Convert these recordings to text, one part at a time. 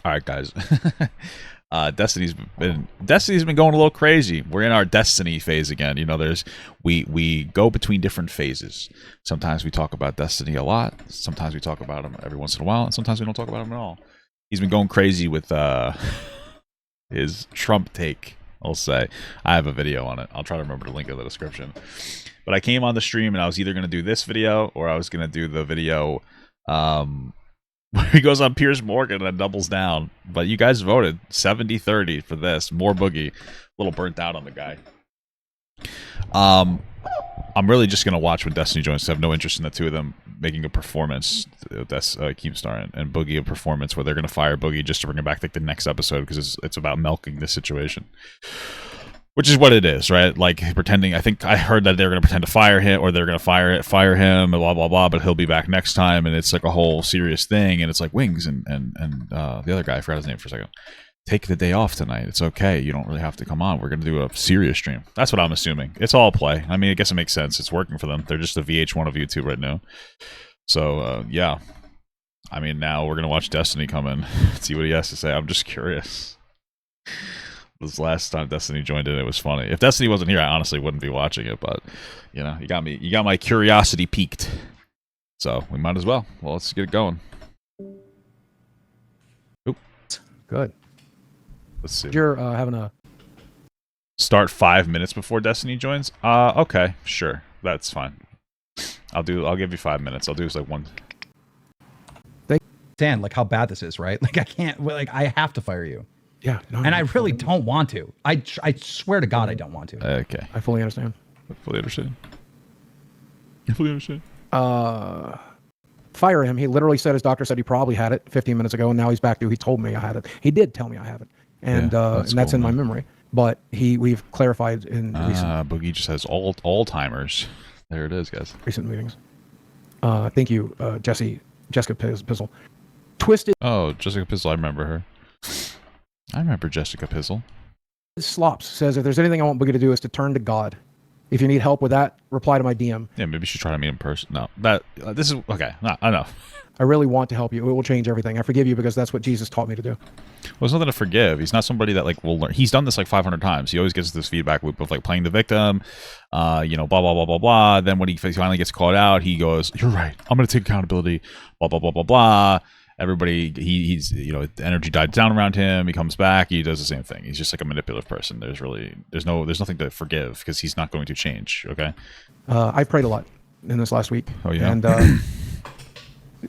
All right, guys. Destiny's been going a little crazy. We're in our Destiny phase again. You know, we go between different phases. Sometimes we talk about Destiny a lot. Sometimes we talk about him every once in a while, and sometimes we don't talk about him at all. He's been going crazy with his Trump take. I'll say I have a video on it. I'll try to remember to link it in the description. But I came on the stream and I was either going to do this video or I was going to do the video where he goes on Piers Morgan and doubles down. But you guys voted 70-30 for this. More Boogie. A little burnt out on the guy. I'm really just going to watch when Destiny joins. I have no interest in the two of them making a performance. That's Keemstar and Boogie a performance where they're going to fire Boogie just to bring him back like the next episode because it's about milking this situation. Which is what it is, right? Like pretending. I think I heard that they're going to pretend to fire him, or they're going to fire him, blah blah blah. But he'll be back next time, and it's like a whole serious thing. And it's like Wings and the other guy. I forgot his name for a second. Take the day off tonight. It's okay. You don't really have to come on. We're going to do a serious stream. That's what I'm assuming. It's all play. I mean, I guess it makes sense. It's working for them. They're just the VH1 of YouTube right now. So yeah. I mean, now we're going to watch Destiny come in, see what he has to say. I'm just curious. This last time Destiny joined in, it was funny. If Destiny wasn't here, I honestly wouldn't be watching it. But you know, you got my curiosity piqued. So we might as well. Well, let's get it going. Oop. Good. Let's see. You're having a start 5 minutes before Destiny joins. Okay, sure, that's fine. I'll give you 5 minutes. I'll do this like one. Understand like how bad this is, right? Like I can't. Like I have to fire you. Yeah, no, and I really don't want to. I swear to God, I don't want to. Okay. I fully understand. I fully understand. I fully understand. Fire him. He literally said his doctor said he probably had it 15 minutes ago, and now he's back to he told me I had it. He did tell me I have it, and that's cool, in my memory. But we've clarified in recent. Boogie just has Alzheimer's. There it is, guys. Recent meetings. Thank you, Jessica Pizzle. Twisted. Oh, Jessica Pizzle. I remember her. I remember Jessica Pizzle. Slops says, if there's anything I want Boogie to do is to turn to God. If you need help with that, reply to my DM. Yeah, maybe you should try to meet in person. No, this is okay. Not enough. I really want to help you. It will change everything. I forgive you because that's what Jesus taught me to do. Well, there's nothing to forgive. He's not somebody that like will learn. He's done this like 500 times. He always gets this feedback loop of like playing the victim, you know, blah blah blah blah blah. Then when he finally gets called out, he goes, "You're right. I'm going to take accountability." Blah blah blah blah blah. Everybody, he's you know, the energy died down around him. He comes back. He does the same thing. He's just like a manipulative person. There's nothing to forgive because he's not going to change. Okay. I prayed a lot in this last week. Oh yeah. And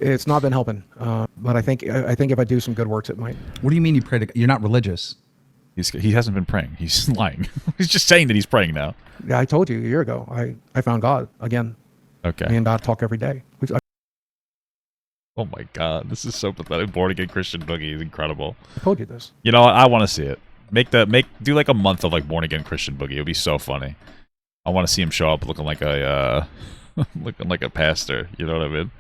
it's not been helping. But I think if I do some good works, it might. What do you mean you prayed? You're not religious. He hasn't been praying. He's lying. He's just saying that he's praying now. Yeah, I told you a year ago. I found God again. Okay. Me and God talk every day. Oh my God, this is so pathetic. Born again Christian Boogie is incredible. I told you this. You know what? I want to see it. Do like a month of like born again Christian Boogie. It'd be so funny. I want to see him show up looking like a pastor. You know what I mean?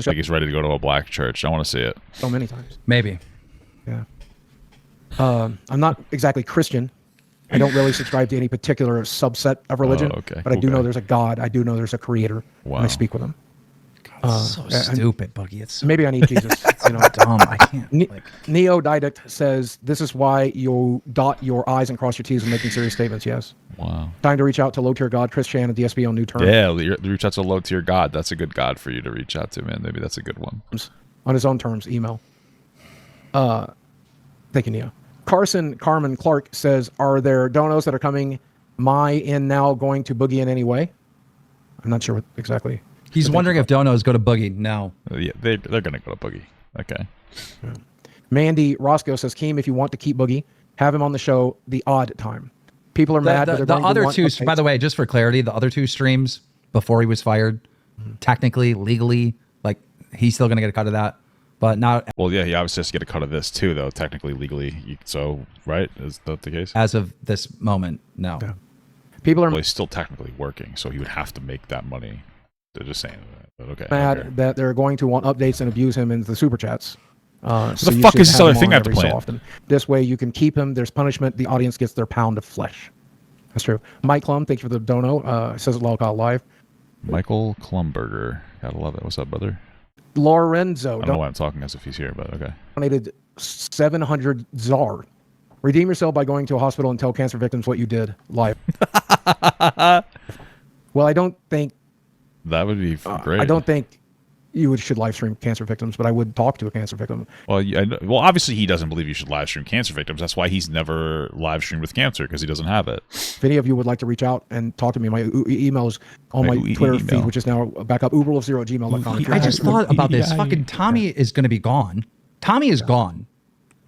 Like he's ready to go to a black church. I want to see it. So many times. Maybe. Yeah. I'm not exactly Christian. I don't really subscribe to any particular subset of religion. Oh, okay. But I do know there's a God. I do know there's a creator. Wow. And I speak with him. So stupid, Boogie. It's so maybe I need Jesus. You know, dumb. I can't. Neo Didact says this is why you dot your I's and cross your T's when making serious statements. Yes. Wow. Time to reach out to low tier God, Chris Chan, and DSB on new terms. Yeah, reach out to low tier God. That's a good God for you to reach out to, man. Maybe that's a good one. On his own terms, email. Thank you, Neo. Carmen Clark says, are there donos that are coming my in now going to Boogie in any way? I'm not sure what exactly. He's wondering if donos go to Boogie. No. Yeah, they're going to go to Boogie. Okay. Yeah. Mandy Roscoe says, Keem, if you want to keep Boogie, have him on the show the odd time. People are mad. The other two, by the way, just for clarity, the other two streams before he was fired, technically, legally, like he's still going to get a cut of that, but not. Well, yeah, he obviously has to get a cut of this too, though. Technically, legally, so right? Is that the case? As of this moment, no. Yeah. People are. Well, he's still technically working, so he would have to make that money. They're just saying that. But okay. Mad that they're going to want updates and abuse him in the super chats. So the fuck is this other thing I have to play? So this way you can keep him. There's punishment. The audience gets their pound of flesh. That's true. Mike Klum, thank you for the dono. Says it live. Michael Klumberger. Gotta love it. What's up, brother? Lorenzo. I don't know why I'm talking as if he's here, but okay. Donated 700 ZAR. Redeem yourself by going to a hospital and tell cancer victims what you did live. Well, I don't think that would be great. I don't think you should live stream cancer victims, but I would talk to a cancer victim. Well, well, obviously he doesn't believe you should live stream cancer victims. That's why he's never live streamed with cancer, because he doesn't have it. If any of you would like to reach out and talk to me, my email is on my Twitter feed, which is now back up, uberwolf0@gmail.com. I just thought about this. Fucking Tommy is going to be gone. Tommy is gone.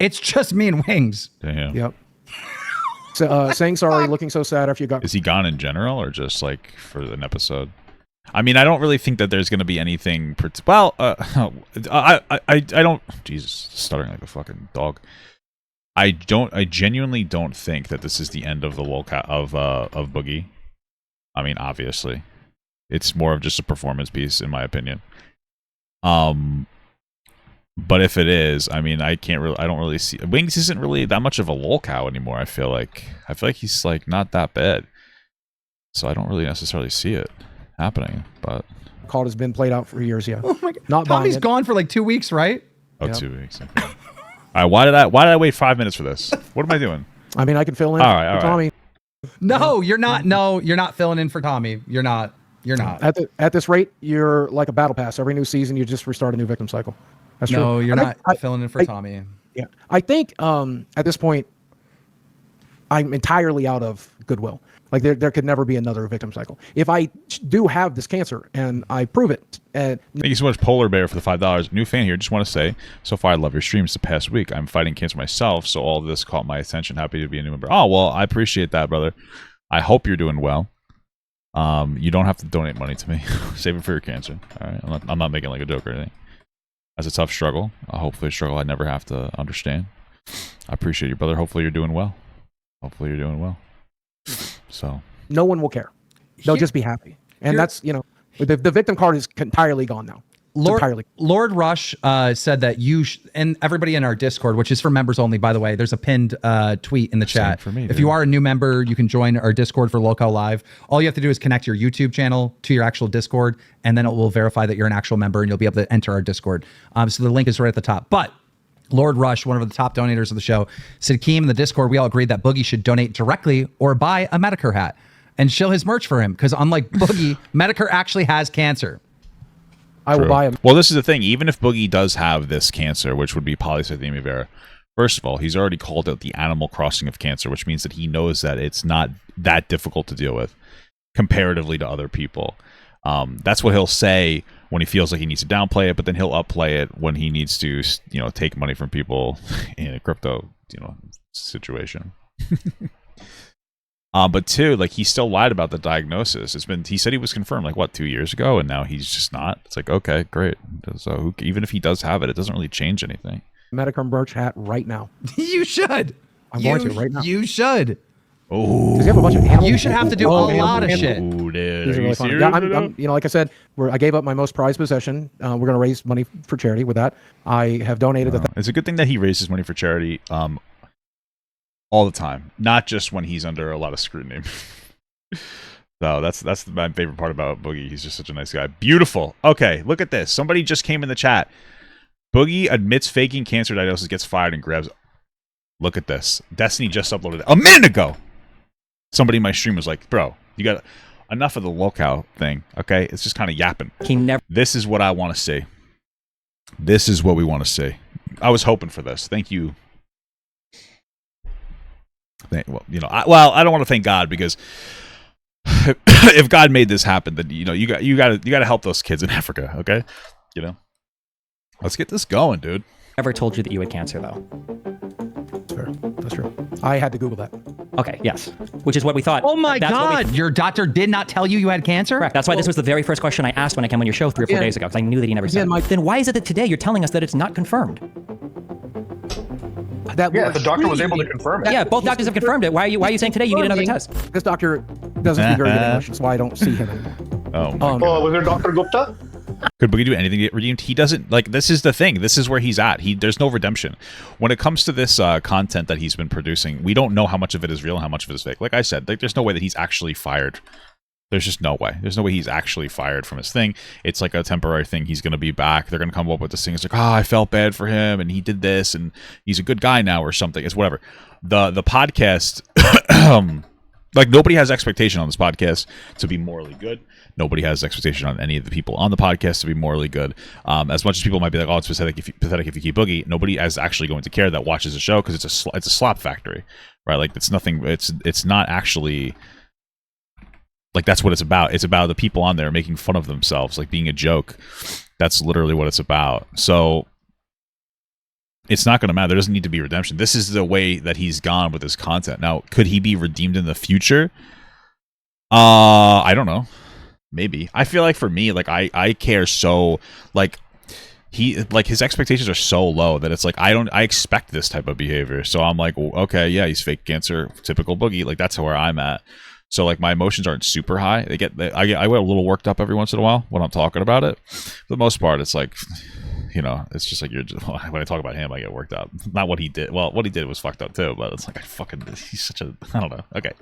It's just me and Wings. Damn. Yep. So, saying sorry, looking so sad after you got... Is he gone in general, or just like for an episode? I mean, I don't really think that there's going to be anything. Well, I don't. Jesus, stuttering like a fucking dog. I genuinely don't think that this is the end of the of Boogie. I mean, obviously, it's more of just a performance piece, in my opinion. But if it is, I mean, I don't really see. Wings isn't really that much of a lolcow anymore. I feel like he's like not that bad. So I don't really necessarily see it happening, but card has been played out for years. Yeah. Oh my God. Not Tommy's gone for like 2 weeks, right? Oh, yep. 2 weeks. Okay. All right. Why did I wait 5 minutes for this? What am I doing? I mean, I can fill in. All right, Tommy. No, you're not. No, you're not filling in for Tommy. You're not. At this rate, you're like a battle pass. Every new season, you just restart a new victim cycle. That's true. No, you're not filling in for Tommy. Yeah, I think at this point, I'm entirely out of goodwill. Like there could never be another victim cycle. If I do have this cancer and I prove it. Thank you so much, Polar Bear, for the $5. New fan here. Just want to say, so far I love your streams the past week. I'm fighting cancer myself, so all this caught my attention. Happy to be a new member. Oh, well, I appreciate that, brother. I hope you're doing well. You don't have to donate money to me. Save it for your cancer. All right, I'm not making like a joke or anything. That's a tough struggle. Hopefully a struggle I never have to understand. I appreciate you, brother. Hopefully you're doing well. Hopefully you're doing well. So no one will care. They'll just be happy. And that's, the victim card is entirely gone now. Lord Rush said that you and everybody in our Discord, which is for members only, by the way, there's a pinned tweet in the chat. For me, if you are a new member, you can join our Discord for Local Live. All you have to do is connect your YouTube channel to your actual Discord, and then it will verify that you're an actual member, and you'll be able to enter our Discord. So the link is right at the top. But Lord Rush, one of the top donators of the show, said, Keem in the Discord, we all agreed that Boogie should donate directly or buy a Medicare hat and shill his merch for him, because unlike Boogie, Medicare actually has cancer. I will buy him. Well, this is the thing. Even if Boogie does have this cancer, which would be polycythemia vera, first of all, he's already called it the Animal Crossing of cancer, which means that he knows that it's not that difficult to deal with comparatively to other people. That's what he'll say when he feels like he needs to downplay it, but then he'll upplay it when he needs to, take money from people in a crypto, situation. But two, like, he still lied about the diagnosis. He said he was confirmed 2 years ago, and now he's just not. It's like, okay, great. So even if he does have it, it doesn't really change anything. Medicare merch hat right now. You should. I'm going to right now. You should. Oh, does he have a bunch of animals? You should have to do a lot of shit. Ooh, dude, these are really fun. Yeah, I'm like I said, I gave up my most prized possession. We're going to raise money for charity with that. I have donated. It's a good thing that he raises money for charity all the time, not just when he's under a lot of scrutiny. So that's my favorite part about Boogie. He's just such a nice guy. Beautiful. Okay, look at this. Somebody just came in the chat. Boogie admits faking cancer diagnosis, gets fired, and grabs. Look at this. Destiny just uploaded it a minute ago. Somebody in my stream was like, bro, you got enough of the lolcow thing, okay? It's just kind of yapping. This is what I want to see. This is what we want to see. I was hoping for this. Thank you. I don't want to thank God, because if God made this happen, then you got to help those kids in Africa, okay? Let's get this going, dude. Ever told you that you had cancer, though? That's true. I had to Google that. Okay, yes. Which is what we thought. Oh my God! Your doctor did not tell you had cancer? Correct. That's why this was the very first question I asked when I came on your show 3 or 4 days ago, because I knew that he never said it. Then why is it that today you're telling us that it's not confirmed? The doctor was able to confirm it. Yeah, both doctors have confirmed it. Why are you saying today you need another test? This doctor doesn't speak very good English, that's why I don't see him anymore. Was there Dr. Gupta? Could Boogie do anything to get redeemed? He doesn't. This is the thing. This is where he's at. There's no redemption. When it comes to this content that he's been producing, we don't know how much of it is real and how much of it is fake. Like I said, there's no way that he's actually fired There's just no way. There's no way he's actually fired from his thing. It's like a temporary thing. He's going to be back. They're going to come up with this thing. It's like, oh, I felt bad for him, and he did this, and he's a good guy now, or something. It's whatever. The podcast, like, nobody has expectation on this podcast to be morally good. Nobody has expectation on any of the people on the podcast to be morally good. As much as people might be like, oh, it's pathetic if you keep Boogie, nobody is actually going to care that watches the show, because it's a slop factory, right? Like, it's nothing. It's not actually. Like, that's what it's about. It's about the people on there making fun of themselves, like being a joke. That's literally what it's about. So it's not going to matter. There doesn't need to be redemption. This is the way that he's gone with his content. Now, could he be redeemed in the future? I don't know. Maybe. I feel like for me, like, I care so, like, his expectations are so low that it's like, I expect this type of behavior. So I'm like, well, okay, yeah, he's fake cancer, typical Boogie. Like, that's where I'm at. So, like, my emotions aren't super high. I get a little worked up every once in a while when I'm talking about it. For the most part, it's like, you know, it's just like when I talk about him, I get worked up. Not what he did. Well, what he did was fucked up too, but it's like, he's such a, I don't know. Okay.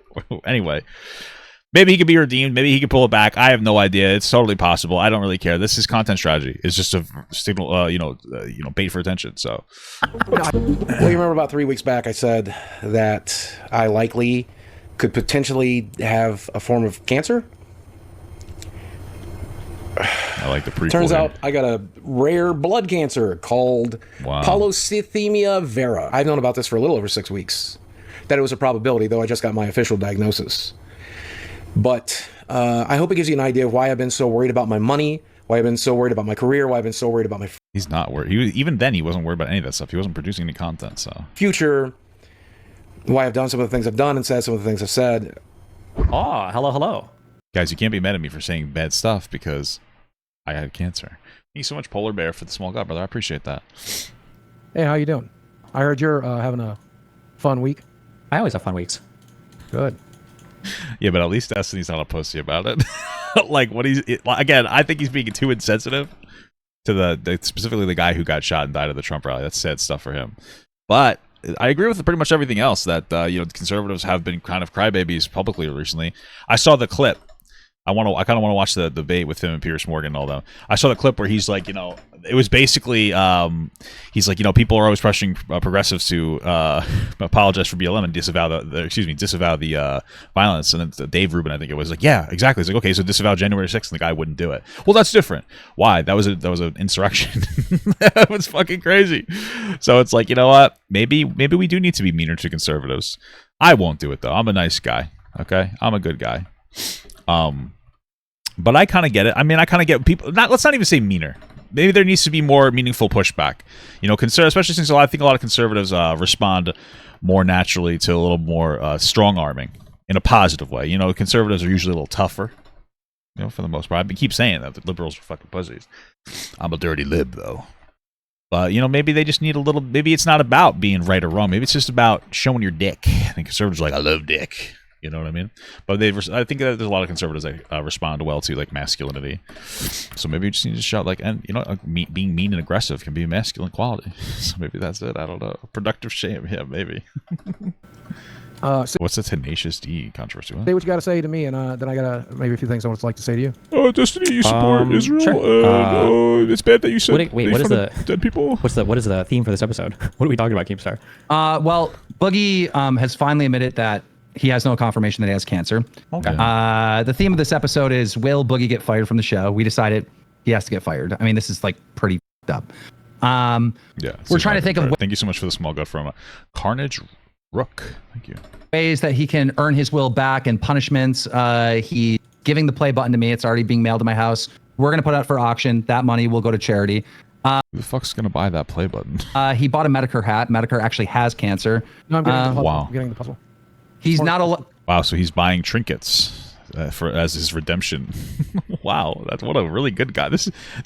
Anyway, maybe he could be redeemed. Maybe he could pull it back. I have no idea. It's totally possible. I don't really care. This is content strategy. It's just a signal, bait for attention. So, well, you remember about 3 weeks back, I said that I likely could potentially have a form of cancer. I like the prequel. Turns out I got a rare blood cancer called polycythemia vera. I've known about this for a little over 6 weeks. That it was a probability, though I just got my official diagnosis. But I hope it gives you an idea of why I've been so worried about my money, why I've been so worried about my career, why I've been so worried about my He's not worried. Even then, he wasn't worried about any of that stuff. He wasn't producing any content, so. future, why I've done some of the things I've done and said some of the things I've said. Oh, hello. Guys, you can't be mad at me for saying bad stuff because I had cancer. Thank you so much, Polar Bear, for the small god, brother. I appreciate that. Hey, how you doing? I heard you're having a fun week. I always have fun weeks. Good. Yeah, but at least Destiny's not a pussy about it. Like, again, I think he's being too insensitive to the specifically the guy who got shot and died at the Trump rally. That's sad stuff for him. But I agree with pretty much everything else that conservatives have been kind of crybabies publicly recently. I saw the clip. I kind of want to watch the debate with him and Piers Morgan and all them. I saw the clip where he's like, it was basically, he's like, people are always pressuring progressives to apologize for BLM and disavow the violence. And then Dave Rubin, I think it was, like, yeah, exactly. It's like, okay, so disavow January 6th, and the guy wouldn't do it. Well, that's different. Why? That was an insurrection. That was fucking crazy. So it's like, you know what? Maybe we do need to be meaner to conservatives. I won't do it though. I'm a nice guy. Okay, I'm a good guy. But I kind of get it. I mean, I kind of get people. Let's not even say meaner. Maybe there needs to be more meaningful pushback. Especially since I think a lot of conservatives respond more naturally to a little more strong arming in a positive way. Conservatives are usually a little tougher. For the most part. I keep saying that the liberals are fucking pussies. I'm a dirty lib though. But maybe they just need a little. Maybe it's not about being right or wrong. Maybe it's just about showing your dick. I think conservatives are like, I love dick. You know what I mean? But I think that there's a lot of conservatives that respond well to like masculinity. So maybe you just need to shout being mean and aggressive can be a masculine quality. So maybe that's it. I don't know. Productive shame. Yeah, maybe. What's the Tenacious D controversy? Say what you got to say to me, and then I got maybe a few things I would like to say to you. Destiny, you support Israel. Sure. It's bad that you said what is the dead people? What is the theme for this episode? What are we talking about, Keemstar? Well, Boogie has finally admitted that he has no confirmation that he has cancer. Okay. The theme of this episode is, will Boogie get fired from the show? We decided he has to get fired. I mean, this is like pretty up. We're trying to think of. Thank you so much for the small gut from Carnage Rook. Thank you. Ways that he can earn his will back and punishments. He giving the play button to me. It's already being mailed to my house. We're gonna put it out for auction. That money will go to charity. Who the fuck's gonna buy that play button? He bought a Medicare hat. Medicare actually has cancer. No, I'm getting the puzzle. Wow. I'm getting the puzzle. He's not a. Wow, so he's buying trinkets as his redemption. Wow, that's what a really good guy.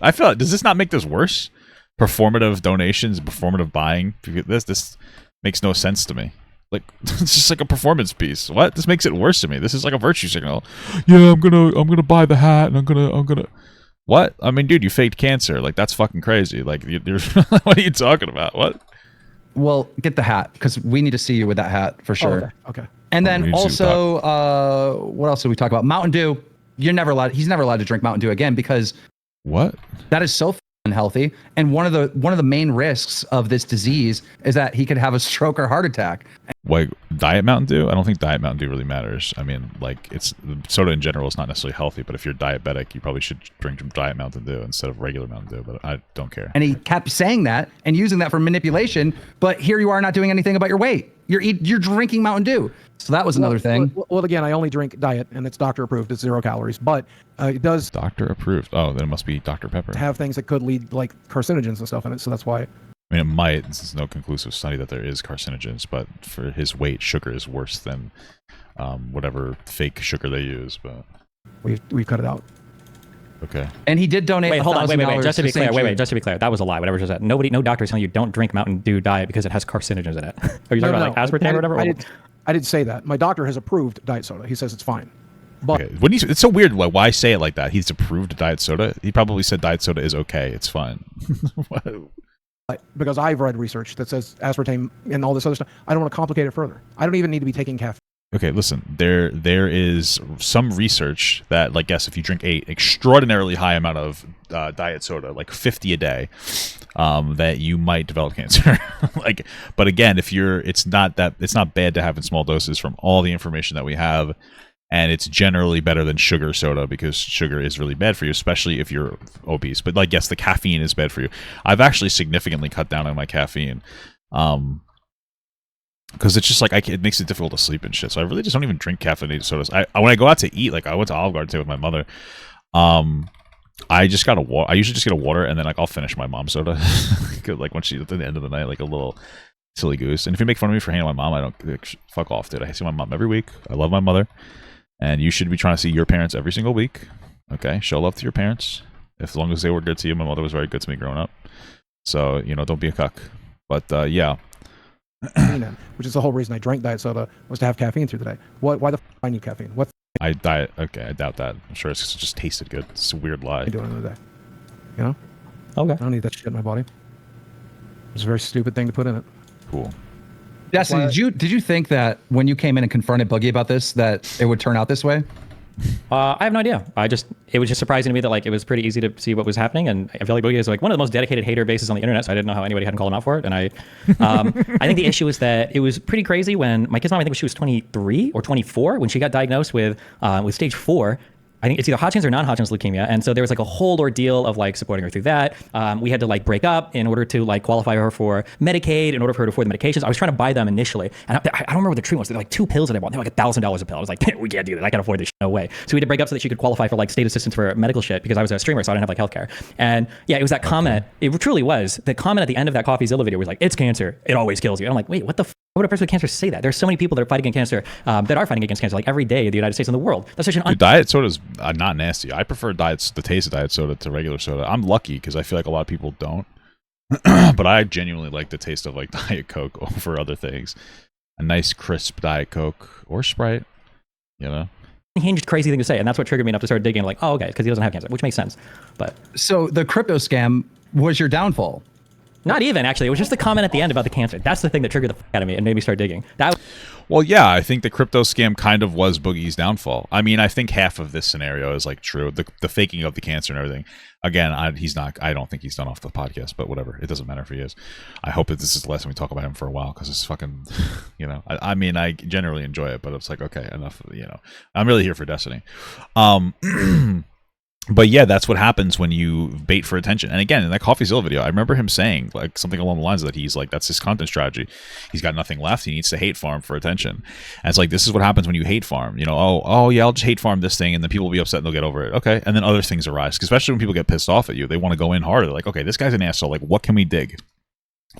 I feel. Does this not make this worse? Performative donations, performative buying. This makes no sense to me. Like, it's just like a performance piece. What? This makes it worse to me. This is like a virtue signal. Yeah, I'm gonna buy the hat, and I'm gonna. What? I mean, dude, you faked cancer. Like, that's fucking crazy. Like, you're what are you talking about? What? Well, get the hat, because we need to see you with that hat for sure. Okay. And then also, what else did we talk about? Mountain Dew. You're never allowed. He's never allowed to drink Mountain Dew again because what? That is so unhealthy. And one of the main risks of this disease is that he could have a stroke or heart attack. Like Diet Mountain Dew? I don't think Diet Mountain Dew really matters. I mean, like it's soda in general is not necessarily healthy, but if you're diabetic, you probably should drink Diet Mountain Dew instead of regular Mountain Dew. But I don't care. And he kept saying that and using that for manipulation. But here you are not doing anything about your weight. You're drinking Mountain Dew. So that was another thing. Well, again, I only drink Diet, and it's doctor approved. It's 0 calories, but it does Doctor approved. Oh, then it must be Dr. Pepper. Have things that could lead like carcinogens and stuff in it. So that's why. I mean, it might. This is no conclusive study that there is carcinogens, but for his weight, sugar is worse than whatever fake sugar they use. But we cut it out. Okay. And he did donate. Wait, hold on. Wait. Just to be clear. Jude. Just to be clear. That was a lie. Whatever just said. No doctor is telling you don't drink Mountain Dew Diet because it has carcinogens in it. Are you talking about like aspartame or whatever? I didn't say that. My doctor has approved diet soda. He says it's fine. But okay. It's so weird. Why say it like that? He's approved diet soda. He probably said diet soda is okay. It's fine. Because I've read research that says aspartame and all this other stuff. I don't want to complicate it further. I don't even need to be taking caffeine. Okay, listen. There is some research that, like, yes, if you drink an extraordinarily high amount of diet soda, like 50 a day, that you might develop cancer. Like, but again, it's not bad to have in small doses from all the information that we have, and it's generally better than sugar soda because sugar is really bad for you, especially if you're obese. But like, yes, the caffeine is bad for you. I've actually significantly cut down on my caffeine. Because it's just like it makes it difficult to sleep and shit. So I really just don't even drink caffeinated sodas. When I go out to eat, like I went to Olive Garden today with my mother. I just got I usually just get a water and then like I'll finish my mom's soda. Like when she's at the end of the night, like a little silly goose. And if you make fun of me for hanging out with my mom, I don't fuck off, dude. I see my mom every week. I love my mother, and you should be trying to see your parents every single week. Okay, show love to your parents. As long as they were good to you, my mother was very good to me growing up. So don't be a cuck. But yeah. Which is the whole reason I drank diet soda was to have caffeine through the day. Why the f I need caffeine? What? I diet. Okay, I doubt that. I'm sure it's just tasted good. It's a weird lie. I do it in the day. You know? Okay. I don't need that shit in my body. It's a very stupid thing to put in it. Cool. Destiny, did you think that when you came in and confronted Boogie about this, that it would turn out this way? I have no idea. It was just surprising to me that like it was pretty easy to see what was happening, and I feel like Boogie is like one of the most dedicated hater bases on the internet. So I didn't know how anybody hadn't called him out for it. And I think the issue is that it was pretty crazy when my kid's mom, I think she was 23 or 24 when she got diagnosed with stage 4. I think it's either Hodgkin's or non-Hodgkin's leukemia. And so there was like a whole ordeal of like supporting her through that. We had to like break up in order to like qualify her for Medicaid, in order for her to afford the medications. I was trying to buy them initially. And I don't remember what the treatment was. They're like 2 pills that I bought. They're like $1,000 a pill. I was like, we can't do that. I can't afford this shit. No way. So we had to break up so that she could qualify for like state assistance for medical shit because I was a streamer, so I didn't have like healthcare. And yeah, it was that comment. It truly was. The comment at the end of that CoffeeZilla video was like, it's cancer. It always kills you. And I'm like, wait, what the f? Why would a person with cancer say that? There's so many people that are fighting against cancer, that are fighting against cancer, like every day in the United States and the world. That's such an diet soda's not nasty. I prefer the taste of diet soda to regular soda. I'm lucky because I feel like a lot of people don't. But I genuinely like the taste of like Diet Coke over other things. A nice crisp Diet Coke or Sprite, Hinged crazy thing to say, and that's what triggered me enough to start digging. Like, oh, okay, because he doesn't have cancer, which makes sense. But so the crypto scam was your downfall. Not even, actually. It was just the comment at the end about the cancer. That's the thing that triggered the f out of me and made me start digging. Well, yeah, I think the crypto scam kind of was Boogie's downfall. I mean, I think half of this scenario is like true. The faking of the cancer and everything. Again, I don't think he's done off the podcast, but whatever. It doesn't matter if he is. I hope that this is the last time we talk about him for a while because it's fucking, I mean, I generally enjoy it, but it's like, okay, enough, I'm really here for Destiny. But yeah, that's what happens when you bait for attention. And again, in that CoffeeZilla video, I remember him saying like something along the lines of that he's like, that's his content strategy. He's got nothing left. He needs to hate farm for attention. And it's like, this is what happens when you hate farm. Oh yeah, I'll just hate farm this thing and then people will be upset and they'll get over it. Okay. And then other things arise, especially when people get pissed off at you. They want to go in harder. They're like, okay, this guy's an asshole. Like, what can we dig?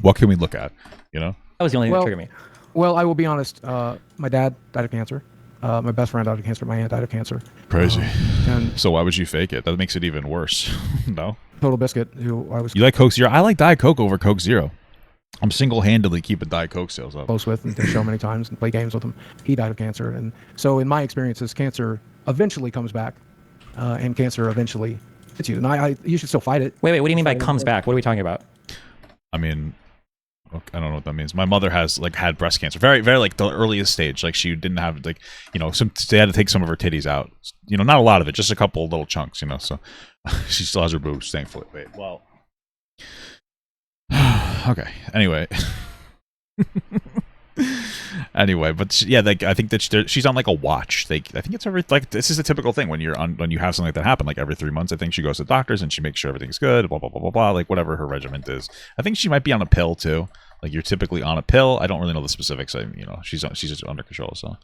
What can we look at? That was the only thing that triggered me. Well, I will be honest. My dad died of cancer. My best friend died of cancer. My aunt died of cancer. Crazy. So why would you fake it? That makes it even worse. No. Total Biscuit, who I was. You like Coke Zero? I like Diet Coke over Coke Zero. I'm single-handedly keeping Diet Coke sales up. Close with and to show many times and play games with him. He died of cancer, and so in my experiences, cancer eventually comes back, and cancer eventually hits you. And you should still fight it. Wait, what do you mean by comes back? What are we talking about? I mean, I don't know what that means. My mother has like had breast cancer, very, very like the earliest stage. Like she didn't have like, you know, they had to take some of her titties out. You know, not a lot of it, just a couple little chunks. You know, so she still has her boobs, thankfully. Wait, well, okay. Anyway. Anyway, but yeah, like I think that she's on like a watch. I think it's every like this is a typical thing when you have something like that happen. Like every 3 months, I think she goes to doctors and she makes sure everything's good. Blah blah blah blah blah. Like whatever her regimen is. I think she might be on a pill too. Like you're typically on a pill. I don't really know the specifics. She's just under control. So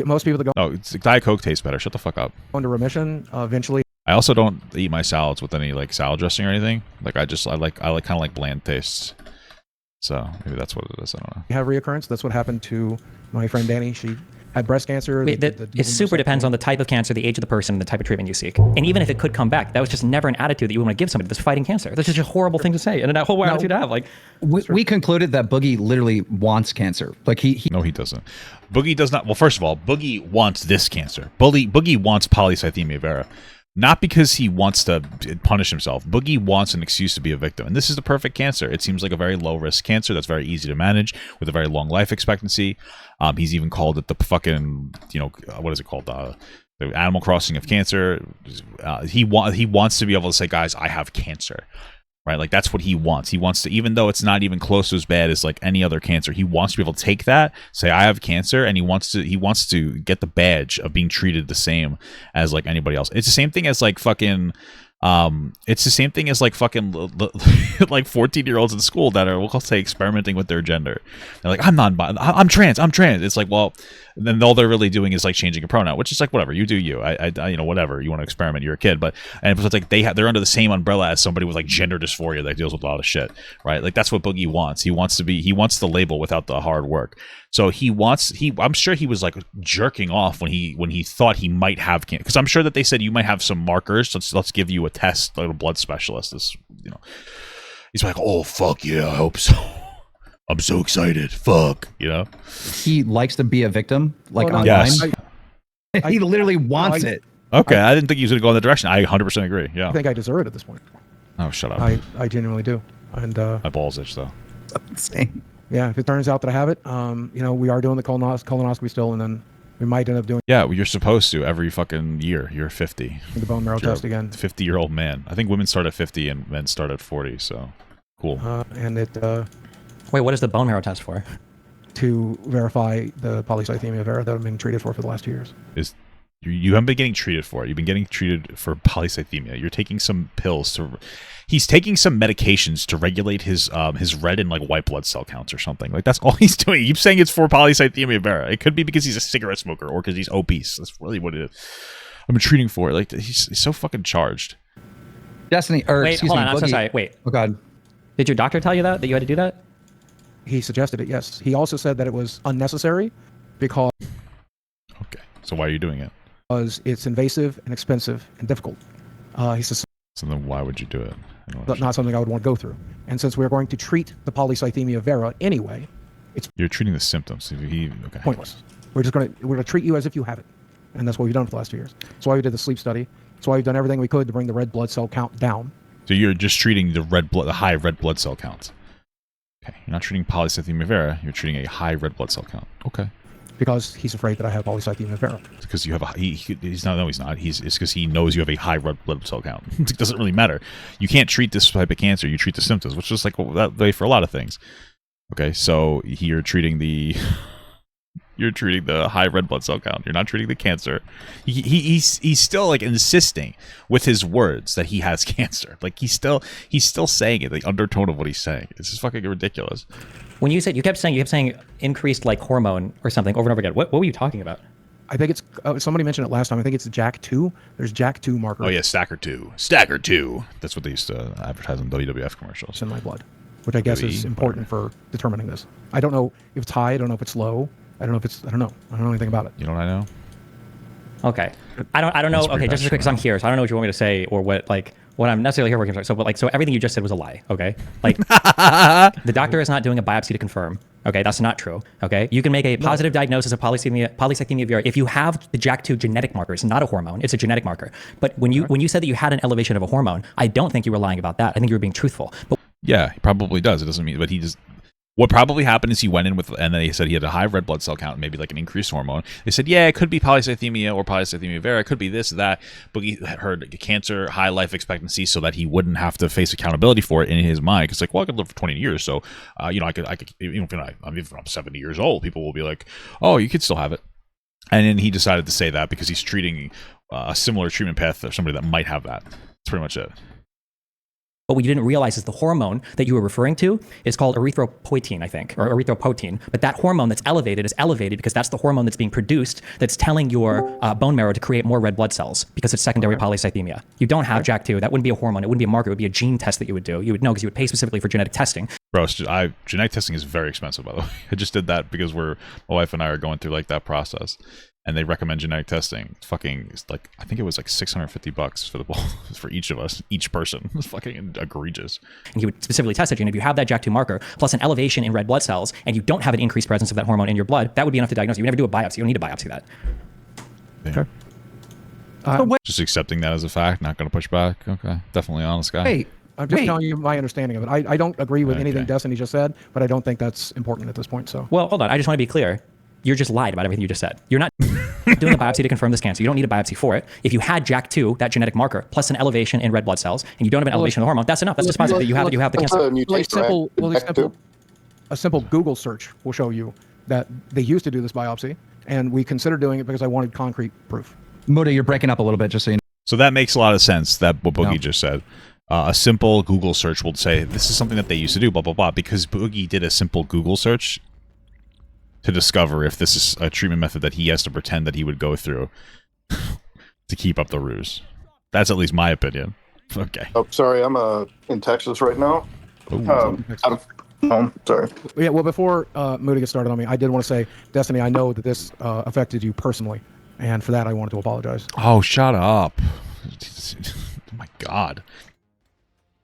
Most people that go oh, it's Diet Coke tastes better. Shut the fuck up. into remission eventually. I also don't eat my salads with any like salad dressing or anything. Like I like kind of like bland tastes. So maybe that's what it is. I don't know. Have reoccurrence. That's what happened to my friend Danny. She had breast cancer. Wait, it super depends on the type of cancer, the age of the person, and the type of treatment you seek. And even if it could come back, that was just never an attitude that you want to give somebody that's fighting cancer. That's just a horrible thing to say, and a whole attitude to have. Like, we concluded that Boogie literally wants cancer. Like he No, he doesn't. Boogie does not. Well, first of all, Boogie wants this cancer. Boogie wants polycythemia vera. Not because he wants to punish himself. Boogie wants an excuse to be a victim. And this is the perfect cancer. It seems like a very low-risk cancer that's very easy to manage with a very long life expectancy. He's even called it the fucking, you know, what is it called? The Animal Crossing of cancer. He wants to be able to say, guys, I have cancer. Right? Like that's what he wants. He wants to, even though it's not even close to as bad as like any other cancer, he wants to be able to take that, say I have cancer, and he wants to get the badge of being treated the same as like anybody else. It's the same thing as like fucking it's the same thing as like fucking like 14-year-olds in school that are, we'll say, experimenting with their gender. They're like, I'm trans. It's like, well, then all they're really doing is like changing a pronoun, which is like whatever, you do you. I you know, whatever, you want to experiment, you're a kid. But and it's like they're under the same umbrella as somebody with like gender dysphoria that deals with a lot of shit, right? Like that's what Boogie wants. He wants the label without the hard work. So I'm sure he was like jerking off when he thought he might have cancer, because I'm sure that they said you might have some markers. Let's give you a test, like a blood specialist. This, you know, he's like, oh fuck yeah, I hope so. I'm so excited. Fuck, you know. He likes to be a victim, like online. Yes. He literally wants it. Okay, I didn't think he was going to go in that direction. I 100% agree. Yeah. I think I deserve it at this point. Oh, shut up. I genuinely do. And my balls itch though. Insane. yeah, if it turns out that I have it, you know, we are doing the colonoscopy still, and then we might end up doing Yeah, well, you're supposed to every fucking year. You're 50. the bone marrow test again. 50-year-old man. I think women start at 50 and men start at 40. So cool. And it wait, what is the bone marrow test for? to verify the polycythemia vera that I've been treated for the last 2 years. You haven't been getting treated for it. You've been getting treated for polycythemia. You're taking some pills to. He's taking some medications to regulate his red and like white blood cell counts or something. Like that's all he's doing. He keeps saying it's for polycythemia vera. It could be because he's a cigarette smoker or because he's obese. That's really what it is. I've been treating for it. Like he's so fucking charged. Destiny, or Wait, excuse hold me, on. I'm so Boogie. sorry. Wait. Oh God. Did your doctor tell you that you had to do that? He suggested it, yes. He also said that it was unnecessary because Okay, so why are you doing it? it's invasive and expensive and difficult. He says So then why would you do it? I don't not something I would want to go through. And since we're going to treat the polycythemia vera anyway, it's You're treating the symptoms. Okay. pointless. We're gonna treat you as if you have it, and that's what we've done for the last 2 years. That's why we did the sleep study. That's why we've done everything we could to bring the red blood cell count down. So you're just treating the high red blood cell counts. Okay, you're not treating polycythemia vera. You're treating a high red blood cell count. Okay. Because he's afraid that I have polycythemia vera. It's because you have he's not. No, he's not. It's because he knows you have a high red blood cell count. It doesn't really matter. You can't treat this type of cancer. You treat the symptoms, which is like that way for a lot of things. Okay, so you're treating the high red blood cell count. You're not treating the cancer. He's still like insisting with his words that he has cancer. Like he's still saying it. The undertone of what he's saying. It's just fucking ridiculous. When you kept saying increased like hormone or something over and over again. What were you talking about? I think it's somebody mentioned it last time. I think it's JAK2. There's JAK2 marker. Oh yeah, Stacker 2. That's what they used to advertise in WWF commercials. In my blood, which I guess is important for determining this. I don't know if it's high. I don't know if it's low. I don't know anything about it. You know what I know? Okay. I don't know. Okay, just as quick as I'm here, so I don't know what you want me to say or what I'm necessarily here working for. So everything you just said was a lie. Okay. Like the doctor is not doing a biopsy to confirm. Okay, that's not true. Okay, you can make a positive diagnosis of polycythemia vera if you have the JAK2 genetic marker. It's not a hormone; it's a genetic marker. But when you said that you had an elevation of a hormone, I don't think you were lying about that. I think you were being truthful. But Yeah, he probably does. It doesn't mean, but he just. What probably happened is he went in with, and then he said he had a high red blood cell count, maybe like an increased hormone. They said, yeah, it could be polycythemia or polycythemia vera. It could be this, that. Boogie heard cancer, high life expectancy, so that he wouldn't have to face accountability for it in his mind. It's like, well, I could live for 20 years, so I could, even if I'm 70 years old, people will be like, oh, you could still have it. And then he decided to say that because he's treating a similar treatment path for somebody that might have that. That's pretty much it. But what you didn't realize is the hormone that you were referring to is called erythropoietin, I think, or erythropoietin. But that hormone that's elevated is elevated because that's the hormone that's being produced that's telling your bone marrow to create more red blood cells because it's secondary polycythemia. You don't have JAK2. That wouldn't be a hormone. It wouldn't be a marker. It would be a gene test that you would do. You would know because you would pay specifically for genetic testing. Bro, genetic testing is very expensive, by the way. I just did that because my wife and I are going through like that process. And they recommend genetic testing. It's like, I think it was like $650 for each of us, each person. It's fucking egregious. And he would specifically test it. And if you have that JAK2 marker plus an elevation in red blood cells, and you don't have an increased presence of that hormone in your blood, that would be enough to diagnose you. You never do a biopsy. You don't need to biopsy that. Okay. Just accepting that as a fact, not going to push back. Okay, definitely honest guy. Hey, I'm just telling you my understanding of it. I don't agree with anything Destiny just said, but I don't think that's important at this point. So, well, hold on. I just want to be clear. You're just lied about everything you just said. You're not doing a biopsy to confirm this cancer. You don't need a biopsy for it. If you had JAK2, that genetic marker, plus an elevation in red blood cells, and you don't have an elevation of the hormone, that's enough. That's just positive that you have the cancer. A simple Google search will show you that they used to do this biopsy, and we considered doing it because I wanted concrete proof. Muda, you're breaking up a little bit, just so you know. So that makes a lot of sense, that what Boogie just said. A simple Google search will say, this is something that they used to do, blah, blah, blah. Because Boogie did a simple Google search to discover if this is a treatment method that he has to pretend that he would go through to keep up the ruse. That's at least my opinion. Okay. Oh, sorry, I'm in Texas right now. Sorry. Yeah, well, before Moody gets started on me, I did want to say, Destiny, I know that this affected you personally, and for that I wanted to apologize. Oh, shut up. Oh my God.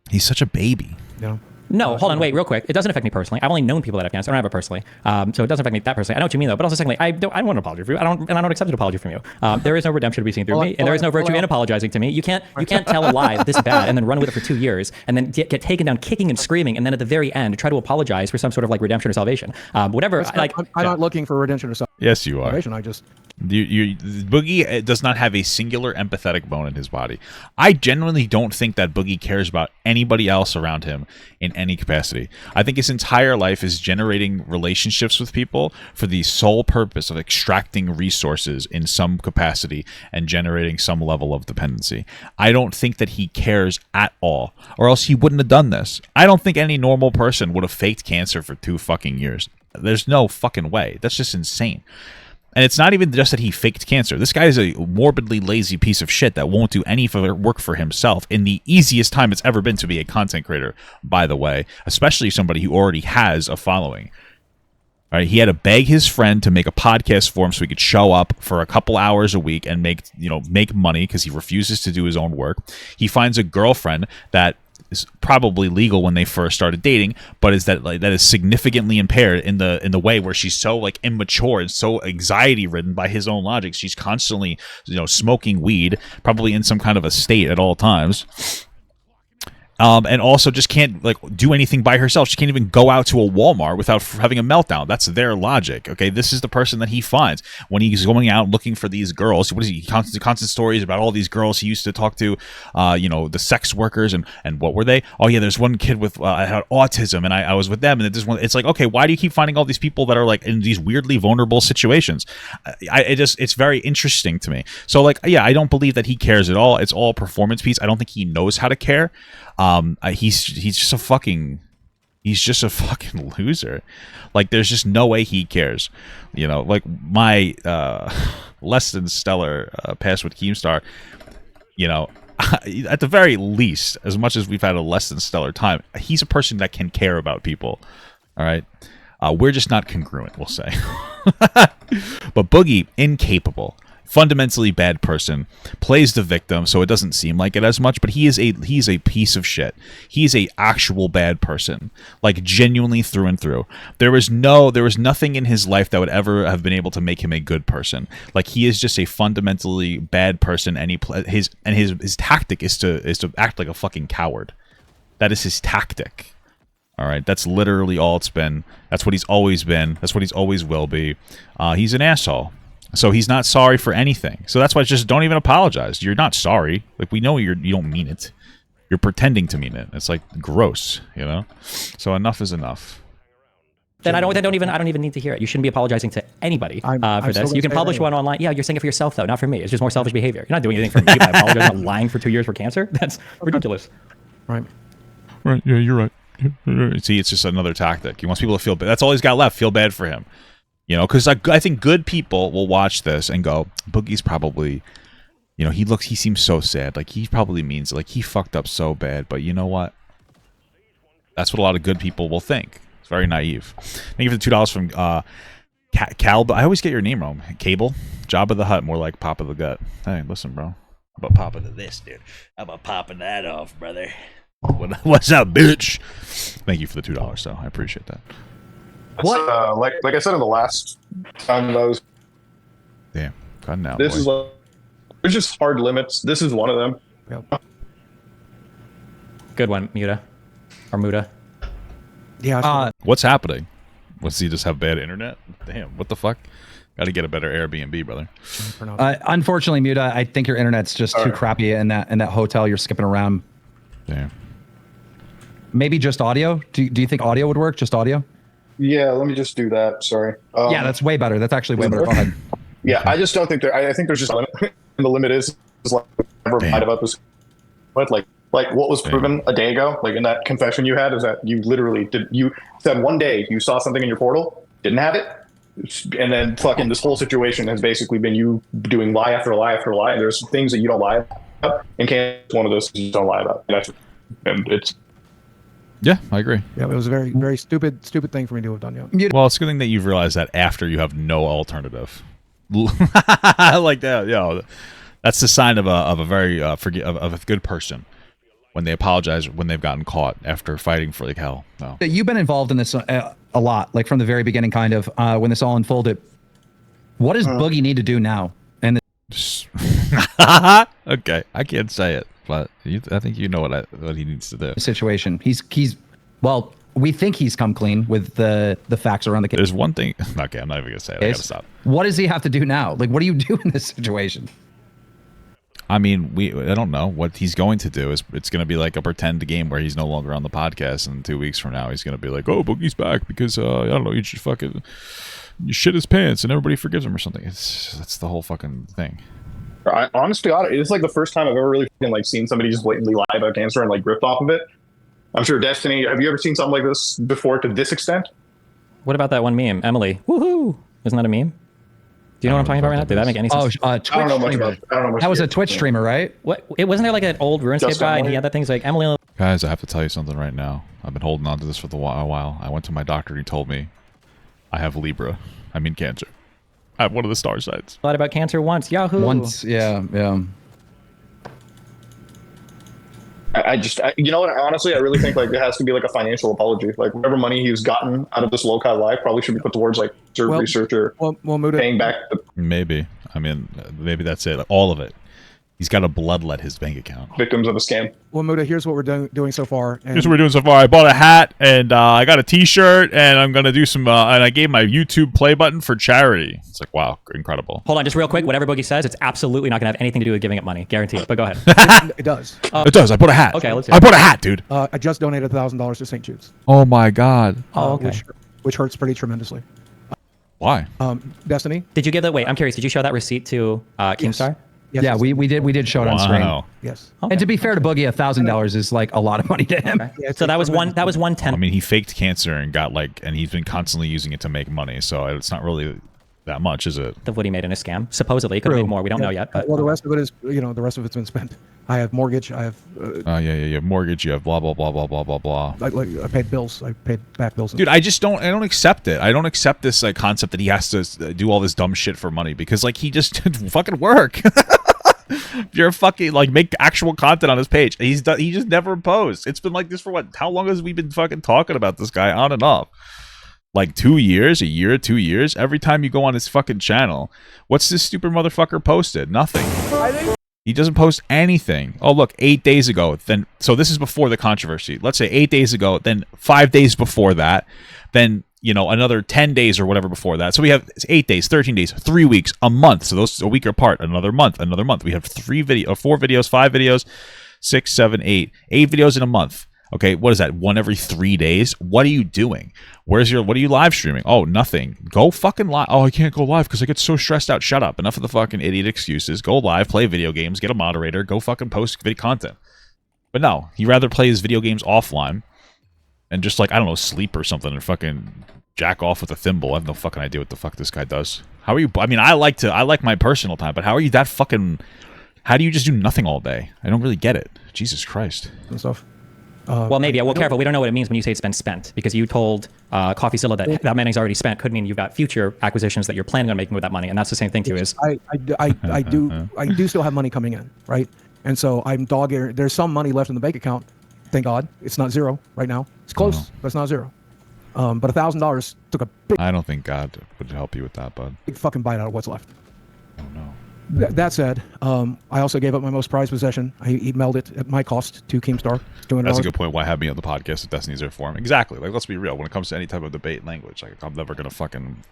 He's such a baby. You know? No, hold on, wait, real quick. It doesn't affect me personally. I've only known people that have cancer. I don't have it personally, so it doesn't affect me that personally. I know what you mean, though. But also, secondly, I don't want an apology from you. I don't accept an apology from you. There is no redemption to be seen through me, and there is no virtue in apologizing to me. You can't tell a lie this bad and then run with it for 2 years and then get taken down kicking and screaming, and then at the very end try to apologize for some sort of like redemption or salvation. Whatever. I'm not looking for redemption or salvation. Yes, you are. I just. Boogie does not have a singular empathetic bone in his body. I genuinely don't think that Boogie cares about anybody else around him in any capacity. I think his entire life is generating relationships with people for the sole purpose of extracting resources in some capacity and generating some level of dependency. I don't think that he cares at all, or else he wouldn't have done this. I don't think any normal person would have faked cancer for 2 fucking years. There's no fucking way. That's just insane. And it's not even just that he faked cancer. This guy is a morbidly lazy piece of shit that won't do any work for himself in the easiest time it's ever been to be a content creator, by the way, especially somebody who already has a following. All right, he had to beg his friend to make a podcast for him so he could show up for a couple hours a week and make money because he refuses to do his own work. He finds a girlfriend that is probably legal when they first started dating, but that is significantly impaired in the way where she's so like immature and so anxiety ridden by his own logic. She's constantly smoking weed, probably in some kind of a state at all times. And also just can't do anything by herself. She can't even go out to a Walmart without having a meltdown. That's their logic. Okay, this is the person that he finds when he's going out looking for these girls. What is he? Constant stories about all these girls he used to talk to. The sex workers and what were they? Oh yeah, there's one kid with had autism, and I was with them. And it's like, okay, why do you keep finding all these people that are like in these weirdly vulnerable situations? It's very interesting to me. So I don't believe that he cares at all. It's all a performance piece. I don't think he knows how to care. He's just a fucking loser. There's just no way he cares. My less than stellar past with Keemstar, at the very least, as much as we've had a less than stellar time, he's a person that can care about people. All right. We're just not congruent, we'll say. But Boogie, incapable. Fundamentally bad person, plays the victim so it doesn't seem like it as much, but he's a piece of shit. He's a actual bad person, genuinely through and through. There was nothing in his life that would ever have been able to make him a good person. He is just a fundamentally bad person, and his tactic is to act like a fucking coward. That is his tactic. All right, that's literally all it's been. That's what he's always been. That's what he's always will be. He's an asshole. So he's not sorry for anything. So that's why just don't even apologize. You're not sorry. Like, we know you don't mean it. You're pretending to mean it. It's like gross, you know? So enough is enough. Then I don't even need to hear it. You shouldn't be apologizing to anybody for this. You can publish one online. Yeah, you're saying it for yourself though, not for me. It's just more selfish behavior. You're not doing anything for me by apologizing for lying for 2 years for cancer. That's ridiculous. Right. Right. Yeah, you're right. See, it's just another tactic. He wants people to feel bad. That's all he's got left. Feel bad for him. You know, because I think good people will watch this and go, Boogie's probably, you know, he seems so sad. Like, he probably means, like, he fucked up so bad. But you know what? That's what a lot of good people will think. It's very naive. Thank you for the $2 from Cal. I always get your name wrong. Cable? Job of the Hut, more like Pop of the Gut. Hey, listen, bro. How about popping to this, dude? How about popping that off, brother? What's up, bitch? Thank you for the $2, though. I appreciate that. What? Like I said in the last time I was. Damn, cut now. This is there's just hard limits. This is one of them. Yep. Good one, Muta. Or Muta. Yeah. What's happening? What's he just have bad internet? Damn, what the fuck? Got to get a better Airbnb, brother. Unfortunately, Muta, I think your internet's just too crappy in that hotel. You're skipping around. Damn. Maybe just audio? Do you think audio would work? Just audio? Yeah, let me just do that. Sorry. Yeah, that's way better. That's actually way better. Go ahead. Yeah, I just don't think I think there's just a limit. And the limit is like never lied about this. But like what was proven a day ago, like in that confession you had, is that you literally you said one day you saw something in your portal, didn't have it, and then fucking this whole situation has basically been you doing lie after lie after lie. And there's things that you don't lie about, and can't one of those you don't lie about. And it's. Yeah, I agree. Yeah, it was a very, very stupid thing for me to have done. Yeah. Well, it's a good thing that you've realized that after you have no alternative. I like that. Yeah, that's the sign of a very of a good person when they apologize when they've gotten caught after fighting for like hell. No. You've been involved in this a lot, like from the very beginning, kind of when this all unfolded. What does Boogie need to do now? And okay, I can't say it. But I think you know what he needs to do. Situation. He's well, we think he's come clean with the facts around the case. There's one thing. Okay, I'm not even gonna say it. I gotta stop. What does he have to do now? Like, what do you do in this situation? I mean, I don't know what he's going to do. It's going to be like a pretend game where he's no longer on the podcast, and 2 weeks from now he's going to be like, "Oh, Boogie's back because I don't know, you just fucking you shit his pants and everybody forgives him or something." That's the whole fucking thing. Honestly, it's like the first time I've ever really seen somebody just blatantly lie about cancer and like ripped off of it. I'm sure Destiny, have you ever seen something like this before to this extent? What about that one meme, Emily? Woohoo! Isn't that a meme? Do you know what I'm talking about right now? Did that make any sense? Twitch streamer. That was a Twitch streamer, right? What? It wasn't there like an old RuneScape guy, and he had that thing. He's like, Emily. Guys, I have to tell you something right now. I've been holding on to this for a while. I went to my doctor and he told me I have Libra. I mean cancer. I have one of the star signs. Lied about cancer once. Yahoo. Once, yeah. You know what? Honestly, I really think like it has to be like a financial apology. Like whatever money he's gotten out of this low-key life probably should be put towards like research or paying back. Maybe. I mean, maybe that's it. All of it. He's got to bloodlet his bank account. Victims of a scam. Well, Muta, here's what we're doing so far. Here's what we're doing so far. I bought a hat and I got a T-shirt and I'm gonna do some. And I gave my YouTube play button for charity. It's like wow, incredible. Hold on, just real quick. Whatever Boogie says, it's absolutely not gonna have anything to do with giving up money, guaranteed. But go ahead. It does. It does. I bought a hat. Okay, let's hear I it. bought a hat, dude. I just donated $1,000 to St. Jude's. Oh my god. Oh, okay. Which hurts pretty tremendously. Why? Destiny. Did you give that? Wait, I'm curious. Did you show that receipt to Keemstar? Yes, Yeah, we did show it on screen. Yes. Okay. And to be fair to Boogie, $1,000 is like a lot of money to him. Okay. Yeah, So that was one. That was 1/10. I mean, he faked cancer and got like, and he's been constantly using it to make money. So it's not really that much, is it? Of what he made in a scam. Supposedly, could have made more. We don't know yet. But Well, the rest of it is, the rest of it's been spent. I have mortgage. I have. You have mortgage. You have blah blah blah blah blah blah blah. I paid bills. I paid back bills. Dude, I don't accept it. I don't accept this like concept that he has to do all this dumb shit for money because like he just didn't fucking work. You're fucking like make actual content on his page. He just never posts. It's been like this for what? How long has we been fucking talking about this guy on and off? Like 2 years, a year, 2 years. Every time you go on his fucking channel, what's this stupid motherfucker posted? Nothing. He doesn't post anything. Oh, look, 8 days ago. Then, so this is before the controversy. Let's say 8 days ago, then 5 days before that, then, you know, another 10 days or whatever before that. So we have 8 days, 13 days, 3 weeks, a month. So those a week apart, another month, another month. We have 4 videos, 5 videos, 6, 7, 8 videos in a month. Okay, what is that? 1 every 3 days? What are you doing? What are you live streaming? Oh, nothing. Go fucking live. Oh, I can't go live because I get so stressed out. Shut up. Enough of the fucking idiot excuses. Go live, play video games, get a moderator, go fucking post video content. But no, he'd rather play his video games offline and just like, I don't know, sleep or something and fucking jack off with a thimble. I have no fucking idea what the fuck this guy does. How are you? I mean, I like my personal time, but how are you that fucking, how do you just do nothing all day? I don't really get it. Jesus Christ. And stuff. Well, maybe. Well, careful. We don't know what it means when you say it's been spent, because you told CoffeeZilla that that money's already spent could mean you've got future acquisitions that you're planning on making with that money, and that's the same thing too. Is I do still have money coming in, right? And so I'm there's some money left in the bank account. Thank God, it's not zero right now. It's close, but it's not zero. But $1,000 took a big. I don't think God would help you with that, bud. Big fucking bite out of what's left. Oh no. That said, I also gave up my most prized possession. I emailed it at my cost to Keemstar. $200. That's a good point. Why have me on the podcast if Destiny's their form? Exactly. Like, let's be real. When it comes to any type of debate language, like, I'm never gonna fucking.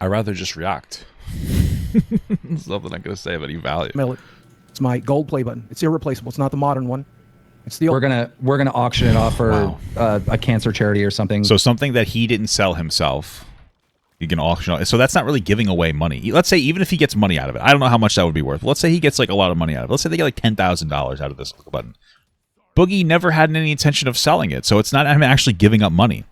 I'd rather just react. There's nothing I'm gonna say of any value. Mail it. It's my gold play button. It's irreplaceable. It's not the modern one. It's the old. We're gonna auction it off for a cancer charity or something. So something that he didn't sell himself. You can auction. So that's not really giving away money. Let's say even if he gets money out of it, I don't know how much that would be worth. Let's say he gets like a lot of money out of it. Let's say they get like $10,000 out of this button. Boogie never had any intention of selling it, so it's not him actually giving up money.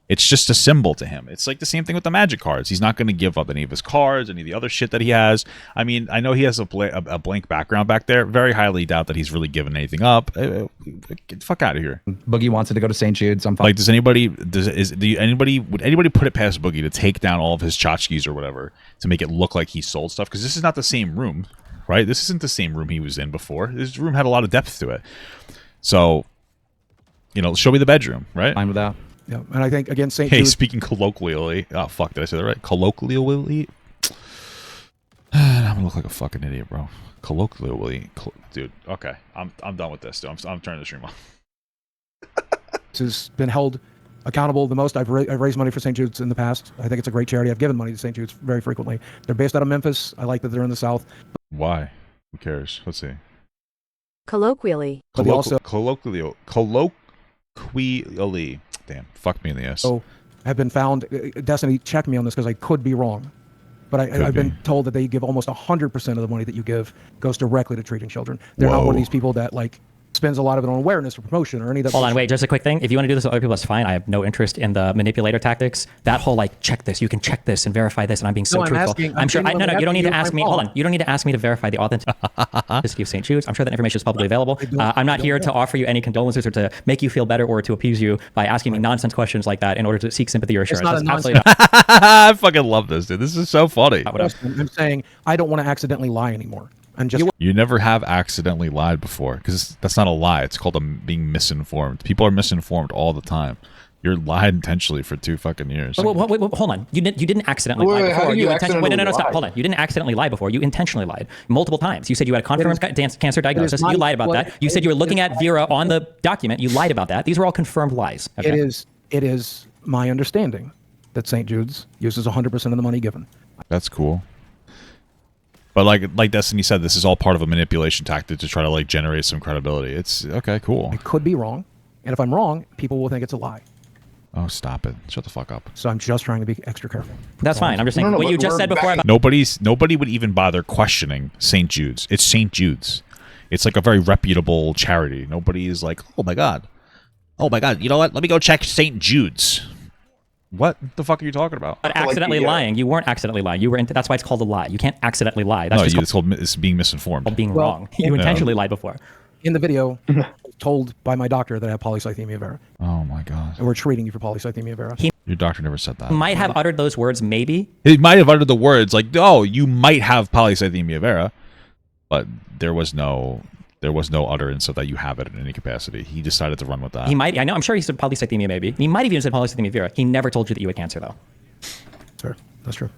It's just a symbol to him. It's like the same thing with the magic cards. He's not going to give up any of his cards, any of the other shit that he has. I mean, I know he has a blank background back there. Very highly doubt that he's really given anything up. Get the fuck out of here. Boogie wants it to go to St. Jude's. I'm fine. Like, would anybody put it past Boogie to take down all of his tchotchkes or whatever to make it look like he sold stuff? Because this is not the same room, right? This isn't the same room he was in before. This room had a lot of depth to it. So, you know, show me the bedroom, right? Fine with that. Yeah, and I think again, St. Hey, Jude's. speaking colloquially, oh fuck, did I say that right? Colloquially, I'm gonna look like a fucking idiot, bro. Colloquially, dude. Okay, I'm done with this, dude. I'm turning the stream off. Has been held accountable the most. I've raised money for St. Jude's in the past. I think it's a great charity. I've given money to St. Jude's very frequently. They're based out of Memphis. I like that they're in the South. Why? Who cares? Let's see. Colloquially. But they also Colloquially. Damn, fuck me in the ass. So have been found. Destiny, check me on this because I could be wrong, but I've been told that they give almost 100% of the money that you give goes directly to treating children. They're not one of these people that like spends a lot of it on awareness or promotion or any of that. Hold on, wait, just a quick thing. If you want to do this with other people, that's fine. I have no interest in the manipulator tactics. That whole like, check this, you can check this and verify this, and I'm being so truthful. I'm sure. No, you don't need to ask me. Hold on, you don't need to ask me to verify the authenticity of St. Jude's. I'm sure that information is publicly available. I'm not here to offer you any condolences or to make you feel better or to appease you by asking me nonsense questions like that in order to seek sympathy or assurance. That's absolutely not. I fucking love this, dude. This is so funny. I'm saying I don't want to accidentally lie anymore. I'm just. You never have accidentally lied before, because that's not a lie. It's called being misinformed. People are misinformed all the time. You're lied intentionally for 2 fucking years. Wait, hold on. You didn't accidentally lie before. No, stop. Hold on. You didn't accidentally lie before. You intentionally lied multiple times. You said you had a confirmed cancer diagnosis. You lied about that. You said you were looking at Vera on the document. You lied about that. These were all confirmed lies. Okay? It is my understanding that St. Jude's uses 100% of the money given. That's cool. But like Destiny said, this is all part of a manipulation tactic to try to like generate some credibility. It's okay, cool. I could be wrong, and if I'm wrong, people will think it's a lie. Oh, stop it! Shut the fuck up. So I'm just trying to be extra careful. That's fine. I'm just saying what you just said before. Nobody would even bother questioning St. Jude's. It's St. Jude's. It's like a very reputable charity. Nobody is like, oh my god, you know what? Let me go check St. Jude's. What the fuck are you talking about? But accidentally lying. You weren't accidentally lying. You were. That's why it's called a lie. You can't accidentally lie. That's it's called it's being misinformed. Being wrong. You intentionally lied before. In the video, I was told by my doctor that I have polycythemia vera. Oh my god. And we're treating you for polycythemia vera. Your doctor never said that. He might have uttered those words, maybe. He might have uttered the words like, "Oh, you might have polycythemia vera," but there was no utterance of that you have it in any capacity. He decided to run with that. He might. I know. I'm sure he said polycythemia. Maybe he might have even said polycythemia vera. He never told you that you had cancer, though. Sure, that's true.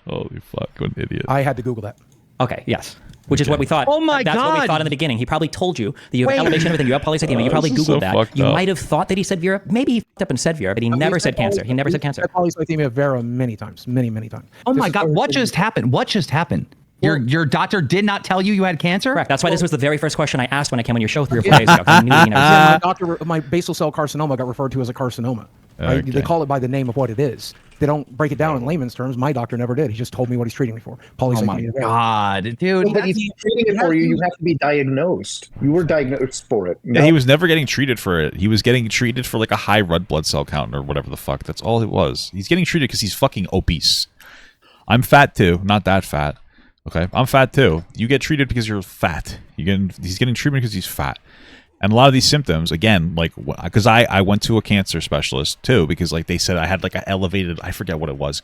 Oh Holy fuck, what an idiot. I had to Google that. Okay, yes. Which is what we thought. Oh my That's what we God. thought in the beginning. He probably told you that you have elevation and everything. You have polycythemia. You probably this is Googled so that. fucked You up. might have thought that he said Vera. Maybe he fucked up and said Vera, but he never said cancer. He never said cancer. Polycythemia vera many times, many times. Oh my God, what just happened? What just happened? Your doctor did not tell you had cancer? Correct. That's why this was the very first question I asked when I came on your show 3 or 4 days ago. I knew he never said My basal cell carcinoma got referred to as a carcinoma. Right? Okay. They call it by the name of what it is. They don't break it down in layman's terms. My doctor never did. He just told me what he's treating me for. Oh my Polycythemia vera. God, dude. But if he's treating it for you, you have to be diagnosed. You were diagnosed for it. Yeah, he was never getting treated for it. He was getting treated for like a high red blood cell count or whatever the fuck. That's all it was. He's getting treated because he's fucking obese. I'm fat too, not that fat. Okay, I'm fat too. You get treated because you're fat. He's getting treatment because he's fat. And a lot of these symptoms, again, like, because I went to a cancer specialist too, because like they said I had like an elevated, I forget what it was.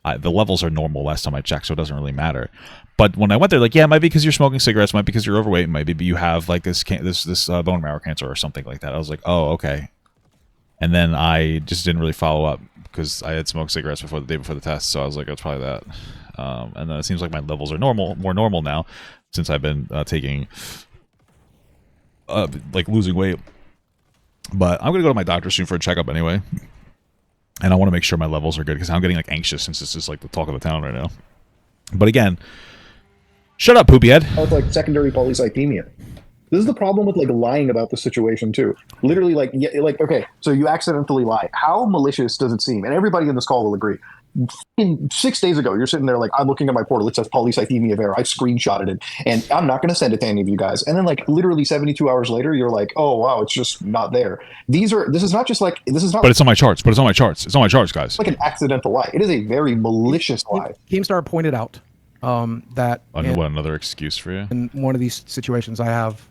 The levels are normal last time I checked, so it doesn't really matter. But when I went there, like, yeah, it might be because you're smoking cigarettes, might be because you're overweight, might be you have like this bone marrow cancer or something like that. I was like, oh, okay. And then I just didn't really follow up because I had smoked cigarettes before the day before the test, so I was like, it's probably that. And then it seems like my levels are more normal now since I've been taking. Like losing weight, but I'm gonna go to my doctor soon for a checkup anyway, and I want to make sure my levels are good because I'm getting like anxious since this is like the talk of the town right now. But again, shut up, poopy head. It's like secondary polycythemia. This is the problem with like lying about the situation too. Literally, like, okay, so you accidentally lie. How malicious does it seem? And everybody in this call will agree. 6 days ago, you're sitting there like, I'm looking at my portal. It says polycythemia vera. I screenshotted it, and I'm not going to send it to any of you guys. And then like literally 72 hours later, you're like, oh wow, it's just not there. This is not. But it's on my charts. It's on my charts, guys. Like an accidental lie. It is a very malicious lie. Keemstar pointed out that What, another excuse for you? in one of these situations, I have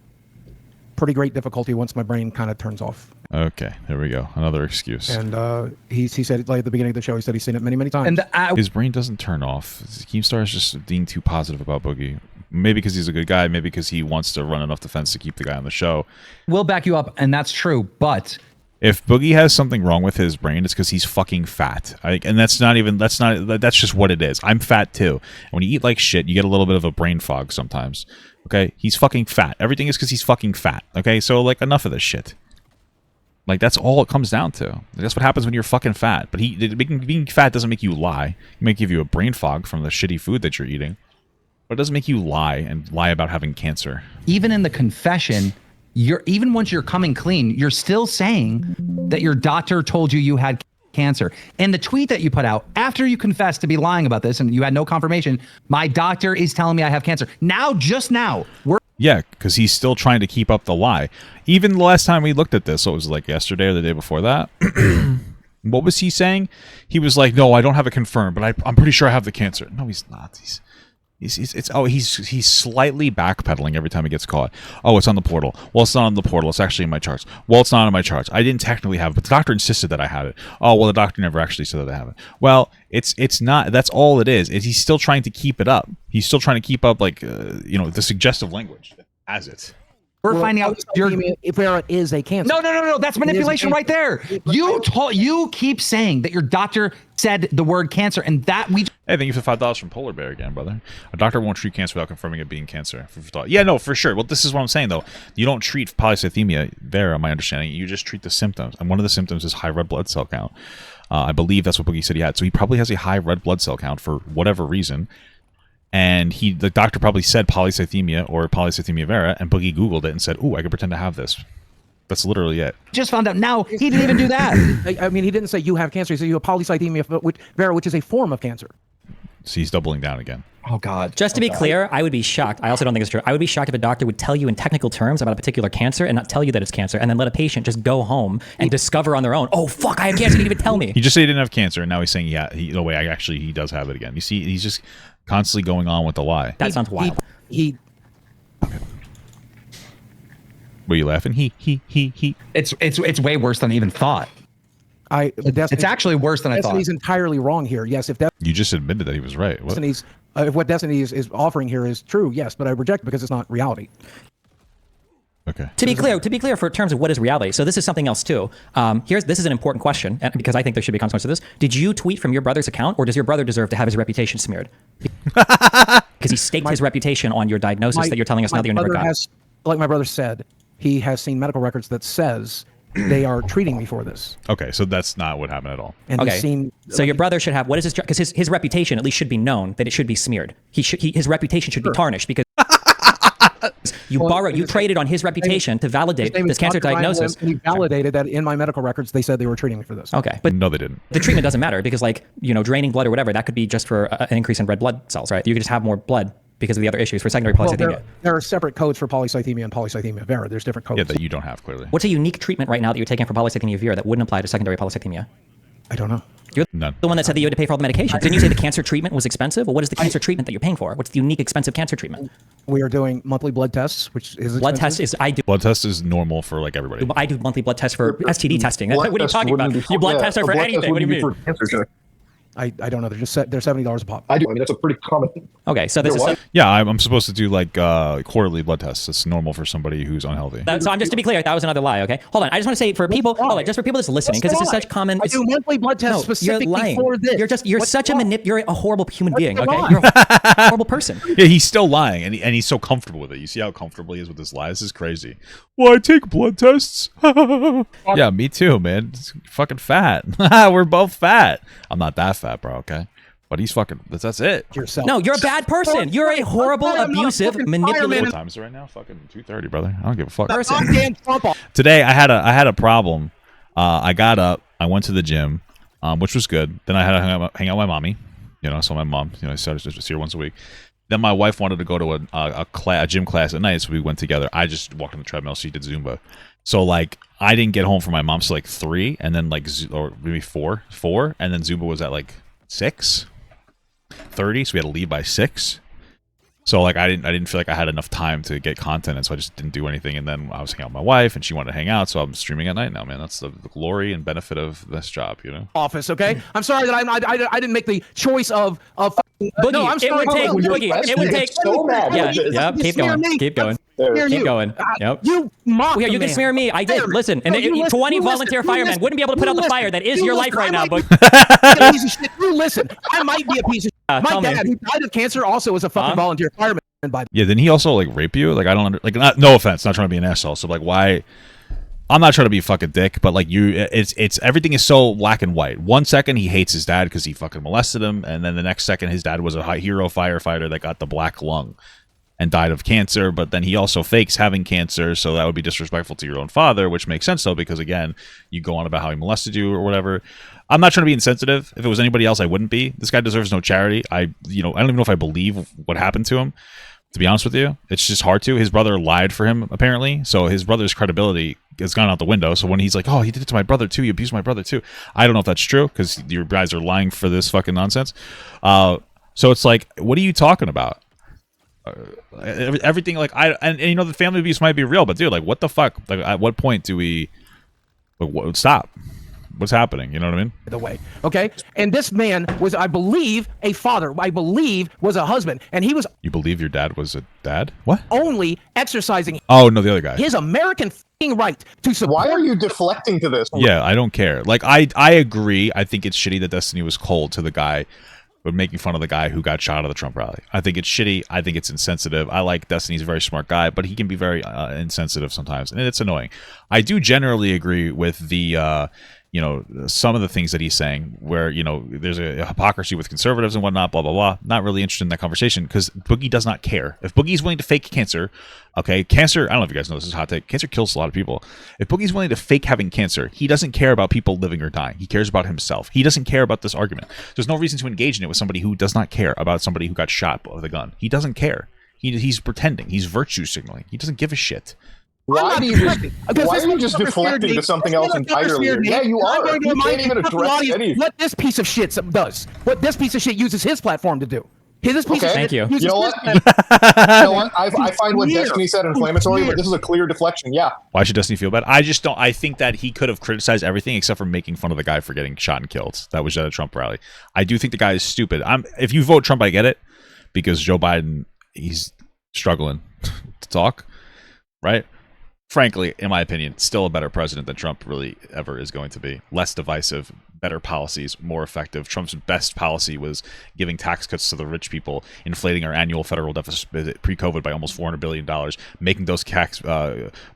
pretty great difficulty once my brain kind of turns off. Okay, there we go. Another excuse. And he said, like at the beginning of the show, he said he's seen it many times. And His brain doesn't turn off. Keemstar is just being too positive about Boogie. Maybe because he's a good guy. Maybe because he wants to run enough defense to keep the guy on the show. we'll back you up, and that's true. But If Boogie has something wrong with his brain, it's because he's fucking fat. And that's just what it is. I'm fat too. And when you eat like shit, you get a little bit of a brain fog sometimes. Okay? He's fucking fat. Everything is because he's fucking fat. Okay? So, like, enough of this shit. Like, that's all it comes down to. That's what happens when you're fucking fat. But being fat doesn't make you lie. It may give you a brain fog from the shitty food that you're eating. But it doesn't make you lie and lie about having cancer. even in the confession, even once you're coming clean, you're still saying that your doctor told you had cancer. And the tweet that you put out after you confessed to be lying about this and you had no confirmation, my doctor is telling me I have cancer. Just now, Yeah, because he's still trying to keep up the lie. Even the last time we looked at this, so it was like yesterday or the day before that. What was he saying? He was like, no, I don't have it confirmed, but I'm pretty sure I have the cancer. No, he's not. He's slightly backpedaling every time he gets caught. Oh, it's on the portal. Well, it's not on the portal. It's actually in my charts. Well, it's not on my charts. I didn't technically have it, but the doctor insisted that I had it. Oh, well, the doctor never actually said that I have it. Well, it's not. That's all it is. He's still trying to keep it up. He's still trying to keep up, like, the suggestive language as it. we're finding out if vera is a cancer. No. That's manipulation right there. You keep saying that your doctor said the word cancer, and that we. Hey, thank you for $5 from Polar Bear again, brother. A doctor won't treat cancer without confirming it being cancer. Yeah, no, for sure. Well, this is what I'm saying, though. You don't treat polycythemia vera, my understanding. You just treat the symptoms. And one of the symptoms is high red blood cell count. I believe that's what Boogie said he had. So he probably has a high red blood cell count for whatever reason. And the doctor probably said polycythemia or polycythemia vera, and Boogie Googled it and said, ooh, I could pretend to have this. That's literally it. just found out now he didn't even do that. I mean, he didn't say you have cancer. He said you have polycythemia vera, which is a form of cancer. So he's doubling down again. Oh God. Just to be clear, I would be shocked. I also don't think it's true. I would be shocked if a doctor would tell you in technical terms about a particular cancer and not tell you that it's cancer, and then let a patient just go home and discover on their own, oh, fuck, I have cancer. He didn't even tell me. He just said he didn't have cancer, and now he's saying, yeah, he does have it again. You see, he's just constantly going on with the lie. That sounds wild. Were you laughing? He. It's way worse than I even thought. It's actually worse than I thought. Destiny's entirely wrong here. Yes, if You just admitted that he was right. What? Destiny's if what Destiny is offering here is true, yes, but I reject it because it's not reality. Okay. To be clear, for terms of what is reality. So this is something else too. This is an important question, and because I think there should be consequence to this. Did you tweet from your brother's account, or does your brother deserve to have his reputation smeared? Because he staked his reputation on your diagnosis that you're telling us now that you never got. Like my brother said, he has seen medical records that says they are treating me for this. Okay, so that's not what happened at all. And Okay. he's seen, So your brother should have, what is his, because his reputation at least should be known that it should be smeared. His reputation should be tarnished because you traded on his reputation to validate this cancer diagnosis. And he validated that in my medical records, they said they were treating me for this. Okay, but No, they didn't. the treatment doesn't matter because, like, draining blood or whatever, that could be just for an increase in red blood cells, right? You could just have more blood because of the other issues for secondary Well, polycythemia. there are separate codes for polycythemia and polycythemia vera. There's different codes. Yeah, that you don't have, clearly. What's a unique treatment right now that you're taking for polycythemia vera that wouldn't apply to secondary polycythemia? I don't know. You're None. the one that said that you had to pay for all the medications. Didn't you say the cancer treatment was expensive? Well, what is the cancer treatment that you're paying for? What's the unique expensive cancer treatment? We are doing monthly blood tests, which is Blood expensive. test is I do. Blood test is normal for like everybody. I do monthly blood tests for STD testing. Blood What are you test talking about? wouldn't be- You blood yeah, test are a for blood test anything. What do you wouldn't mean? be for cancer check. I don't know. They're $70 a pop. I do. I mean, that's a pretty common thing. Okay, so this is What? Yeah, I'm supposed to do like quarterly blood tests. It's normal for somebody who's unhealthy. so I'm just to be clear, that was another lie. Okay, hold on. I just want to say for people, just for people that's listening, because this is such common. I do monthly blood tests No, specifically you're lying. for this. You're What's such the lie? you're a horrible human being. the Okay, lie? you're a horrible person. Yeah, he's still lying, and he's so comfortable with it. You see how comfortable he is with his lies? This is crazy. Well, I take blood tests. Yeah, me too, man. It's fucking fat. We're both fat. I'm not that fat, bro. Okay, but he's fucking. That's it. Yourself. No, you're a bad person. You're a horrible, I'm not a abusive, fucking manipulative What time is it right now? Fucking 2:30, brother. I don't give a fuck. person. Goddamn Trump off. Today I had a problem. I got up, I went to the gym, which was good. Then I had to hang out with my mommy. So my mom, I started to see her once a week. Then my wife wanted to go to a gym class at night, so we went together. I just walked on the treadmill. She did Zumba. So like I didn't get home from my mom's till like 3, and then like or maybe 4, and then Zumba was at like 6:30, so we had to leave by 6. So like I didn't feel like I had enough time to get content, and so I just didn't do anything. And then I was hanging out with my wife, and she wanted to hang out, so I'm streaming at night now, man. That's the glory and benefit of this job, Office, okay? I'm sorry that I didn't make the choice of Boogie, no, I'm it sorry. would take Boogie. It would take. so mad. Yeah. Keep going. Keep going. Keep going. Yep. You mock Yeah, the you can man. smear me. I did. Fire me. Listen, and No, you listen, 20 you volunteer listen, you firemen listen, wouldn't be able to put out the you fire that is listen, your you life right listen. now, I Boogie. might be a piece of shit. You listen. I might be a piece of shit. tell My me. dad, who died of cancer, also was a fucking volunteer fireman. By Yeah, didn't he also like rape you? Like I don't no offense, not trying to be an asshole. So like why? I'm not trying to be a fucking dick, but like it's everything is so black and white. 1 second he hates his dad because he fucking molested him, and then the next second his dad was a hero firefighter that got the black lung and died of cancer. But then he also fakes having cancer, so that would be disrespectful to your own father, which makes sense though, because again, you go on about how he molested you or whatever. I'm not trying to be insensitive. If it was anybody else, I wouldn't be. This guy deserves no charity. I don't even know if I believe what happened to him. To be honest with you, it's just hard to. His brother lied for him, apparently. So his brother's credibility has gone out the window. So when he's like, oh, he did it to my brother too. He abused my brother too. I don't know if that's true because your guys are lying for this fucking nonsense. So it's like, what are you talking about? Everything like and the family abuse might be real, but dude, like what the fuck? Like at what point do we stop? What's happening? You know what I mean? the way, okay? And this man was, I believe, a father. I believe was a husband, and he was You believe your dad was a dad? What? only exercising Oh no, the other guy. his American f***ing right to support. Why are you deflecting to this? Yeah, I don't care. Like I agree. I think it's shitty that Destiny was cold to the guy, but making fun of the guy who got shot at the Trump rally. I think it's shitty. I think it's insensitive. I like Destiny's a very smart guy, but he can be very insensitive sometimes, and it's annoying. I do generally agree with the some of the things that he's saying where, there's a hypocrisy with conservatives and whatnot, blah, blah, blah. Not really interested in that conversation because Boogie does not care. If Boogie's willing to fake cancer, okay, cancer, I don't know if you guys know this is a hot take. Cancer kills a lot of people. If Boogie's willing to fake having cancer, he doesn't care about people living or dying. He cares about himself. He doesn't care about this argument. There's no reason to engage in it with somebody who does not care about somebody who got shot with a gun. He doesn't care. He's pretending. He's virtue signaling. He doesn't give a shit. Why are you just deflecting to something else entirely? Yeah, you are. You can't even address anything. What this piece of shit does. What this piece of shit uses his platform to do. This piece of shit Thank you. uses You know his what? platform. You know what? I find what Destiny said inflammatory, but this is a clear deflection. Yeah. Why should Destiny feel bad? I just don't. I think that he could have criticized everything except for making fun of the guy for getting shot and killed. That was at a Trump rally. I do think the guy is stupid. If you vote Trump, I get it, because Joe Biden, he's struggling to talk, right? frankly, in my opinion, still a better president than Trump really ever is going to be. Less divisive, better policies, more effective. Trump's best policy was giving tax cuts to the rich people, inflating our annual federal deficit pre-COVID by almost $400 billion, making those tax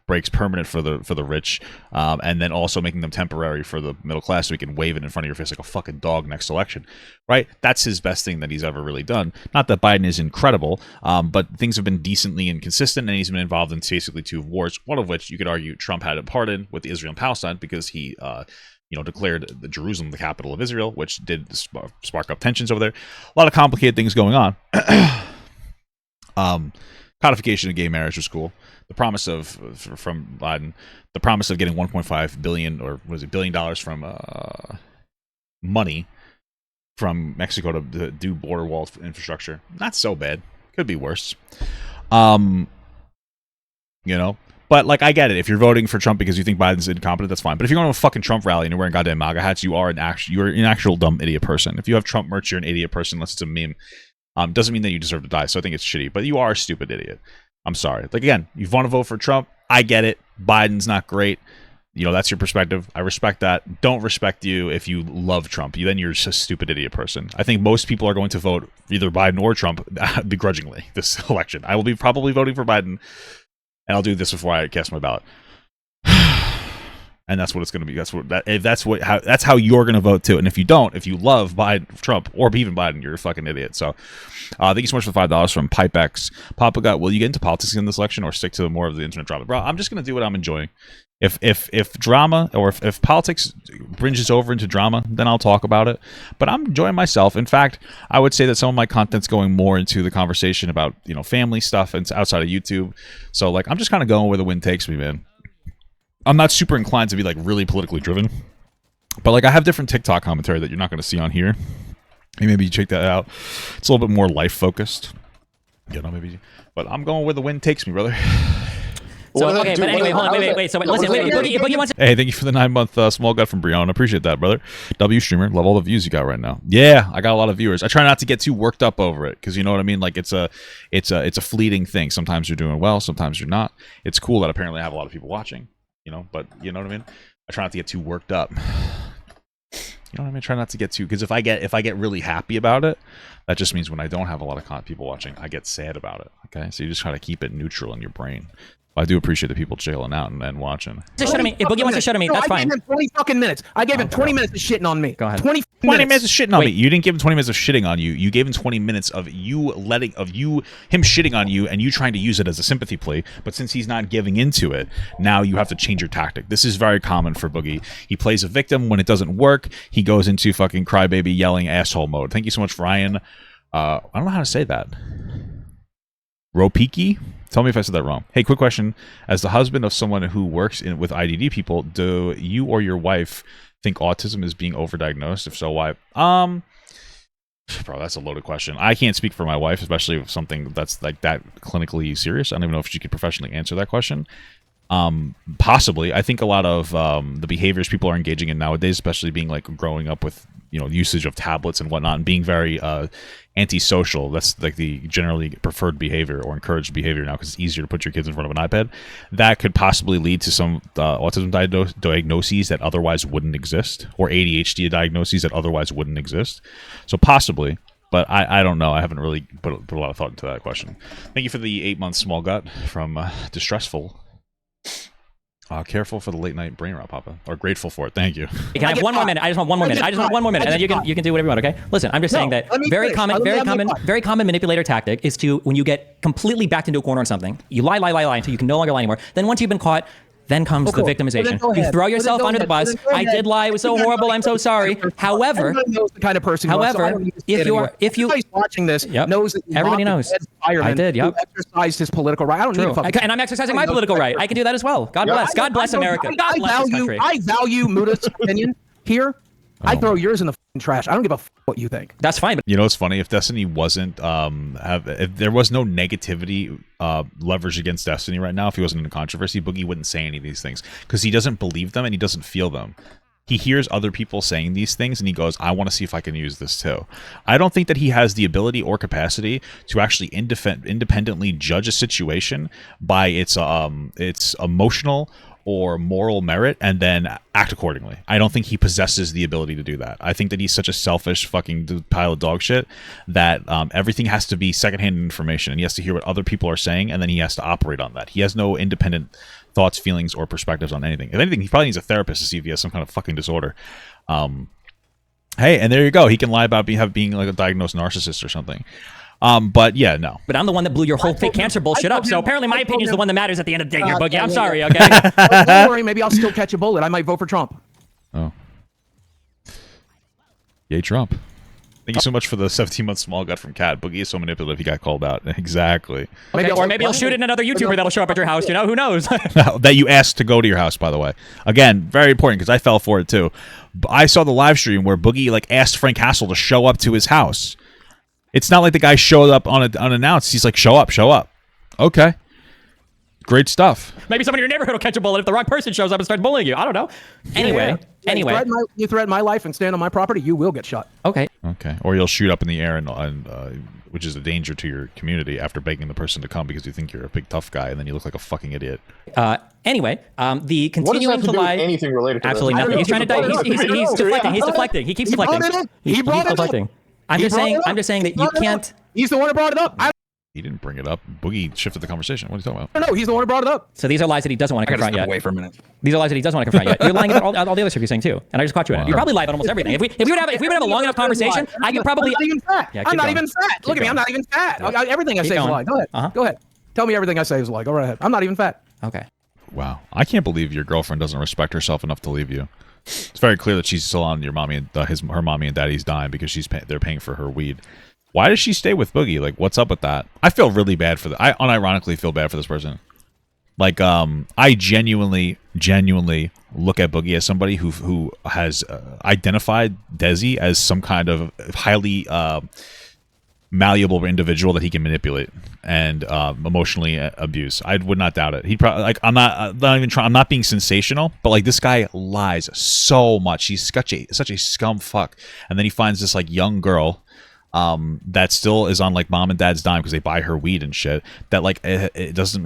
breaks permanent for the rich, and then also making them temporary for the middle class so he can wave it in front of your face like a fucking dog next election. Right? That's his best thing that he's ever really done. Not that Biden is incredible, but things have been decently inconsistent, and he's been involved in basically 2 wars, one of which you could argue Trump had a part in with Israel and Palestine because he declared the Jerusalem the capital of Israel, which did spark up tensions over there. A lot of complicated things going on. Codification of gay marriage was cool. The promise from Biden, the promise of getting 1.5 billion or was it $1 billion from money from Mexico to do border wall infrastructure. Not so bad. Could be worse. But like I get it. If you're voting for Trump because you think Biden's incompetent, that's fine. But if you're going to a fucking Trump rally and you're wearing goddamn MAGA hats, you're an actual dumb idiot person. If you have Trump merch, you're an idiot person. Unless it's a meme. Doesn't mean that you deserve to die. So I think it's shitty. But you are a stupid idiot. I'm sorry. Like again, you want to vote for Trump. I get it. Biden's not great. That's your perspective. I respect that. Don't respect you if you love Trump. Then you're just a stupid idiot person. I think most people are going to vote either Biden or Trump begrudgingly this election. I will be probably voting for Biden. And I'll do this before I cast my ballot. And that's what it's going to be. That's how you're going to vote too. And if you don't, if you love Biden, Trump, or even Biden, you're a fucking idiot. So, thank you so much for the $5 from PipeX. Papa Gut, will you get into politics in this election or stick to more of the internet drama? Bro, I'm just going to do what I'm enjoying. If drama or if politics bridges over into drama, then I'll talk about it. But I'm enjoying myself. In fact, I would say that some of my content's going more into the conversation about family stuff and outside of YouTube. So like I'm just kind of going where the wind takes me, man. I'm not super inclined to be like really politically driven, but like I have different TikTok commentary that you're not going to see on here. Maybe you check that out. It's a little bit more life focused, maybe. But I'm going where the wind takes me, brother. So, okay, but anyway, hold on, wait. So, listen, Boogie wants to... Hey, thank you for the 9-month small gut from Brianna. Appreciate that, brother. W streamer, love all the views you got right now. Yeah, I got a lot of viewers. I try not to get too worked up over it because you know what I mean. Like it's a fleeting thing. Sometimes you're doing well, sometimes you're not. It's cool that apparently I have a lot of people watching. But you know what I mean. I try not to get too worked up. You know what I mean? Try not to get too because if I get really happy about it, that just means when I don't have a lot of people watching, I get sad about it. Okay, so you just try to keep it neutral in your brain. I do appreciate the people chilling out and watching. If Boogie wants to shut me, that's fine. I gave him 20 fucking minutes. I gave him 20 minutes of shitting on me. Go ahead. 20 minutes of shitting on me. You didn't give him 20 minutes of shitting on you. You gave him 20 minutes of him shitting on you and you trying to use it as a sympathy plea. But since he's not giving into it, now you have to change your tactic. This is very common for Boogie. He plays a victim. When it doesn't work, he goes into fucking crybaby yelling asshole mode. Thank you so much, Ryan. I don't know how to say that. Ropiki? Tell me if I said that wrong. Hey, quick question. As the husband of someone who works with IDD people, do you or your wife think autism is being overdiagnosed? If so, why? Bro, that's a loaded question. I can't speak for my wife, especially if something that's like that clinically serious. I don't even know if she could professionally answer that question. Possibly. I think a lot of the behaviors people are engaging in nowadays, especially being like growing up with usage of tablets and whatnot, and being very antisocial. That's like the generally preferred behavior or encouraged behavior now because it's easier to put your kids in front of an iPad. That could possibly lead to some autism diagnoses that otherwise wouldn't exist, or ADHD diagnoses that otherwise wouldn't exist. So possibly. But I don't know. I haven't really put a lot of thought into that question. Thank you for the 8-month small gut from Distressful. Careful for the late night brain rot, Papa. Or grateful for it. Thank you. Can I have one more minute? I just want one more minute. And then you can do whatever you want. Okay. Listen, I'm just saying that very common manipulator tactic is to, when you get completely backed into a corner on something, you lie until you can no longer lie anymore. Then once you've been caught, then comes the victimization. You throw yourself under the bus. I did lie. It was so horrible. I'm so sorry. However, knows the kind of person if you watching this knows that everybody knows. I did. Yep. Exercised his political right. I don't need a fucking. And I'm exercising my political right. I can do that as well. God bless. God bless America. God bless this country. I value Muda's opinion here. I throw yours in the trash. I don't give a what you think. That's fine. You know, it's funny. If Destiny wasn't, if there was no negativity leverage against Destiny right now, if he wasn't in a controversy, Boogie wouldn't say any of these things because he doesn't believe them and he doesn't feel them. He hears other people saying these things and he goes, I want to see if I can use this too. I don't think that he has the ability or capacity to actually independently judge a situation by its emotional or moral merit and then act accordingly. I don't think he possesses the ability to do that. I think that he's such a selfish fucking pile of dog shit that everything has to be secondhand information, and he has to hear what other people are saying and then he has to operate on that. He has no independent thoughts, feelings, or perspectives on anything. If anything, he probably needs a therapist to see if he has some kind of fucking disorder. Hey, and there you go. He can lie about being like a diagnosed narcissist or something. But yeah, no. But I'm the one that blew your whole fake cancer bullshit up, so apparently my opinion is the one that matters at the end of the day here, Boogie. I'm sorry, okay? Don't worry, maybe I'll still catch a bullet. I might vote for Trump. Oh. Yay, Trump. Thank you so much for the 17-month small gut from Cat. Boogie is so manipulative, he got called out. Exactly. Okay, or maybe I'll shoot it in another YouTuber that'll show up at your house, you know? Who knows? That you asked to go to your house, by the way. Again, very important, because I fell for it, too. I saw the live stream where Boogie like asked Frank Castle to show up to his house. It's not like the guy showed up unannounced. He's like, show up, show up. Okay. Great stuff. Maybe somebody in your neighborhood will catch a bullet if the wrong person shows up and starts bullying you. I don't know. Anyway. You threaten my life and stand on my property, you will get shot. Okay. Okay. Or you'll shoot up in the air, and which is a danger to your community after begging the person to come because you think you're a big tough guy, and then you look like a fucking idiot. Anyway, the continuing to lie. Anything related to absolutely this? nothing. He's trying to. He's deflecting. He's deflecting. He keeps deflecting. He brought it up. Deflecting. I'm just saying that you can't. He's the one that brought it up. He didn't bring it up. Boogie shifted the conversation. What are you talking about? No, he's the one who brought it up. So these are lies that he doesn't want to confront yet. Away for a minute. These are lies that he doesn't want to confront yet. You're lying about all the other stuff you're saying too, and I just caught you in it. You're probably lying about almost everything. If we would have a long enough conversation, I could probably. I'm not even fat. Yeah, I'm not going. even fat. Look at me. I'm not even fat. Everything I say is a lie. Go ahead. Go ahead. Tell me everything I say is a lie. Go right ahead. I'm not even fat. Okay. Wow. I can't believe your girlfriend doesn't respect herself enough to leave you. It's very clear that she's still on your mommy and her mommy and daddy's dime because they're paying for her weed. Why does she stay with Boogie? Like, what's up with that? I feel really bad for I unironically feel bad for this person. Like, I genuinely look at Boogie as somebody who has identified Desi as some kind of highly malleable individual that he can manipulate and emotionally abuse. I would not doubt it. He probably like I'm not being sensational, but like this guy lies so much. He's such a scum fuck. And then he finds this like young girl that still is on like mom and dad's dime because they buy her weed and shit, that like it doesn't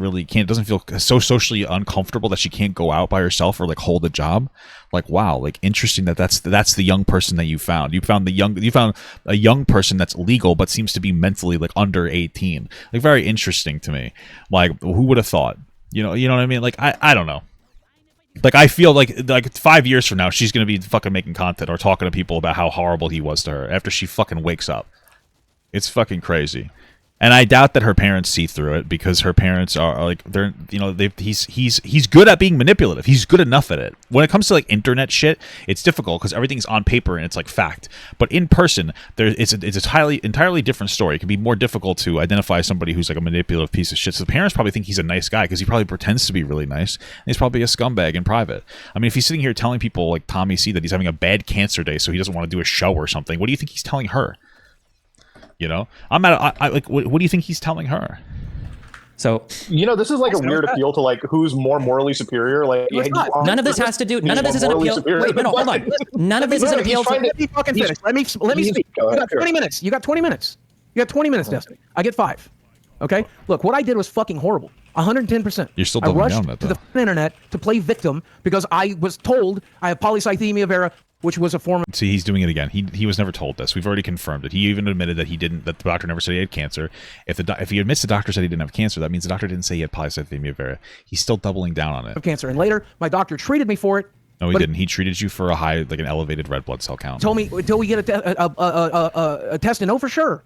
feel so socially uncomfortable that she can't go out by herself or like hold a job. Like, wow, like interesting that's the young person that you found. You found a young person that's legal but seems to be mentally like under 18. Like, very interesting to me. Like, who would have thought? You know what I mean? Like, I don't know. Like, I feel like 5 years from now she's gonna be fucking making content or talking to people about how horrible he was to her after she fucking wakes up. It's fucking crazy. And I doubt that her parents see through it because her parents are like, they're, you know, he's good at being manipulative. He's good enough at it. When it comes to like internet shit, it's difficult because everything's on paper and it's like fact. But in person, it's a entirely different story. It can be more difficult to identify somebody who's like a manipulative piece of shit. So the parents probably think he's a nice guy because he probably pretends to be really nice. And he's probably a scumbag in private. I mean, if he's sitting here telling people like Tommy C that he's having a bad cancer day so he doesn't want to do a show or something, what do you think he's telling her? You know, like, what do you think he's telling her? So, you know, this is like a weird appeal to like who's more morally superior. Like, none of this has to do. None of this is an appeal. Wait, no, hold on. None of this is an appeal. Let me fucking finish. Let me speak. You got 20 minutes. You got 20 minutes. You got 20 minutes, Destiny. I get 5. Okay. Look, what I did was fucking horrible. 110%. You're still doubling down that, though. I rushed to the internet to play victim because I was told I have polycythemia vera, which was a form of... See, he's doing it again. He was never told this. We've already confirmed it. He even admitted that that the doctor never said he had cancer. If he admits the doctor said he didn't have cancer, that means the doctor didn't say he had polycythemia vera. He's still doubling down on it. Cancer. And later, my doctor treated me for it. No, he didn't. He treated you for an elevated red blood cell count. Told me until we get a test to know for sure.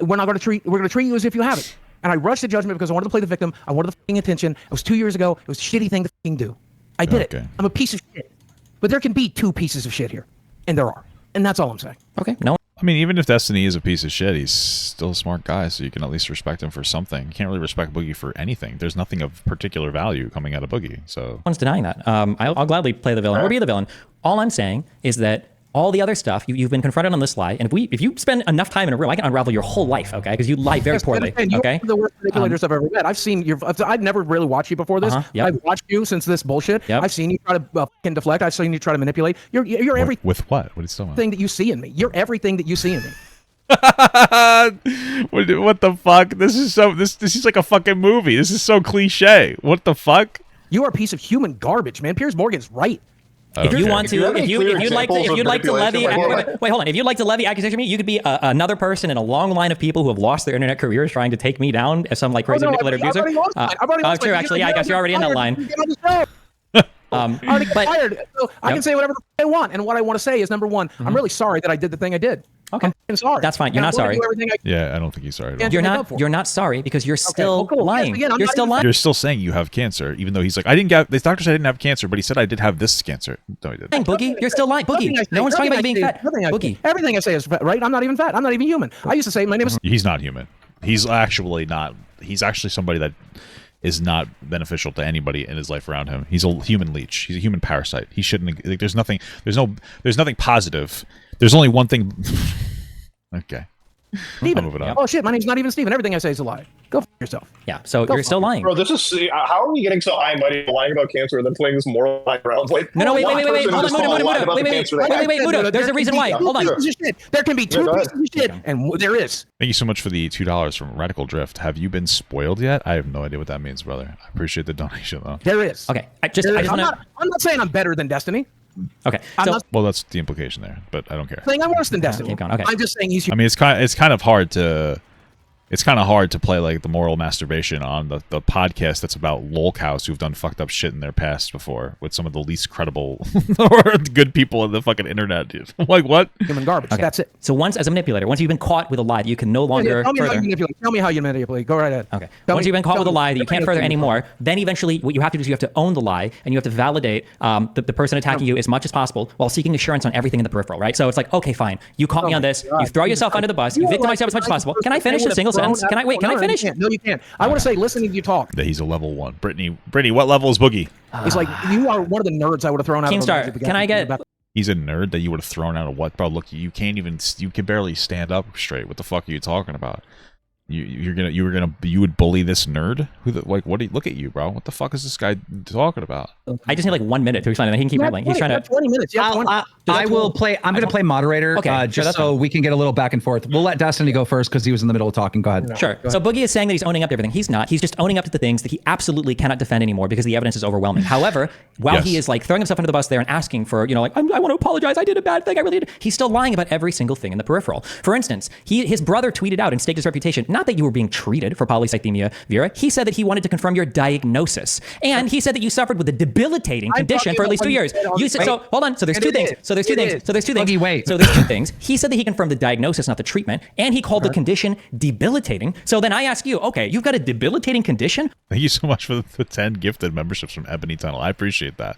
We're going to treat you as if you have it. And I rushed to judgment because I wanted to play the victim. I wanted the fucking attention. It was 2 years ago. It was a shitty thing to fucking do. I did it. I'm a piece of shit. But there can be 2 pieces of shit here. And there are. And that's all I'm saying. Okay. No. I mean, even if Destiny is a piece of shit, he's still a smart guy, so you can at least respect him for something. You can't really respect Boogie for anything. There's nothing of particular value coming out of Boogie, so... No one's denying that. I'll gladly play the villain or be the villain. All I'm saying is that all the other stuff, you've been confronted on this lie. And if you spend enough time in a room, I can unravel your whole life, okay? Because you lie very poorly, And you're okay? the worst manipulators I've ever met. I've seen your. I've never really watched you before this. Yep. I've watched you since this bullshit. Yep. I've seen you try to fucking deflect. I've seen you try to manipulate. You're everything With what? What are you talking about? that you see in me. You're everything that you see in me. What the fuck? This is like a fucking movie. This is so cliche. What the fuck? You are a piece of human garbage, man. Piers Morgan's right. If you Okay. want to, have any clear if you'd like to examples of levy, manipulation? wait, hold on. If you'd like to levy accusation on me, you could be another person in a long line of people who have lost their internet careers trying to take me down as some like crazy manipulator abuser. Oh, true. Actually, yeah, I guess you're already in that line. I already got But fired. So I can say whatever I want. And what I want to say is, number one, I'm really sorry that I did the thing I did. Okay. I'm sorry. That's fine. You're And not I wanna sorry. do everything I Yeah, I don't think he's sorry at all. can. you're not sorry because you're still well, cool. lying. Yes, again, I'm You're not still even- lying. You're still saying you have cancer, even though he's like, I didn't get. The doctor said I didn't have cancer, but he said I did have this cancer. No, he didn't. Boogie, you're still lying. Boogie, no one's talking about you being fat. Boogie. Everything I say is fat, right? I'm not even fat. I'm not even human. I used to say my name is. He's not human. He's actually not. He's actually somebody that is not beneficial to anybody in his life around him. He's a human leech. He's a human parasite. He shouldn't. Like, there's nothing positive. There's only one thing. Okay. Steven. moving on. Oh shit, my name's not even Steven. Everything I say is a lie. Go f yourself. Yeah, so you're still lying. Bro, this is how are we getting so high and mighty lying about cancer and then playing this moral lie around? Like, No, wait, one hold person on, just Muda, lied about the wait, cancer they had. Muda, there's a reason why. Hold on. Pieces of shit. There can be two go ahead. pieces of shit, and there is. Thank you so much for the $2 from Radical Drift. Have you been spoiled yet? I have no idea what that means, brother. I appreciate the donation though. There is. Okay, I just I'm want not saying I'm better than Destiny. Okay, I'm so not Well, that's the implication there, but I don't care. saying I'm worse than Destiny. keep going. Okay. I'm just saying he's I human. mean, it's kind of hard to play like the moral masturbation on the podcast that's about lolcows who've done fucked up shit in their past before with some of the least credible or good people on the fucking internet, dude. Like what? Human garbage. That's it. So once as a manipulator, once you've been caught with a lie that you can no longer Tell me how further. you manipulate. Tell me how you manipulate. Go right ahead. Okay. Tell Once me- you've been caught tell with a me- lie that you tell me can't further how you anymore, then eventually what you have to do is you have to own the lie and you have to validate the person attacking you as much as possible while seeking assurance on everything in the peripheral, right? So it's like, okay, fine. You caught me on this. You throw yourself under the bus. You victimize yourself as much as possible. Can I finish a single sentence? Can I wait? Can I finish? No, you can't. I want to say, listening to you talk. That he's a level 1. Brittany, what level is Boogie? It's like you are one of the nerds I would have thrown out. of the Keemstar, room can I get- He's a nerd that you would have thrown out of what, bro? Look, you can barely stand up straight. What the fuck are you talking about? You would bully this nerd? Look at you, bro. What the fuck is this guy talking about? I just need like 1 minute to explain it. He can keep rambling. He's trying to. 20 minutes. Yeah, 20. I will play. I'm going to play moderator, Okay, sure, just that's so fine. we can get a little back and forth. We'll let Destiny go first because he was in the middle of talking. Go ahead. Sure. So Boogie is saying that he's owning up to everything. He's not. He's just owning up to the things that he absolutely cannot defend anymore because the evidence is overwhelming. However, while Yes. he is like throwing himself under the bus there and asking for, I want to apologize. I did a bad thing. I really did. He's still lying about every single thing in the peripheral. For instance, his brother tweeted out and staked his reputation. Not that you were being treated for polycythemia vera. He said that he wanted to confirm your diagnosis, and he said that you suffered with a debilitating condition for at least 2 years. You said so. Hold on. So there's two things. So there's two things. So there's two things. Boogie, wait. So there's two things. He said that he confirmed the diagnosis, not the treatment, and he called the condition debilitating. So then I ask you, okay, you've got a debilitating condition. Thank you so much for the 10 gifted memberships from Ebony Tunnel. I appreciate that.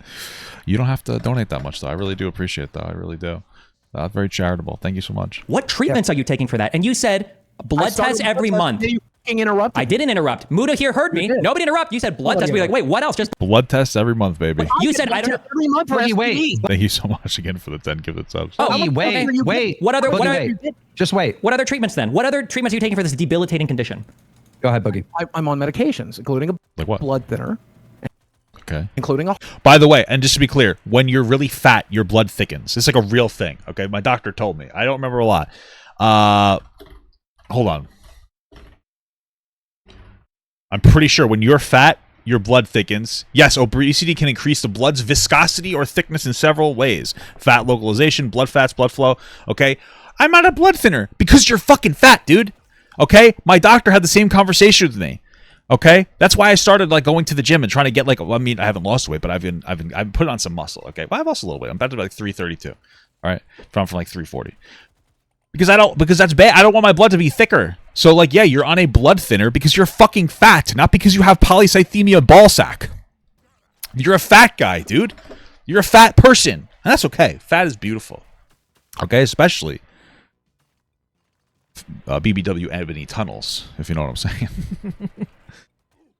You don't have to donate that much, though. I really do appreciate that. I really do. That's very charitable. Thank you so much. What treatments are you taking for that? And you said blood tests every month. You fucking interrupt. I didn't interrupt. Muda here heard me. did. Nobody interrupt. You said blood tests. We're like, wait, what else? Just Blood tests every month, baby. you said I don't know. Every month for Boogie, STD. wait. Thank you so much again for the 10 gifted subs. Oh, Boogie, wait, okay. wait. What other- Boogie, what other- wait. Just wait. What other treatments then? What other treatments are you taking for this debilitating condition? Go ahead, Boogie. I'm on medications, including a Like what? blood thinner, Okay. including a. By the way, and just to be clear, when you're really fat, your blood thickens. It's like a real thing. Okay, my doctor told me. I don't remember a lot. Hold on. I'm pretty sure when you're fat, your blood thickens. Yes, obesity can increase the blood's viscosity or thickness in several ways. Fat localization, blood fats, blood flow. Okay, I'm not a blood thinner because you're fucking fat, dude. Okay, my doctor had the same conversation with me. Okay, that's why I started like going to the gym and trying to get like. I mean, I haven't lost weight, but I've put on some muscle. Okay, well, I've lost a little weight. I'm back to like 332. All right, from like 340. Because that's bad. I don't want my blood to be thicker. So like, yeah, you're on a blood thinner because you're fucking fat, not because you have polycythemia ballsack. You're a fat guy, dude. You're a fat person, and that's okay. Fat is beautiful. Okay, especially BBW Ebony Tunnels, if you know what I'm saying.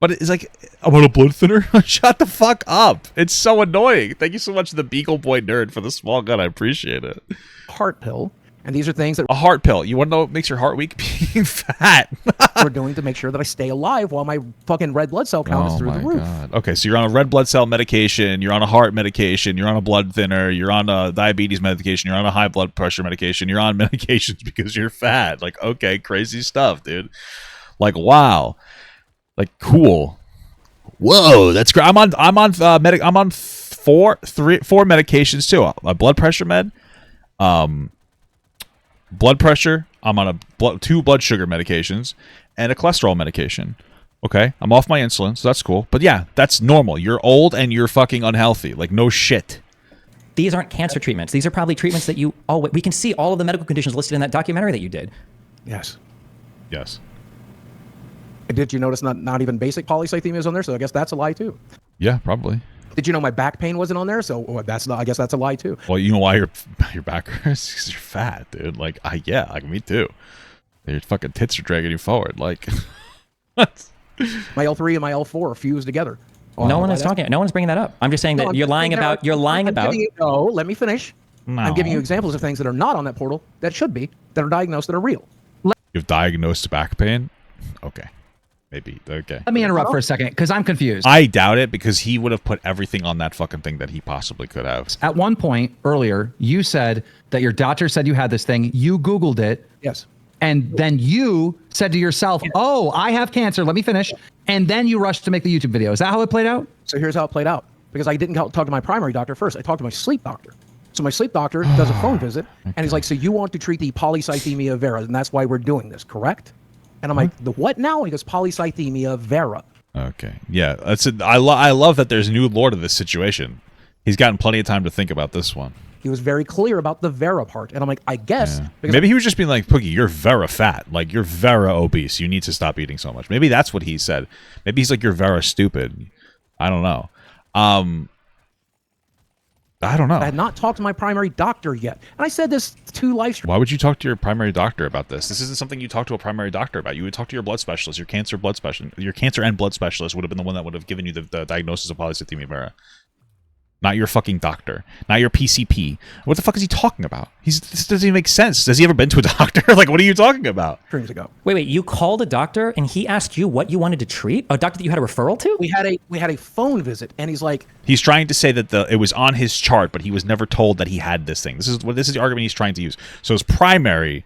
But it's like, I'm on a blood thinner. Shut the fuck up. It's so annoying. Thank you so much to the Beagle Boy Nerd for the small gun. I appreciate it. Heart pill. And these are things that A heart pill. You want to know what makes your heart weak? Being fat. we're doing to make sure that I stay alive while my fucking red blood cell count is through the roof. God. Okay, so you're on a red blood cell medication, you're on a heart medication, you're on a blood thinner, you're on a diabetes medication, you're on a high blood pressure medication, you're on medications because you're fat. Like, okay, crazy stuff, dude. Like, wow. Like, cool. Whoa, that's great. I'm on four medications too. A blood pressure med, blood pressure. I'm on two blood sugar medications and a cholesterol medication. Okay, I'm off my insulin, so that's cool. But yeah, that's normal. You're old and you're fucking unhealthy. Like, no shit. These aren't cancer treatments. These are probably treatments that you. Oh, we can see all of the medical conditions listed in that documentary that you did. Yes. Yes. Did you notice not even basic polycythemia is on there? So I guess that's a lie too. Yeah, probably. Did you know my back pain wasn't on there? So that's not. I guess that's a lie too. Well, you know why your back hurts? Because you're fat, dude. Like, me too. Your fucking tits are dragging you forward. Like, my L3 and my L4 are fused together. No one is talking. No one's bringing that up. I'm just saying that you're lying about. You're lying about. No, let me finish. No. I'm giving you examples of things that are not on that portal that should be, that are diagnosed, that are real. You've diagnosed back pain? Okay. Maybe. Okay. Let me interrupt for a second because I'm confused. I doubt it because he would have put everything on that fucking thing that he possibly could have. At one point earlier, you said that your doctor said you had this thing. You Googled it. Yes. And then you said to yourself, oh, I have cancer. Let me finish. And then you rushed to make the YouTube video. Is that how it played out? So here's how it played out. Because I didn't talk to my primary doctor first. I talked to my sleep doctor. So my sleep doctor does a phone visit, and he's like, so you want to treat the polycythemia vera, and that's why we're doing this, correct? And I'm like, the what now? He goes, polycythemia vera. Okay. Yeah. That's it. I love that there's new lore to this situation. He's gotten plenty of time to think about this one. He was very clear about the vera part. And I'm like, I guess. Yeah. Maybe he was just being like, Boogie, you're vera fat. Like, you're vera obese. You need to stop eating so much. Maybe that's what he said. Maybe he's like, you're vera stupid. I don't know. I don't know. I had not talked to my primary doctor yet. And I said this 2 live streams. Why would you talk to your primary doctor about this? This isn't something you talk to a primary doctor about. You would talk to your blood specialist, your cancer and blood specialist would have been the one that would have given you the diagnosis of polycythemia vera. Not your fucking doctor. Not your PCP. What the fuck is he talking about? This doesn't even make sense. Has he ever been to a doctor? Like, what are you talking about? Streams ago. Wait, you called a doctor and he asked you what you wanted to treat? A doctor that you had a referral to? We had a phone visit, and he's like, he's trying to say that it was on his chart, but he was never told that he had this thing. This is the argument he's trying to use. So his primary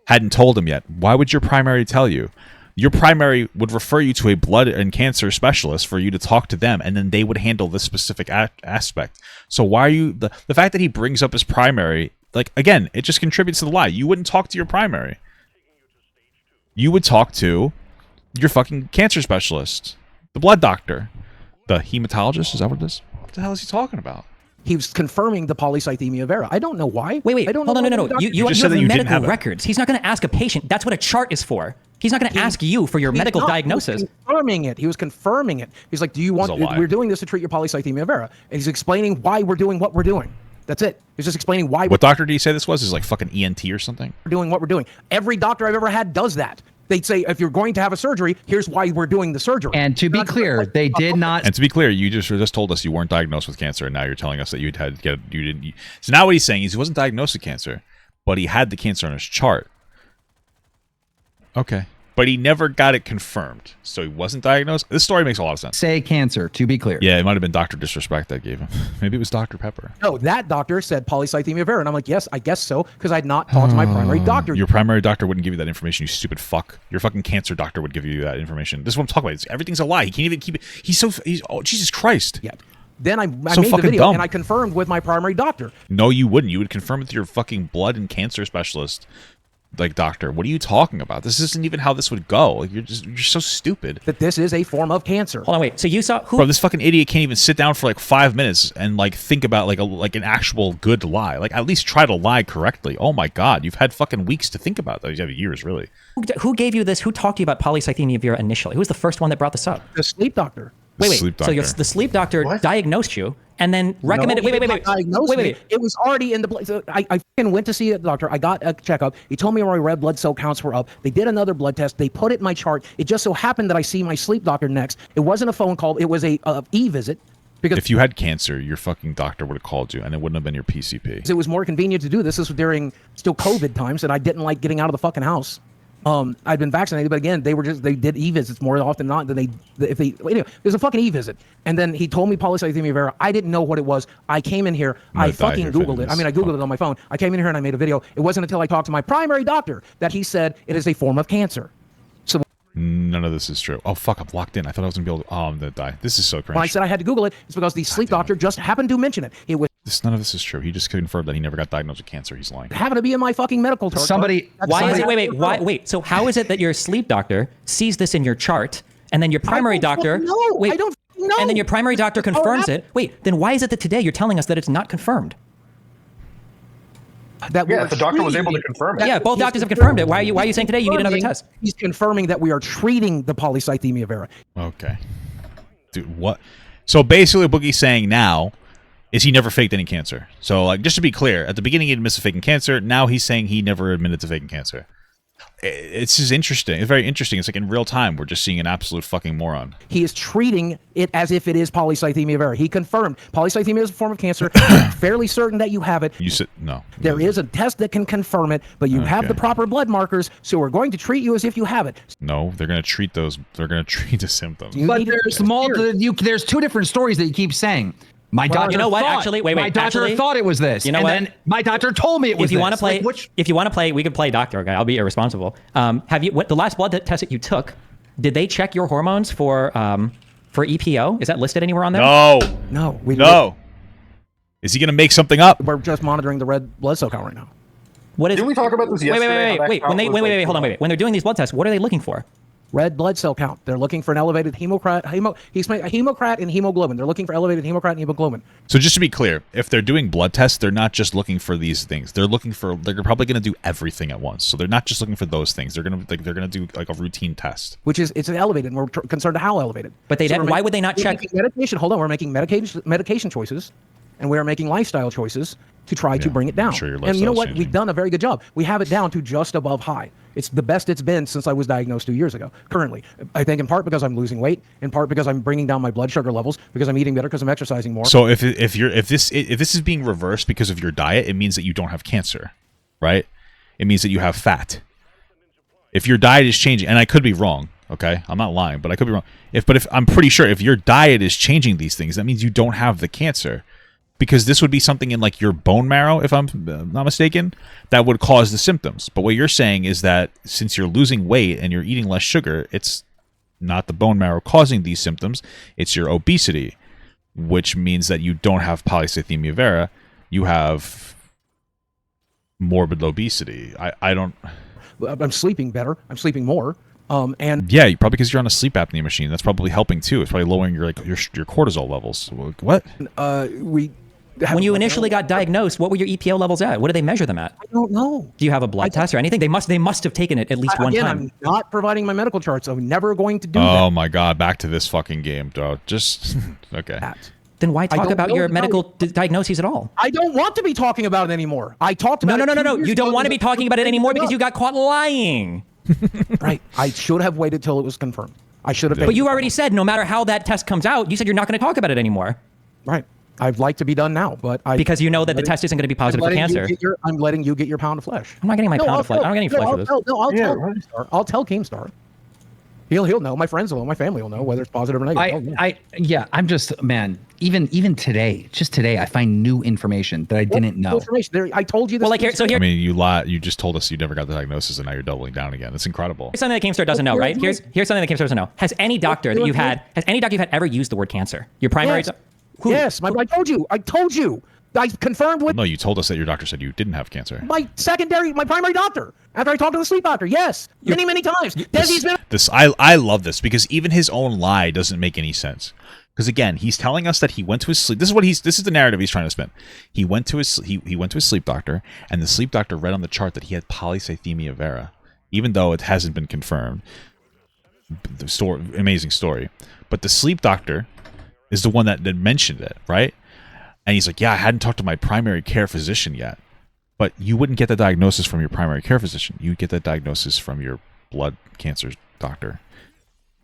hadn't told him yet. Why would your primary tell you? Your primary would refer you to a blood and cancer specialist for you to talk to them, and then they would handle this specific aspect. So why are you... The fact that he brings up his primary, like, again, it just contributes to the lie. You wouldn't talk to your primary. You would talk to your fucking cancer specialist, the blood doctor, the hematologist. Is that what it is? What the hell is he talking about? he was confirming the polycythemia vera. I don't know why. Wait. I don't Hold know on, no. You just have said that you didn't medical have it. records. He's not going to ask a patient. That's what a chart is for. He's not going to ask you for your medical diagnosis. He was confirming it. He was confirming it. He's like, do you want, we're doing this to treat your polycythemia vera. And he's explaining why we're doing what we're doing. That's it. He's just explaining why What doctor did he say this was? Is like fucking ENT or something? we're doing what we're doing. Every doctor I've ever had does that. They'd say, if you're going to have a surgery, here's why we're doing the surgery. And to be clear, they did not. And to be clear, you just told us you weren't diagnosed with cancer, and now you're telling us that you didn't. So now what he's saying is he wasn't diagnosed with cancer, but he had the cancer on his chart. Okay. But he never got it confirmed, so he wasn't diagnosed. This story makes a lot of sense. Say cancer, to be clear. Yeah, it might have been Dr. Disrespect that gave him. Maybe it was Dr. Pepper. No, that doctor said polycythemia vera. And I'm like, yes, I guess so, because I'd not talked to my primary doctor. Your primary doctor wouldn't give you that information, you stupid fuck. Your fucking cancer doctor would give you that information. This is what I'm talking about. Everything's a lie. He can't even keep it. He's oh, Jesus Christ. Yet. Then I made So the fucking video dumb. and I confirmed with my primary doctor. No, you wouldn't. You would confirm with your fucking blood and cancer specialist. Like, doctor, what are you talking about? This isn't even how this would go. Like, you're so stupid. That this is a form of cancer. Hold on, wait. So you saw who? Bro, this fucking idiot can't even sit down for like 5 minutes and like think about like an actual good lie. Like, at least try to lie correctly. Oh my god, you've had fucking weeks to think about those. You have years, really. Who gave you this? Who talked to you about polycythemia vera initially? Who was the first one that brought this up? The sleep doctor. Wait. Sleep So doctor. the sleep doctor What? diagnosed you, and then recommended. No, Wait. It was already in the blood. So I fucking went to see a doctor. I got a checkup. He told me my red blood cell counts were up. They did another blood test. They put it in my chart. It just so happened that I see my sleep doctor next. It wasn't a phone call. It was a e-visit. Because if you had cancer, your fucking doctor would have called you, and it wouldn't have been your PCP. it was more convenient to do this. This was during still COVID times, and I didn't like getting out of the fucking house. I'd been vaccinated, but again, they did e-visits more often than not than anyway, there's a fucking e-visit. And then he told me polycythemia vera. I didn't know what it was. I came in here, I fucking Googled it. I mean, I Googled it on my phone. I came in here and I made a video. It wasn't until I talked to my primary doctor that he said it is a form of cancer. So none of this is true. Oh, fuck, I'm locked in. I thought I was going to be able to... Oh, I'm going to die. This is so cringe. when I said I had to Google it, it's because the sleep doctor just happened to mention it. It was None of this is true. He just confirmed that he never got diagnosed with cancer. He's lying. happened to be in my fucking medical chart. Why is it? Wait. So how is it that your sleep doctor sees this in your chart, and then your primary doctor? I don't know. And then your primary doctor confirms it. Wait. Then why is it that today you're telling us that it's not confirmed? Yeah, the doctor was able to confirm it. Yeah, both doctors have confirmed it. Why are you saying today you need another test? He's confirming that we are treating the polycythemia vera. Okay. Dude, what? So basically what Boogie's saying now is he never faked any cancer. So, like, just to be clear, at the beginning he admits to faking cancer. Now he's saying he never admitted to faking cancer. It's just interesting. It's very interesting. It's like in real time, we're just seeing an absolute fucking moron. He is treating it as if it is polycythemia vera. He confirmed polycythemia is a form of cancer. Fairly certain that you have it. You said no. There is a test that can confirm it, but you have the proper blood markers, so we're going to treat you as if you have it. No, they're going to treat those. They're going to treat the symptoms. But there's two different stories that you keep saying. My doctor. You know what? Thought, Actually, wait. My doctor thought it was this. You know and what? Then my doctor told me it was if you this. want to play, if you want to play, we could play doctor. Okay, I'll be irresponsible. Have you? What the last blood test that you took? Did they check your hormones for EPO? Is that listed anywhere on there? No. No. Is he going to make something up? We're just monitoring the red blood cell count right now. What is? Didn't we talk about this yesterday? Wait. Hold on. When they're doing these blood tests, what are they looking for? Red blood cell count. They're looking for an elevated hemocrat and hemoglobin. They're looking for elevated hemocrat and hemoglobin. So just to be clear, if they're doing blood tests, they're not just looking for these things. They're probably going to do everything at once. So they're not just looking for those things. They're going to do like a routine test. Which is it's elevated, and we're concerned to how elevated. But why would they not check medication? Hold on, we're making medication choices, and we are making lifestyle choices to try to bring it down. Sure, and you know what? We've done a very good job. We have it down to just above high. It's the best it's been since I was diagnosed 2 years ago. Currently, I think in part because I'm losing weight, in part because I'm bringing down my blood sugar levels, because I'm eating better, because I'm exercising more. So if this is being reversed because of your diet, it means that you don't have cancer, right? It means that you have fat. If your diet is changing, and I could be wrong, okay? I'm not lying, but I could be wrong. If I'm pretty sure if your diet is changing these things, that means you don't have the cancer. Because this would be something in like your bone marrow, if I'm not mistaken, that would cause the symptoms. But what you're saying is that since you're losing weight and you're eating less sugar, it's not the bone marrow causing these symptoms. It's your obesity, which means that you don't have polycythemia vera. You have morbid obesity. I'm sleeping better. I'm sleeping more. And yeah, probably because you're on a sleep apnea machine. That's probably helping too. It's probably lowering your cortisol levels. What? When you initially got diagnosed, what were your EPO levels at? What do they measure them at? I don't know. Do you have a blood test or anything? They must have taken it at least one time. I'm not providing my medical charts. I'm never going to do that. Oh my God! Back to this fucking game, bro. Just okay. Then why talk about your medical diagnoses at all? I don't want to be talking about it anymore. I talked about No. You don't want to be talking about it anymore because you got caught lying. Right. I should have waited till it was confirmed. I should have. But you already said no matter how that test comes out, you said you're not going to talk about it anymore. Right. I'd like to be done now, but because you know that the test isn't going to be positive for cancer. I'm letting you get your pound of flesh. I'm not getting my pound of flesh. I'm not getting flesh for this. I'll tell Keemstar. He'll know. My friends will know. My family will know whether it's positive or negative. I'm just, man, even today, I find new information that I didn't know. I told you this. Well, like here. I mean, you lied. You just told us you never got the diagnosis, and now you're doubling down again. It's incredible. Here's something that Keemstar doesn't know, right? Here's something that Keemstar doesn't know. Has any doctor you've had ever used the word cancer? Your primary. Yes. I told you. I confirmed with. No, you told us that your doctor said you didn't have cancer. My primary doctor. After I talked to the sleep doctor, yes, many times. I love this because even his own lie doesn't make any sense. Because again, he's telling us that he went to his sleep. This is the narrative he's trying to spin. He went to his sleep doctor, and the sleep doctor read on the chart that he had polycythemia vera, even though it hasn't been confirmed. Amazing story. But the sleep doctor is the one that mentioned it, right? And he's like, yeah, I hadn't talked to my primary care physician yet. But you wouldn't get the diagnosis from your primary care physician. You get that diagnosis from your blood cancer doctor.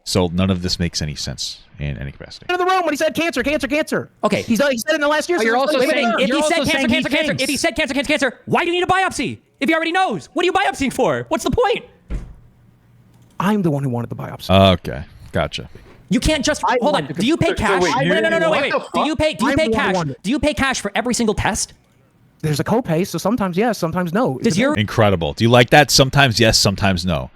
So none of this makes any sense in any capacity. In the room when he said cancer, cancer, cancer. Okay. He said it in the last year. Oh, you're also saying If you're he said also cancer, saying he cancer, cancer, thinks. if he said cancer, cancer, cancer, why do you need a biopsy? If he already knows, what are you biopsying for? What's the point? I'm the one who wanted the biopsy. Okay, gotcha. You can't just hold on. Do you pay cash? wait, No, what wait. the Do you pay I'm the cash? one. Do you pay cash for every single test? There's a copay, so sometimes yes, sometimes no. Does your Incredible. Do you like that? Sometimes yes, sometimes no.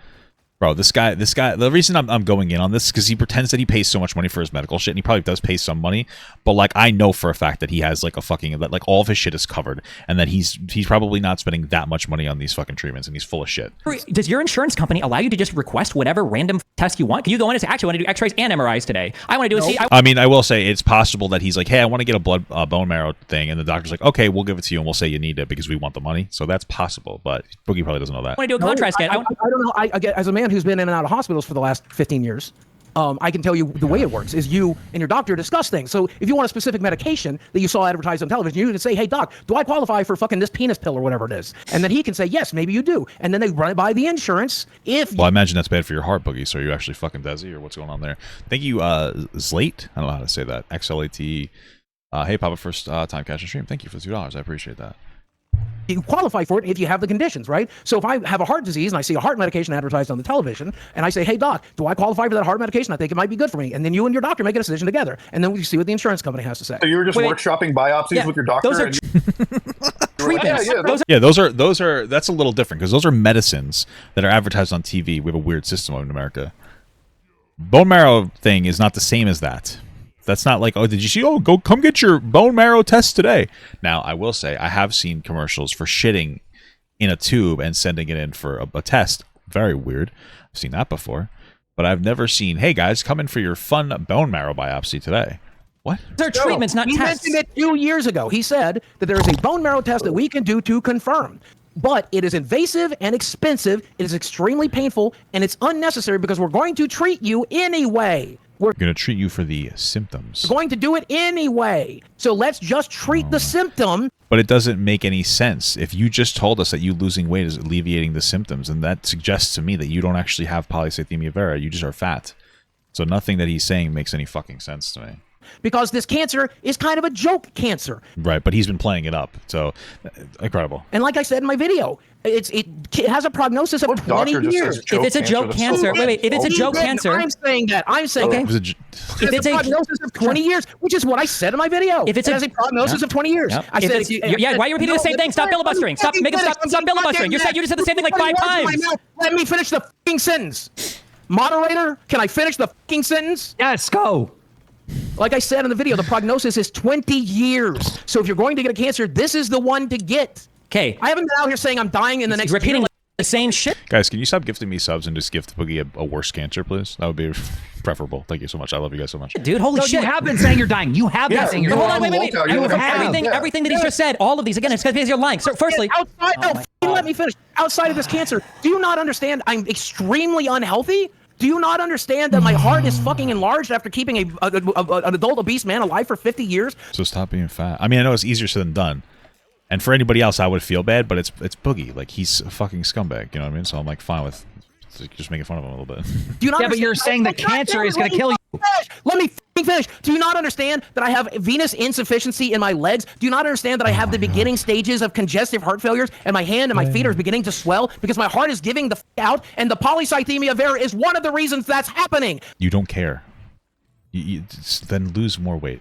Bro, this guy, the reason I'm going in on this is because he pretends that he pays so much money for his medical shit, and he probably does pay some money, but like I know for a fact that he has like a fucking, like all of his shit is covered, and that he's probably not spending that much money on these fucking treatments, and he's full of shit. Does your insurance company allow you to just request whatever random test you want? Can you go in and say, actually, I want to do X-rays and MRIs today. I want to do a CT. I mean, I will say it's possible that he's like, hey, I want to get a bone marrow thing, and the doctor's like, okay, we'll give it to you, and we'll say you need it because we want the money. So that's possible, but Boogie probably doesn't know that. I want to do a contrast scan. I don't know. I get, as a man who's been in and out of hospitals for the last 15 years, I can tell you the way it works is you and your doctor discuss things. So if you want a specific medication that you saw advertised on television, you can say, hey, doc, do I qualify for fucking this penis pill or whatever it is? And then he can say, yes, maybe you do. And then they run it by the insurance. Well, I imagine that's bad for your heart, Boogie. So are you actually fucking Desi, or what's going on there? Thank you, Zlate. I don't know how to say that. XLAT. Hey, Papa, first time catch and stream. Thank you for the $2. I appreciate that. You qualify for it if you have the conditions, right? So if I have a heart disease and I see a heart medication advertised on the television, and I say, hey, doc, do I qualify for that heart medication? I think it might be good for me. And then you and your doctor make a decision together. And then we see what the insurance company has to say. So you were just workshopping biopsies with your doctor? Those are and treatments. Those are- That's a little different because those are medicines that are advertised on TV. We have a weird system in America. Bone marrow thing is not the same as that. That's not like, oh, did you see? Oh, come get your bone marrow test today. Now, I will say I have seen commercials for shitting in a tube and sending it in for a test. Very weird. I've seen that before, but I've never seen, hey guys, come in for your fun bone marrow biopsy today. What? They're treatments, not he tests. mentioned it 2 years ago. He said that there is a bone marrow test that we can do to confirm. But it is invasive and expensive. It is extremely painful, and it's unnecessary because we're going to treat you anyway. We're going to treat you for the symptoms. going to do it anyway. So let's just treat the symptom. But it doesn't make any sense. If you just told us that you losing weight is alleviating the symptoms, and that suggests to me that you don't actually have polycythemia vera, you just are fat. So nothing that he's saying makes any fucking sense to me. Because this cancer is kind of a joke cancer. Right, but he's been playing it up. So incredible. And like I said in my video, it has a prognosis of 20 doctor just years. says joke If it's a joke that's cancer, so- wait, if it's a joke cancer, I'm saying that. I'm saying Okay. It that. was a If it's a prognosis of 20 years, which is what I said in my video. If it's it a- has a prognosis of 20 years. Yep. I If said, it's- yeah, why are you repeating the same thing? Stop filibustering. Stop filibustering. You just said the same thing like 5 times. Let me finish the fucking sentence. Moderator, can I finish the fucking sentence? Yes, go. Like I said in the video, the prognosis is 20 years. So if you're going to get a cancer, this is the one to get. Okay. I haven't been out here saying I'm dying in the next Repeating year. the same shit. Guys, can you stop gifting me subs and just gift Boogie a worse cancer, please? That would be preferable. Thank you so much. I love you guys so much. Dude, holy No, shit. you have been saying you're dying. You have been saying you're Hold dying. on, wait. You have. Everything that he's just said, all of these, again, it's because you're lying. So firstly, Let me finish. Outside of this cancer, do you not understand I'm extremely unhealthy? Do you not understand that my heart is fucking enlarged after keeping an adult obese man alive for 50 years? So stop being fat. I mean, I know it's easier said than done. And for anybody else, I would feel bad, but it's Boogie. Like, he's a fucking scumbag. You know what I mean? So I'm like fine with just making fun of him a little bit. Do you not Yeah, but you're understand- saying the cancer is going to kill you. Let me fucking finish. Do you not understand that I have venous insufficiency in my legs? Do you not understand that I have the beginning stages of congestive heart failures and my hand and my feet are beginning to swell because my heart is giving the out and the polycythemia vera is one of the reasons that's happening. You don't care. You then lose more weight.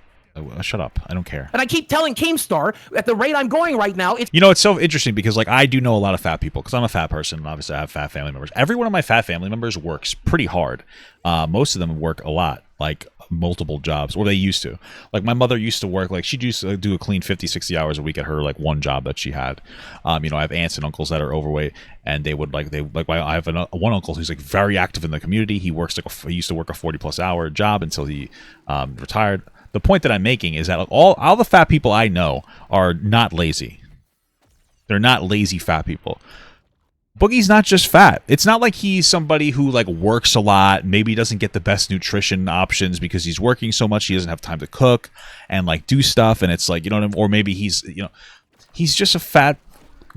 Shut up. I don't care. And I keep telling Keemstar at the rate I'm going right now, it's You know, it's so interesting because, like, I do know a lot of fat people because I'm a fat person and obviously I have fat family members. Every one of my fat family members works pretty hard. Most of them work a lot, like multiple jobs, or they used to. Like, my mother used to work, like, she used to do a clean 50, 60 hours a week at her, like, one job that she had. You know, I have aunts and uncles that are overweight, and I have one uncle who's, like, very active in the community. He works, he used to work a 40-plus hour job until he retired. The point that I'm making is that, like, all the fat people I know are not lazy. They're not lazy fat people. Boogie's not just fat. It's not like he's somebody who like works a lot, maybe doesn't get the best nutrition options because he's working so much he doesn't have time to cook and like do stuff, and it's like, you know, or maybe he's, you know, he's just a fat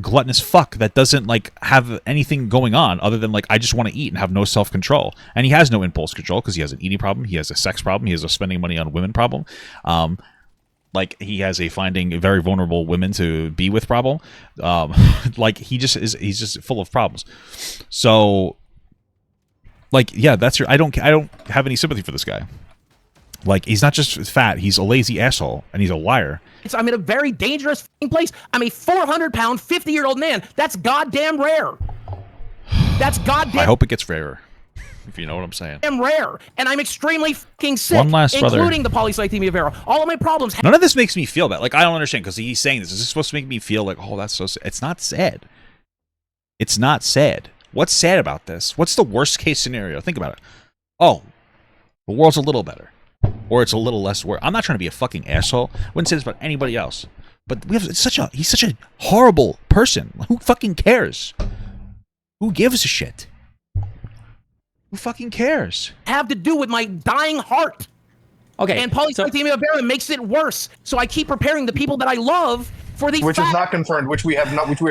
gluttonous fuck that doesn't like have anything going on other than like, I just want to eat and have no self-control. And he has no impulse control because he has an eating problem, he has a sex problem, he has a spending money on women problem. Like he has a finding very vulnerable women to be with problem. Like he's just full of problems. So like, yeah, I don't have any sympathy for this guy. Like, he's not just fat, he's a lazy asshole and he's a liar. I'm in a very dangerous place. I'm a 400-pound, 50-year-old man. That's goddamn rare. That's goddamn. I hope it gets rarer. If you know what I'm saying. I'm rare, and I'm extremely fucking sick, One last including the polycythemia vera. All of my problems. None of this makes me feel bad. Like, I don't understand, because he's saying this. Is this supposed to make me feel like, oh, that's so sad? It's not sad. It's not sad. What's sad about this? What's the worst case scenario? Think about it. Oh, the world's a little better. Or it's a little less worse. I'm not trying to be a fucking asshole. I wouldn't say this about anybody else. But he's such a horrible person. Who fucking cares? Who gives a shit? Who fucking cares? Have to do with my dying heart. Okay. And polycythemia vera makes it worse. So I keep preparing the people that I love for the which is not confirmed, which we have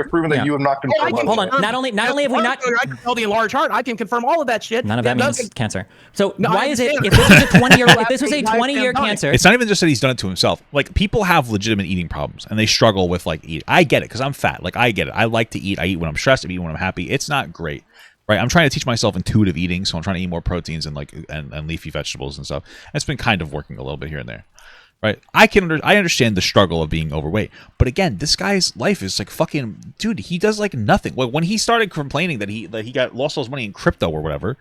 proven that you have not confirmed. Hold on. Not only have we not, I can tell the enlarged heart. I can confirm all of that shit. None of that means cancer. So why is it if this was a 20-year if this was a 20-year cancer? It's not even just that he's done it to himself. Like, people have legitimate eating problems and they struggle with like eating. I get it because I'm fat. Like, I get it. I like to eat. I eat when I'm stressed. I eat when I'm happy. It's not great. Right, I'm trying to teach myself intuitive eating, so I'm trying to eat more proteins and like and leafy vegetables and stuff. And it's been kind of working a little bit here and there. Right, I understand the struggle of being overweight, but again, this guy's life is like fucking, dude. He does like nothing. When he started complaining that he got lost all his money in crypto or whatever,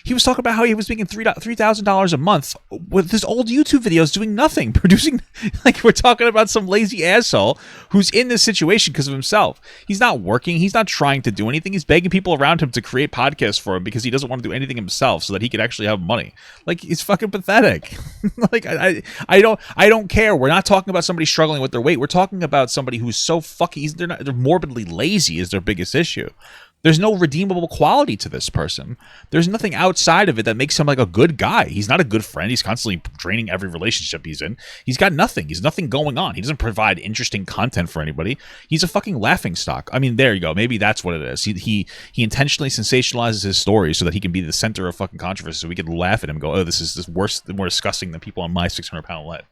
he was talking about how he was making $3,000 a month with his old YouTube videos doing nothing, producing. Like, we're talking about some lazy asshole who's in this situation because of himself. He's not working. He's not trying to do anything. He's begging people around him to create podcasts for him because he doesn't want to do anything himself so that he could actually have money. Like, it's fucking pathetic. Like, I don't care. We're not talking about somebody struggling with their weight. We're talking about somebody who's so fucking. They're morbidly lazy is their biggest issue. There's no redeemable quality to this person. There's nothing outside of it that makes him like a good guy. He's not a good friend. He's constantly draining every relationship he's in. He's got nothing. He's nothing going on. He doesn't provide interesting content for anybody. He's a fucking laughingstock. I mean, there you go. Maybe that's what it is. He intentionally sensationalizes his story so that he can be the center of fucking controversy. So we could laugh at him and go, oh, this is worse, more disgusting than people on my 600-pound life.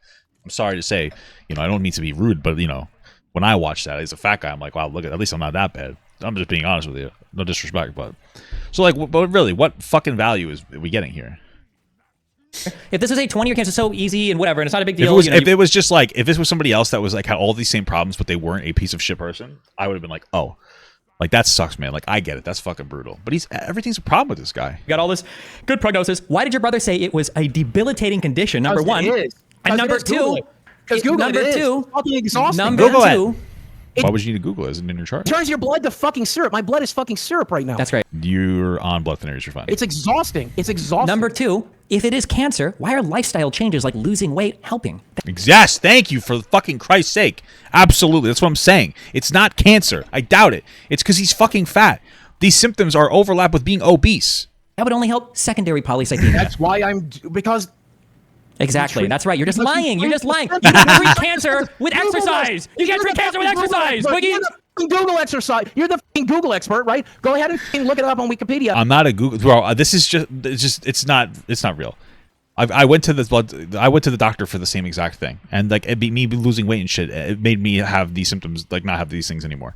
I'm sorry to say, you know, I don't mean to be rude, but you know, when I watch that as a fat guy, I'm like, wow, look at least I'm not that bad. I'm just being honest with you. No disrespect, but so like, but really, what fucking value are we getting here? If this was a 20-year cancer, so easy and whatever, and it's not a big deal. If it was just like, if this was somebody else that was like had all these same problems, but they weren't a piece of shit person, I would have been like, oh, like that sucks, man. Like, I get it. That's fucking brutal. But everything's a problem with this guy. You got all this good prognosis. Why did your brother say it was a debilitating condition? Number one, and number two. Because Google number it two. Number two. Why would you need to Google it? Isn't it in your chart? Turns your blood to fucking syrup. My blood is fucking syrup right now. That's right. You're on blood thinners. You're fine. It's exhausting. It's exhausting. Number two, if it is cancer, why are lifestyle changes like losing weight helping? Yes, thank you, for fucking Christ's sake. Absolutely, that's what I'm saying. It's not cancer. I doubt it. It's because he's fucking fat. These symptoms are overlap with being obese. That would only help secondary polycythemia. That's why because... Exactly. That's right. You're just lying. You're just lying. You can't treat cancer with exercise. You can't treat cancer with exercise. You're the Google exercise. You're the fucking Google expert, right? Go ahead and look it up on Wikipedia. I'm not a Google. Bro, this is it's not real. I went to the doctor for the same exact thing, and like me losing weight and shit, it made me have these symptoms, like not have these things anymore.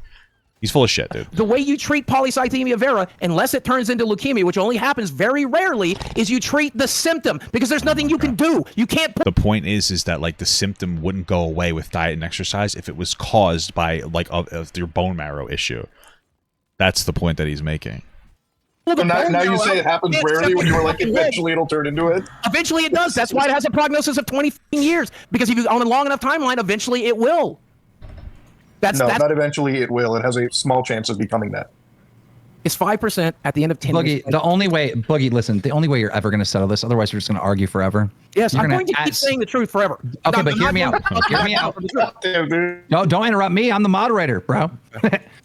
He's full of shit, dude. The way you treat polycythemia vera, unless it turns into leukemia, which only happens very rarely, is you treat the symptom because there's nothing you can do. You can't. The point is that like the symptom wouldn't go away with diet and exercise if it was caused by like your bone marrow issue. That's the point that he's making. Well, now you say it happens rarely when you were like, eventually it'll turn into it. Eventually it does. That's why it has a prognosis of 20 years. Because if you on a long enough timeline, eventually it will. Not eventually it will. It has a small chance of becoming that. It's 5% at the end of 10 years. The only way you're ever going to settle this, otherwise we're just going to argue forever. Yes, I'm going to keep saying the truth forever. Okay, but hear me out. Hear me out. No, don't interrupt me. I'm the moderator, bro.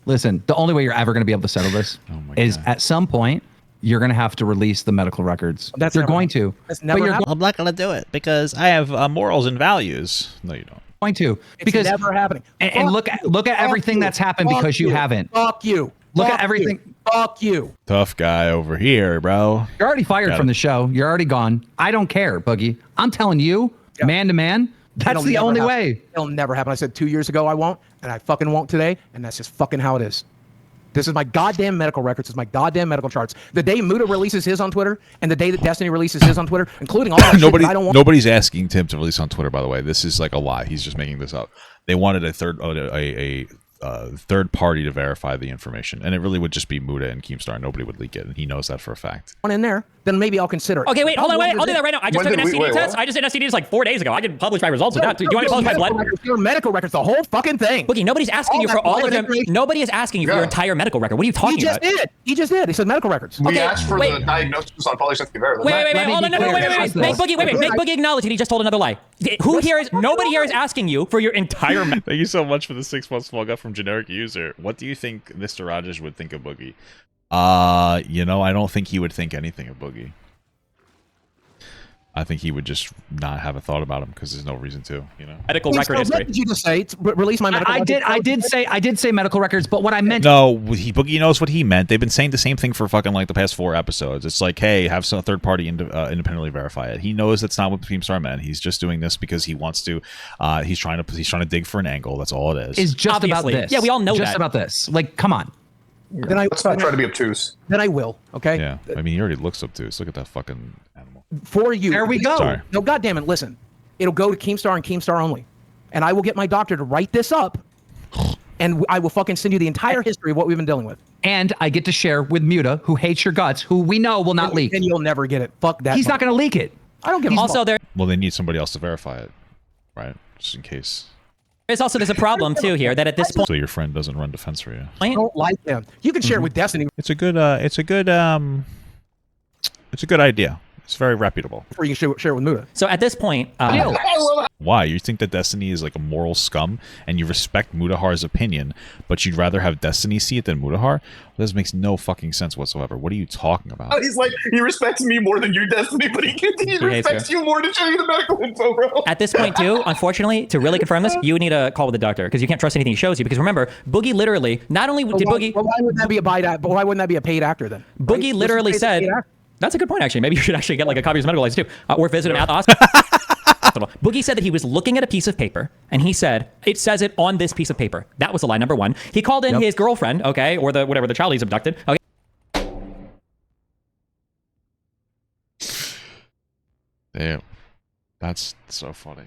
Listen, the only way you're ever going to be able to settle this is at some point you're going to have to release the medical records. You're going to. That's never happened. I'm not going to do it because I have morals and values. No, you don't. Going to. It's Because never happening. and look at everything that's happened because you haven't. Fuck you. Look Fuck at everything. you. Fuck you. Tough guy over here, bro. You're already fired Got from it. the show. You're already gone. I don't care, Boogie. I'm telling you, man to man, that's It'll the never only happen. way. It'll never happen. I said 2 years ago I won't, and I fucking won't today, and that's just fucking how it is. This is my goddamn medical records. This is my goddamn medical charts. The day Muda releases his on Twitter, and the day that Destiny releases his on Twitter, including all that shit that I don't want. Nobody's asking Tim to release on Twitter, by the way. This is like a lie. He's just making this up. They wanted a third party to verify the information, and it really would just be Muda and Keemstar. Nobody would leak it, and he knows that for a fact. One in there, then maybe I'll consider it. Okay, wait, hold on, wait. I'll do that right now. I just When took an did we- STD wait, test. what? I just did STDs like 4 days ago. I can publish my results with that. Do you want me to publish my blood? Your medical records, the whole fucking thing. Boogie, nobody's asking you for that all of private your. information. Nobody is asking you for your Yeah. entire medical record. What are you talking He just about? did. He just did. He said medical records. We Okay, asked for wait. the diagnosis on polycystic vera. Wait, Let me hold be on, no, clear. wait. This Make is- Boogie, make Boogie acknowledge that he just told another lie. Nobody here is asking you for your entire. Thank you so much for the 6 months small guy from generic user. What do you think Mr. Rogers would think of Boogie? I don't think he would think anything of Boogie. I think he would just not have a thought about him because there's no reason to, medical So record what history. did you just say? Release my medical I records? did say medical records, but what I meant No, Boogie knows what he meant. They've been saying the same thing for fucking like the past 4 episodes. It's like, hey, have some third party independently verify it. He knows that's not what Keemstar meant. He's just doing this because he wants to. He's trying to dig for an angle. That's all it is. is just Obviously. about this. Yeah, we all know just that. about this. Like, come on. Then I Let's not try to be obtuse. Then I will. Okay. Yeah, I mean, he already looks up to us. Look at that fucking animal. For you. There we go. Sorry. No, goddamn it. Listen, it'll go to Keemstar and Keemstar only, and I will get my doctor to write this up, and I will fucking send you the entire history of what we've been dealing with. And I get to share with Muta, who hates your guts, who we know will not leak. And you'll never get it. Fuck that. He's not going to leak it. I don't give a Also, fuck. there Well, they need somebody else to verify it, right? Just in case. is also there's a problem too here that at this So your friend doesn't run defense for you. I don't like them. You can share it with Destiny It's a good idea. It's very reputable. before you can share it with Muda. So at this point, Why? You think that Destiny is like a moral scum and you respect Mudahar's opinion, but you'd rather have Destiny see it than Mudahar? This makes no fucking sense whatsoever. What are you talking about? He's like, he respects me more than you, Destiny, but he hates respects you more to show you the medical info, bro. at this point too, unfortunately, to really confirm this, you would need a call with the doctor because you can't trust anything he shows you. Because remember, Boogie literally not only did Boogie, Well, why wouldn't that be a why wouldn't that be a paid actor then? Boogie Right? literally This is a paid said, actor. that's a good point actually. Maybe you should actually get like a copy of his medical license too, or visit him at the hospital. Boogie said that he was looking at a piece of paper and he said, it says it on this piece of paper. That was the lie number one. He called in his girlfriend, okay, or the whatever the child he's abducted. Okay. Damn. That's so funny.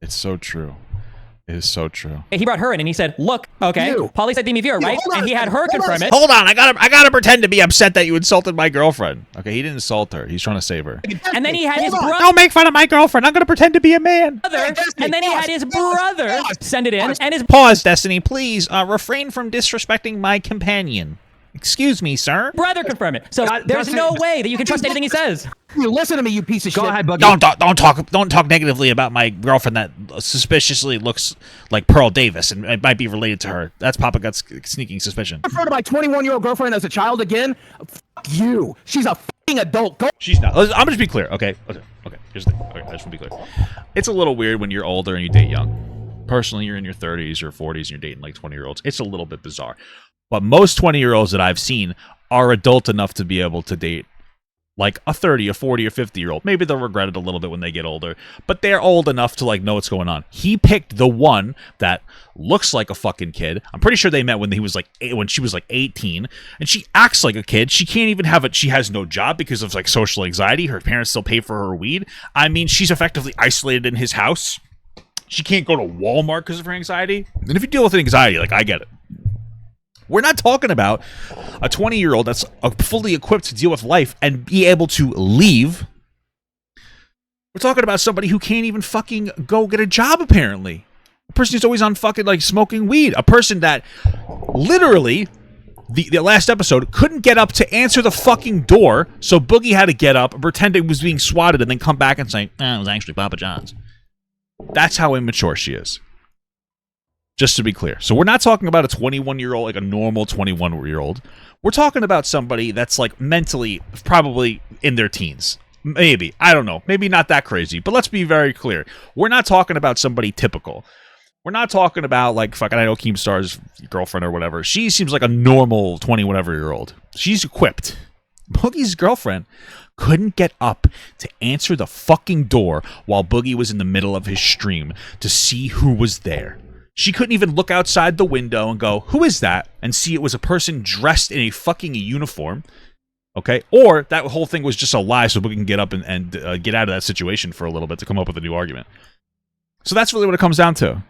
It's so true. It is so true. He brought her in and he said, look, okay, You. polycythemia vera, right? hold on And he a had second, her hold on a confirm it. Hold on, I gotta pretend to be upset that you insulted my girlfriend. Okay, he didn't insult her. He's trying to save her. And then he had his brother. Don't make fun of my girlfriend. I'm gonna pretend to be a man. And then he had his brother send it in, and his Pause, Destiny, please. Refrain from disrespecting my companion. Excuse me, sir. brother confirm it. So there's Dustin- no way that you can trust anything he says. You listen to me, you piece of Go shit. ahead, Boogie. Don't talk negatively about my girlfriend that suspiciously looks like Pearl Davis and it might be related to her. That's Papa Gut's sneaking suspicion. Refer to my 21-year-old girlfriend as a child again? Fuck you. She's a fucking adult. Go. She's not. I'm gonna just be clear, okay? Okay. Here's the thing. Okay, I just want to be clear. It's a little weird when you're older and you date young. Personally, you're in your 30s or 40s and you're dating like 20-year-olds. It's a little bit bizarre. But most 20-year-olds that I've seen are adult enough to be able to date like a 30, a 40, or 50-year-old. Maybe they'll regret it a little bit when they get older, but they're old enough to like know what's going on. He picked the one that looks like a fucking kid. I'm pretty sure they met when she was like 18, and she acts like a kid. She can't even have it. She has no job because of like social anxiety. Her parents still pay for her weed. I mean, she's effectively isolated in his house. She can't go to Walmart because of her anxiety. And if you deal with anxiety, like I get it. We're not talking about a 20-year-old that's fully equipped to deal with life and be able to leave. We're talking about somebody who can't even fucking go get a job, apparently. A person who's always on fucking, like, smoking weed. A person that literally, the last episode, couldn't get up to answer the fucking door, so Boogie had to get up and pretend it was being swatted and then come back and say, it was actually Papa John's. That's how immature she is. Just to be clear. So we're not talking about a 21-year-old, like a normal 21-year-old. We're talking about somebody that's like mentally probably in their teens. Maybe. I don't know. Maybe not that crazy. But let's be very clear. We're not talking about somebody typical. We're not talking about like fucking, I know Keemstar's girlfriend or whatever. She seems like a normal 20-whatever-year-old. She's equipped. Boogie's girlfriend couldn't get up to answer the fucking door while Boogie was in the middle of his stream to see who was there. She couldn't even look outside the window and go, who is that? And see it was a person dressed in a fucking uniform. Okay? Or that whole thing was just a lie so Boogie can get up and get out of that situation for a little bit to come up with a new argument. So that's really what it comes down to.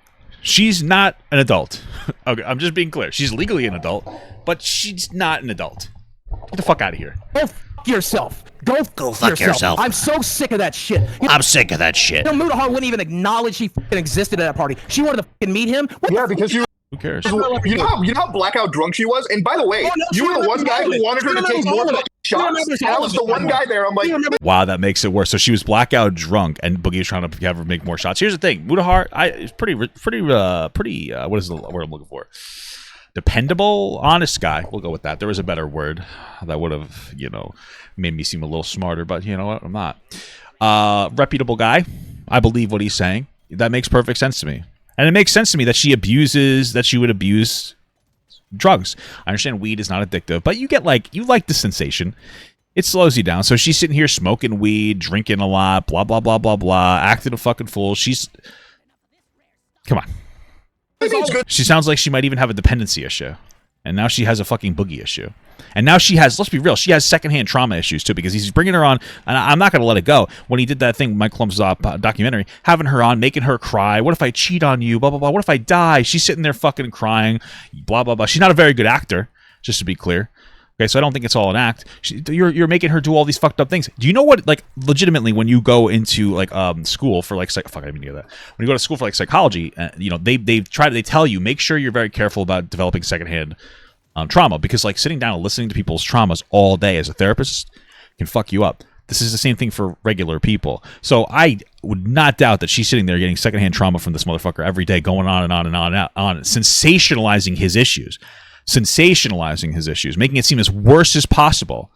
She's not an adult. Okay, I'm just being clear. She's legally an adult, but she's not an adult. Get the fuck out of here. Go fuck yourself. Go fuck yourself. I'm so sick of that shit. I'm sick of that shit. Mudahar wouldn't even acknowledge he fucking existed at that party. She wanted to fucking meet him. Yeah, because you. Who cares? You know how blackout drunk she was? And by the way, you were the one guy who wanted her to take more fucking shots. And I was the one guy there. I'm like, wow, that makes it worse. So she was blackout drunk, and Boogie was trying to have her make more shots. Here's the thing, Mudahar, is pretty. What is the word I'm looking for? Dependable, honest guy. We'll go with that. There was a better word that would have, made me seem a little smarter, but you know what? I'm not. Reputable guy. I believe what he's saying. That makes perfect sense to me. And it makes sense to me that she would abuse drugs. I understand weed is not addictive, but you like the sensation. It slows you down. So she's sitting here smoking weed, drinking a lot, blah, blah, blah, blah, blah, acting a fucking fool. Come on. She sounds like she might even have a dependency issue. And now she has a fucking Boogie issue. And now she has, let's be real, she has secondhand trauma issues too, because he's bringing her on, and I'm not going to let it go. When he did that thing, Mike Clump's documentary, having her on, making her cry, what if I cheat on you, blah, blah, blah, what if I die? She's sitting there fucking crying, blah, blah, blah. She's not a very good actor, just to be clear. Okay, so I don't think it's all an act. You're making her do all these fucked up things. Do you know what, like, legitimately, when you go into, like, school for, like, fuck, I didn't hear that. When you go to school for, like, psychology, they tell you, make sure you're very careful about developing secondhand trauma, because like sitting down and listening to people's traumas all day as a therapist can fuck you up. This is the same thing for regular people. So I would not doubt that she's sitting there getting secondhand trauma from this motherfucker every day, going on and on and on and on, sensationalizing his issues, making it seem as worse as possible.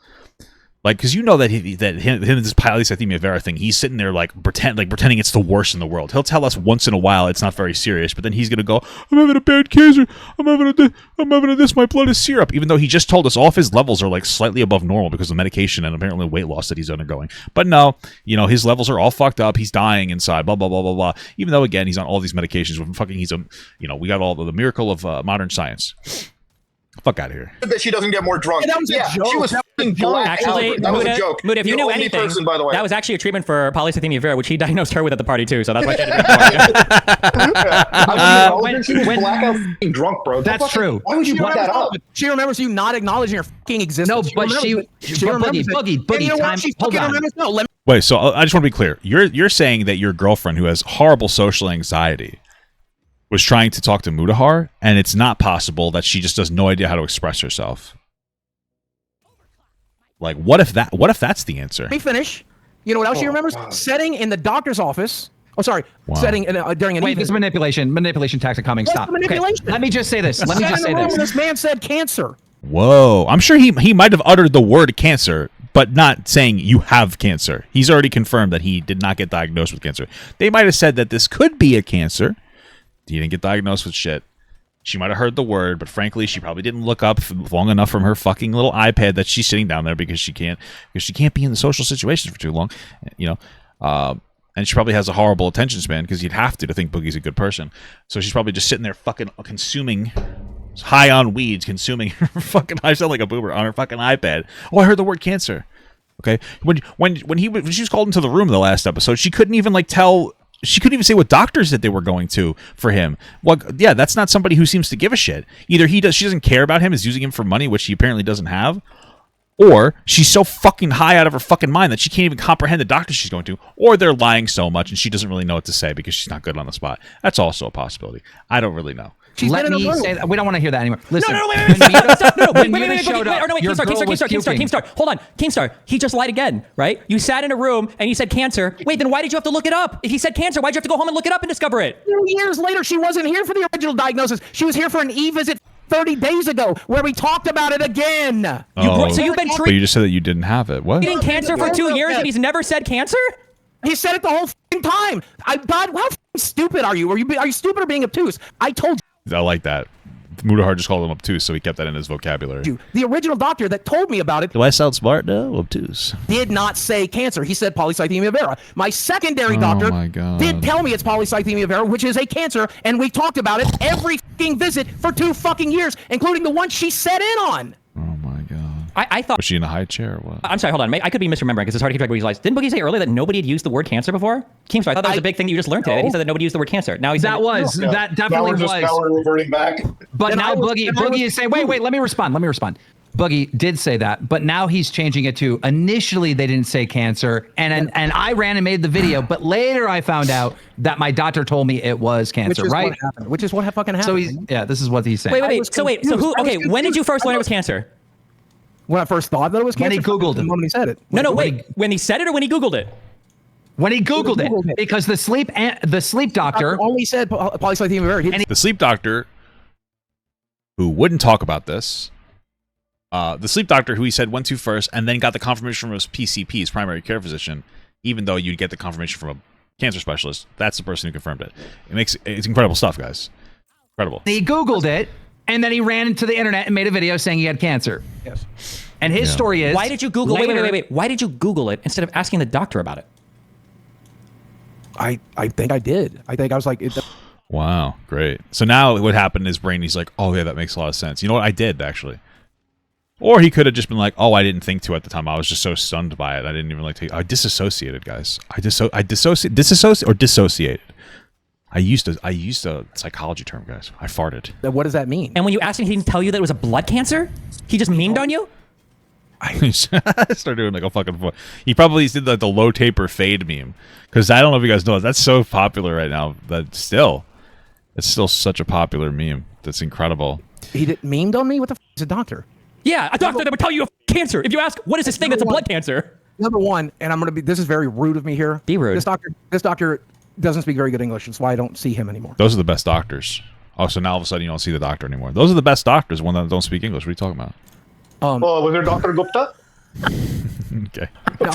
Like, because you know that him and this polycythemia vera thing, he's sitting there pretending it's the worst in the world. He'll tell us once in a while it's not very serious, but then he's gonna go, I'm having a bad cancer, I'm having a this, my blood is syrup, even though he just told us all of his levels are like slightly above normal because of medication and apparently weight loss that he's undergoing. But no, his levels are all fucked up. He's dying inside. Blah blah blah blah blah. Even though again he's on all these medications. We got all the miracle of modern science. Fuck out of here. That she doesn't get more drunk. Yeah, that was a joke. She was fucking black. Actually, that was a joke. Muda, if you knew anything, person, by the way. that was actually a treatment for polycythemia vera, which he diagnosed her with at the party too. So that's why she had to she was blackout drunk, bro. That's true. Why would you bring that up? She remembers you not acknowledging her fucking existence. No, but Boogie, time. Hold on. No, Wait, so I just want to be clear. You're saying that your girlfriend, who has horrible social anxiety, was trying to talk to Mudahar, and it's not possible that she just has no idea how to express herself. Like, what if that's the answer? Let me finish. You know what else she remembers? Sitting in the doctor's office. Oh, sorry. Wow. Sitting during an Wait, this is manipulation tactic coming. Stop. Manipulation? Okay. Let me just say this. This man said cancer. Whoa. I'm sure he might have uttered the word cancer, but not saying you have cancer. He's already confirmed that he did not get diagnosed with cancer. They might have said that this could be a cancer. He didn't get diagnosed with shit. She might have heard the word, but frankly, she probably didn't look up long enough from her fucking little iPad that she's sitting down there because she can't be in the social situations for too long, and she probably has a horrible attention span because you'd have to think Boogie's a good person. So she's probably just sitting there fucking consuming, high on weeds, consuming her fucking, I sound like a boomer, on her fucking iPad. Oh, I heard the word cancer. Okay, when she was called into the room the last episode, she couldn't even she couldn't even say what doctors that they were going to for him. Well, yeah, that's not somebody who seems to give a shit. Either she doesn't care about him, is using him for money, which he apparently doesn't have, or she's so fucking high out of her fucking mind that she can't even comprehend the doctor she's going to, or they're lying so much and she doesn't really know what to say because she's not good on the spot. That's also a possibility. I don't really know. She's Let been in me the room. say that. We don't want to hear that anymore. Listen. No, wait, stop. No, when wait, Mita showed up, no, wait, your Keemstar, girl was puking. Keemstar. Hold on, Keemstar. He just lied again, right? You sat in a room and you said cancer. Wait, then why did you have to look it up? If he said cancer, why'd you have to go home and look it up and discover it? 2 years later, she wasn't here for the original diagnosis. She was here for an e-visit 30 days ago where we talked about it again. So you've been But you just said that you didn't have it. What? treating cancer for 2 years and he's never said cancer? He said it the whole time. God, how stupid are you? Are you stupid or being obtuse? I told I like that. Mudahar just called him obtuse, so he kept that in his vocabulary. you, the original doctor that told me about it Do I sound smart? No, obtuse. did not say cancer. He said polycythemia vera. My secondary doctor my God. did tell me it's polycythemia vera, which is a cancer, and we talked about it every fucking visit for 2 fucking years, including the one she sat in on. Oh my God. I thought. Was she in a high chair or what? I'm sorry, hold on. I could be misremembering because it's hard to keep track of Boogie's lies. Didn't Boogie say earlier that nobody had used the word cancer before? Keemstar, I thought that was a big thing that you just learned today. That he said that nobody used the word cancer. Now he said That definitely Now we're reverting back. But And now I was- Boogie and I was- is saying, wait, let me respond. Boogie did say that, but now he's changing it to initially they didn't say cancer, and I ran and made the video, but later I found out that my doctor told me it was cancer, Which is right? what happened. Which is what fucking happened. So this is what he's saying. Wait. So who? I was Okay, when did you first learn it was cancer? When I first thought that it was When cancer, he Googled the it. moment he said it. No, wait. When he said it or when he Googled it? When he Googled Googled it, it. because the sleep doctor, Doctor only said polycythemia vera. He didn't The sleep doctor, who wouldn't talk about this, the sleep doctor who he said went to first and then got the confirmation from his PCP, his primary care physician, even though you'd get the confirmation from a cancer specialist. That's the person who confirmed it. It's incredible stuff, guys. Incredible. he Googled it, and then he ran into the internet and made a video saying he had cancer. Yes. And his story is, Why did you Google? later- Wait. Why did you Google it instead of asking the doctor about it? I think I did. I think I was like, Wow, great. So now what happened in his brain, he's like, oh yeah, that makes a lot of sense. You know what? I did, actually. Or he could have just been like, oh, I didn't think to at the time. I was just so stunned by it. I didn't even like take. I disassociated, guys. I dissociated. I used a psychology term, guys. I farted. what does that mean? And when you asked him, he didn't tell you that it was a blood cancer? He just memed on you? I started doing like a fucking. He probably did the low taper fade meme, because I don't know if you guys know that's so popular right now. That it's still such a popular meme. That's incredible. He did memed on me? What the f*** is a doctor? Yeah, a doctor that would tell you you have cancer. If you ask, what is this thing that's a blood cancer? Number one, and I'm going to be, this is very rude of me here. Be rude. This doctor doesn't speak very good English. That's why I don't see him anymore. Those are the best doctors. Oh, so now all of a sudden you don't see the doctor anymore. Those are the best doctors, one that don't speak English. What are you talking about? Was there Dr. Gupta? Okay. No,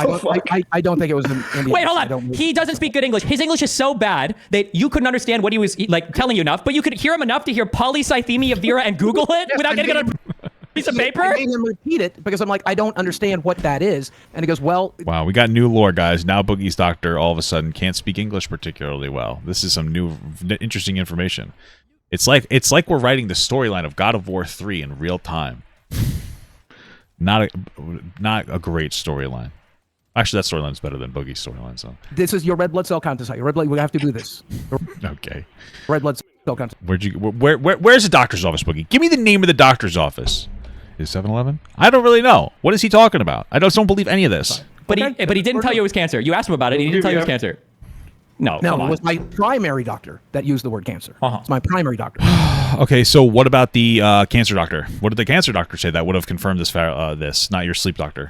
I don't think it was in India. Wait, hold I on. don't- He doesn't speak good English. His English is so bad that you couldn't understand what he was like telling you enough, but you could hear him enough to hear polycythemia vera and Google it without getting it on a piece of paper. I made him repeat it because I'm like, I don't understand what that is. And he goes, well, Wow, we got new lore, guys. Now Boogie's doctor all of a sudden can't speak English particularly well. This is some new, interesting information. It's like we're writing the storyline of God of War 3 in real time. Not a great storyline. Actually, that storyline is better than Boogie's storyline. So this is your red blood cell count. Your red blood, we have to do this. okay, Red blood cell count. where's the doctor's office, Boogie? Give me the name of the doctor's office. Is 7-Eleven? I don't really know. What is he talking about? I don't believe any of this. But he didn't tell you it was cancer. You asked him about it, and he didn't tell you it was cancer. No, No, come it on. was my primary doctor that used the word cancer. It's my primary doctor. Okay, so what about the cancer doctor? What did the cancer doctor say that would have confirmed this? Not your sleep doctor.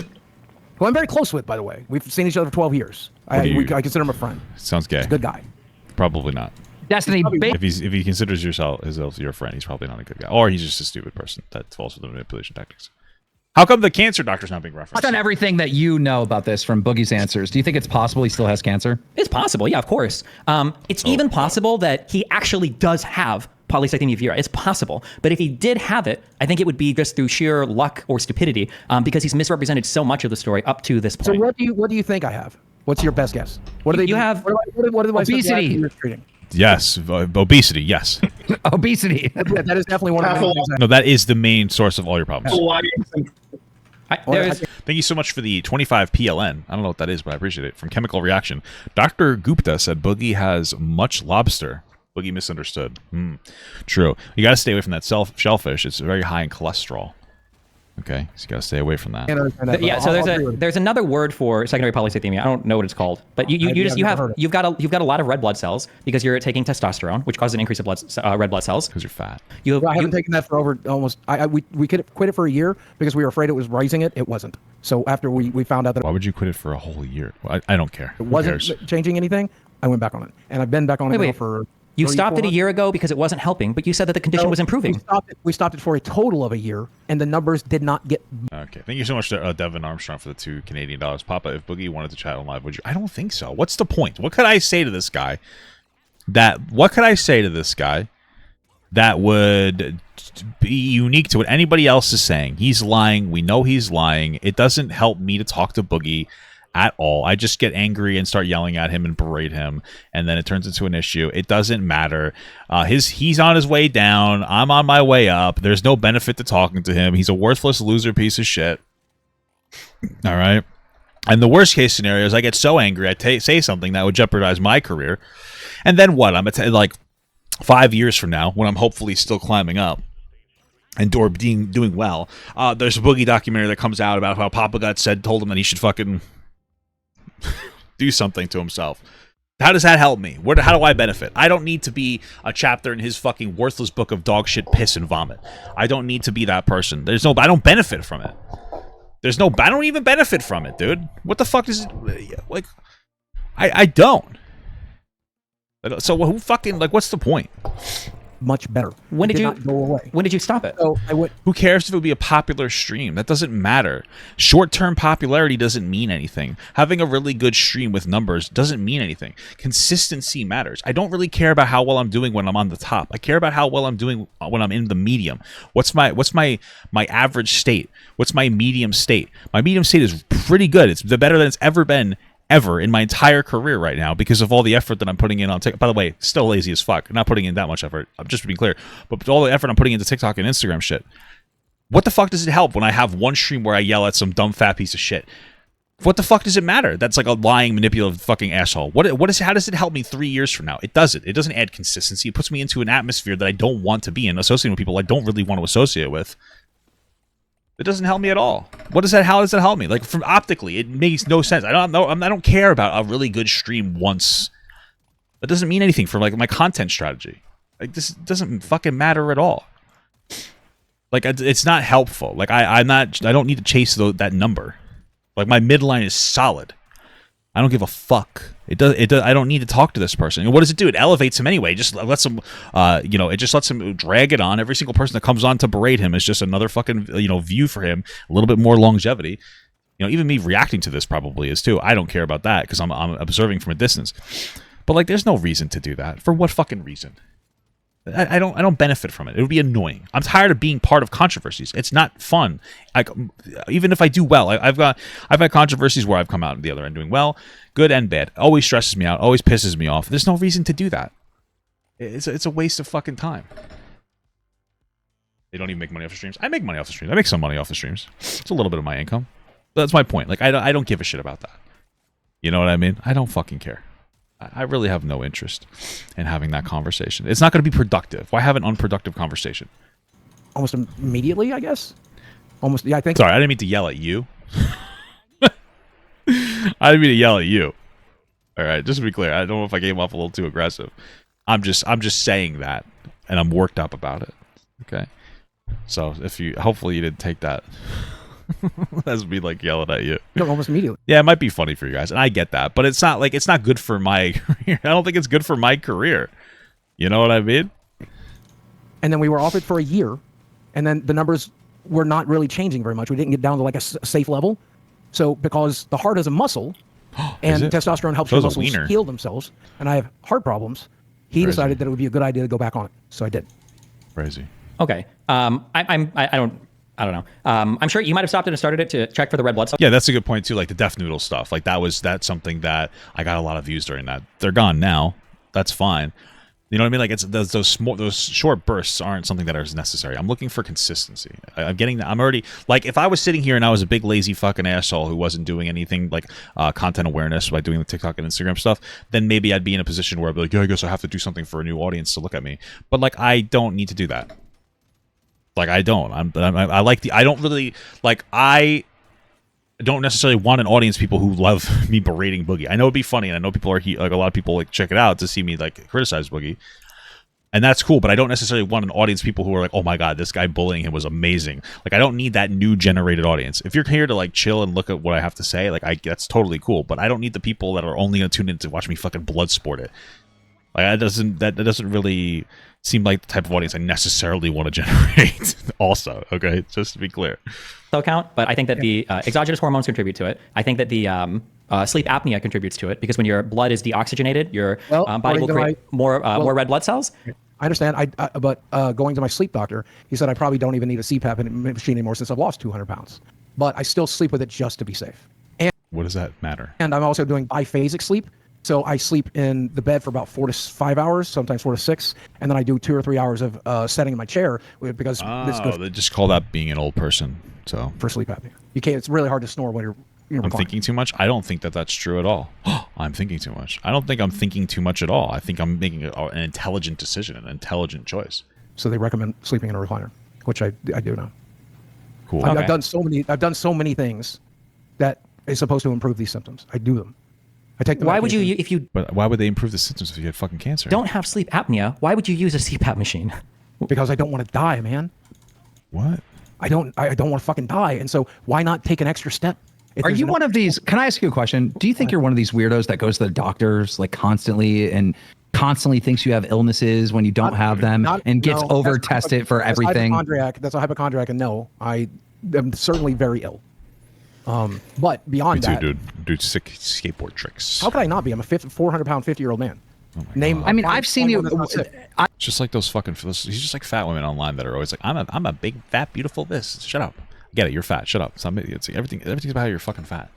Who I'm very close with, by the way. We've seen each other for 12 years. I consider him a friend. Sounds gay. He's a good guy. Probably not. Destiny, If he considers himself your friend, he's probably not a good guy, or he's just a stupid person that falls for the manipulation tactics. How come the cancer doctor's not being referenced? based on everything that you know about this from Boogie's answers, do you think it's possible he still has cancer? It's possible, yeah, of course. It's even possible that he actually does have polycythemia vera. It's possible. But if he did have it, I think it would be just through sheer luck or stupidity because he's misrepresented so much of the story up to this So point. what do you think I have? What's your best guess? What do they You do? have what do I obesity. you're treating? Yes, obesity. Yes. Obesity. Yeah, that is definitely one of the things. No, that is the main source of all your problems. there's, Thank you so much for the 25 PLN. I don't know what that is, but I appreciate it. From Chemical Reaction, Dr. Gupta said Boogie has much lobster. Boogie misunderstood. True. You got to stay away from that shellfish. It's very high in cholesterol. Okay, so you gotta stay away from that. Can't understand that, but Yeah, so I'll agree with it. there's another word for secondary polycythemia. I don't know what it's called, but you've got a lot of red blood cells because you're taking testosterone, which causes an increase of red blood cells. Because you're fat. I haven't taken that for over almost. We quit it for a year because we were afraid it was raising it. It wasn't. So after we found out that Why would you quit it for a whole year? Well, I don't care. it wasn't changing anything, I went back on it, and I've been back on it now for. You stopped it a year ago because it wasn't helping, but you said that the condition was improving. We stopped it for a total of a year, and the numbers did not get. Okay, thank you so much to Devin Armstrong for the $2 Canadian. Papa, if Boogie wanted to chat on live, would you? I don't think so. What's the point? What could I say to this guy? What could I say to this guy that would be unique to what anybody else is saying? He's lying. We know he's lying. It doesn't help me to talk to Boogie at all. I just get angry and start yelling at him and berate him, and then it turns into an issue. It doesn't matter. He's on his way down. I'm on my way up. There's no benefit to talking to him. He's a worthless loser piece of shit. All right. And the worst case scenario is I get so angry I say something that would jeopardize my career, and then what? I'm like 5 years from now, when I'm hopefully still climbing up and doing well. There's a Boogie documentary that comes out about how Papa told him that he should fucking do something to himself. How does that help me? How do I benefit? I don't need to be a chapter in his fucking worthless book of dog shit, piss, and vomit. I don't need to be that person. I don't benefit from it. I don't even benefit from it, dude. What the fuck is it? Like, I don't. So who fucking, like, what's the point? Much better. When did you not go away? When did you stop it? So Who cares if it would be a popular stream? That doesn't matter. Short-term popularity doesn't mean anything. Having a really good stream with numbers doesn't mean anything. Consistency matters. I don't really care about how well I'm doing when I'm on the top. I care about how well I'm doing when I'm in the medium. What's my average state? What's my medium state? My medium state is pretty good. It's better than it's ever been in my entire career right now because of all the effort that I'm putting in on TikTok. By the way, still lazy as fuck. Not putting in that much effort. I'm just being clear. But all the effort I'm putting into TikTok and Instagram shit. What the fuck does it help when I have one stream where I yell at some dumb fat piece of shit? What the fuck does it matter? That's like a lying, manipulative fucking asshole. How does it help me 3 years from now? It doesn't. It doesn't add consistency. It puts me into an atmosphere that I don't want to be in, associating with people I don't really want to associate with. It doesn't help me at all. How does that help me? Like, from optically, it makes no sense. I don't care about a really good stream once. That doesn't mean anything for like my content strategy. Like, this doesn't fucking matter at all. Like, it's not helpful. Like, I don't need to chase that number. Like, my midline is solid. I don't give a fuck. It does. I don't need to talk to this person. And what does it do? It elevates him anyway. It just lets him, it just lets him drag it on. Every single person that comes on to berate him is just another fucking, view for him. A little bit more longevity. Even me reacting to this probably is too. I don't care about that because I'm observing from a distance. But like, there's no reason to do that. For what fucking reason? I don't benefit from it. It would be annoying. I'm tired of being part of controversies. It's not fun. Even if I do well, I've had controversies where I've come out the other end doing well, good and bad. Always stresses me out. Always pisses me off. There's no reason to do that. It's a waste of fucking time. They don't even make money off the streams. I make money off the streams. I make some money off the streams. It's a little bit of my income. But that's my point. Like, I don't give a shit about that. You know what I mean? I don't fucking care. I really have no interest in having that conversation. It's not going to be productive. Why have an unproductive conversation? Almost immediately, I guess. Almost, yeah, I think. Sorry, I didn't mean to yell at you. I didn't mean to yell at you. All right, just to be clear, I don't know if I came off a little too aggressive. I'm just saying that, and I'm worked up about it. Okay, so hopefully you didn't take that. That's me like yelling at you. No, almost immediately. Yeah, it might be funny for you guys, and I get that, but it's not good for my career. I don't think it's good for my career. You know what I mean? And then we were off it for a year, and then the numbers were not really changing very much. We didn't get down to like a safe level. So because the heart is a muscle, and testosterone helps your muscles heal themselves, and I have heart problems, he decided that it would be a good idea to go back on it. So I did. Crazy. Okay. I don't know. I'm sure you might have stopped it and started it to check for the red blood cells. Yeah, that's a good point too. Like the deaf noodle stuff. Like that's something that I got a lot of views during that. They're gone now. That's fine. You know what I mean? Like it's those short bursts aren't something that is necessary. I'm looking for consistency. I'm getting that. I'm already like, if I was sitting here and I was a big lazy fucking asshole who wasn't doing anything like content awareness by doing the TikTok and Instagram stuff, then maybe I'd be in a position where I'd be like, yeah, I guess I have to do something for a new audience to look at me. But like, I don't need to do that. Like I don't. I like the. I don't really like. I don't necessarily want an audience people who love me berating Boogie. I know it'd be funny, and I know people are like a lot of people like check it out to see me like criticize Boogie, and that's cool. But I don't necessarily want an audience people who are like, oh my god, this guy bullying him was amazing. Like I don't need that new generated audience. If you're here to like chill and look at what I have to say, like that's totally cool. But I don't need the people that are only gonna tune in to watch me fucking blood sport it. Like that doesn't really seem like the type of audience I necessarily want to generate. Also, okay, just to be clear. Count, but I think that the exogenous hormones contribute to it. I think that the sleep apnea contributes to it because when your blood is deoxygenated, your body will create more red blood cells. I understand. But going to my sleep doctor, he said I probably don't even need a CPAP machine anymore since I've lost 200 pounds. But I still sleep with it just to be safe. And what does that matter? And I'm also doing biphasic sleep. So I sleep in the bed for about 4 to 5 hours, sometimes 4 to 6, and then I do 2 or 3 hours of sitting in my chair because they just call that being an old person. So for sleep apnea, you can't. It's really hard to snore when you're I'm thinking too much. I don't think that that's true at all. I'm thinking too much. I don't think I'm thinking too much at all. I think I'm making an intelligent decision, an intelligent choice. So they recommend sleeping in a recliner, which I do now. Cool. I've done so many things that is supposed to improve these symptoms. I do them. I take them. Why would you But why would they improve the symptoms if you had fucking cancer? Don't have sleep apnea? Why would you use a CPAP machine? Because I don't want to die, man. What? I don't want to fucking die, and so why not take an extra step? Are you one of these? Can I ask you a question? Do you think you're one of these weirdos that goes to the doctors like constantly and constantly thinks you have illnesses when you don't have them and gets over tested for everything? That's a hypochondriac, and no, I am certainly very ill. But beyond that, dude, sick skateboard tricks. How could I not be? I'm a 400-pound, 50-year-old man. I mean, I've seen you. Just like those fucking. He's just like fat women online that are always like, I'm a big fat beautiful this. Shut up. I get it. You're fat. Shut up. It's not me. It's everything's about how you're fucking fat.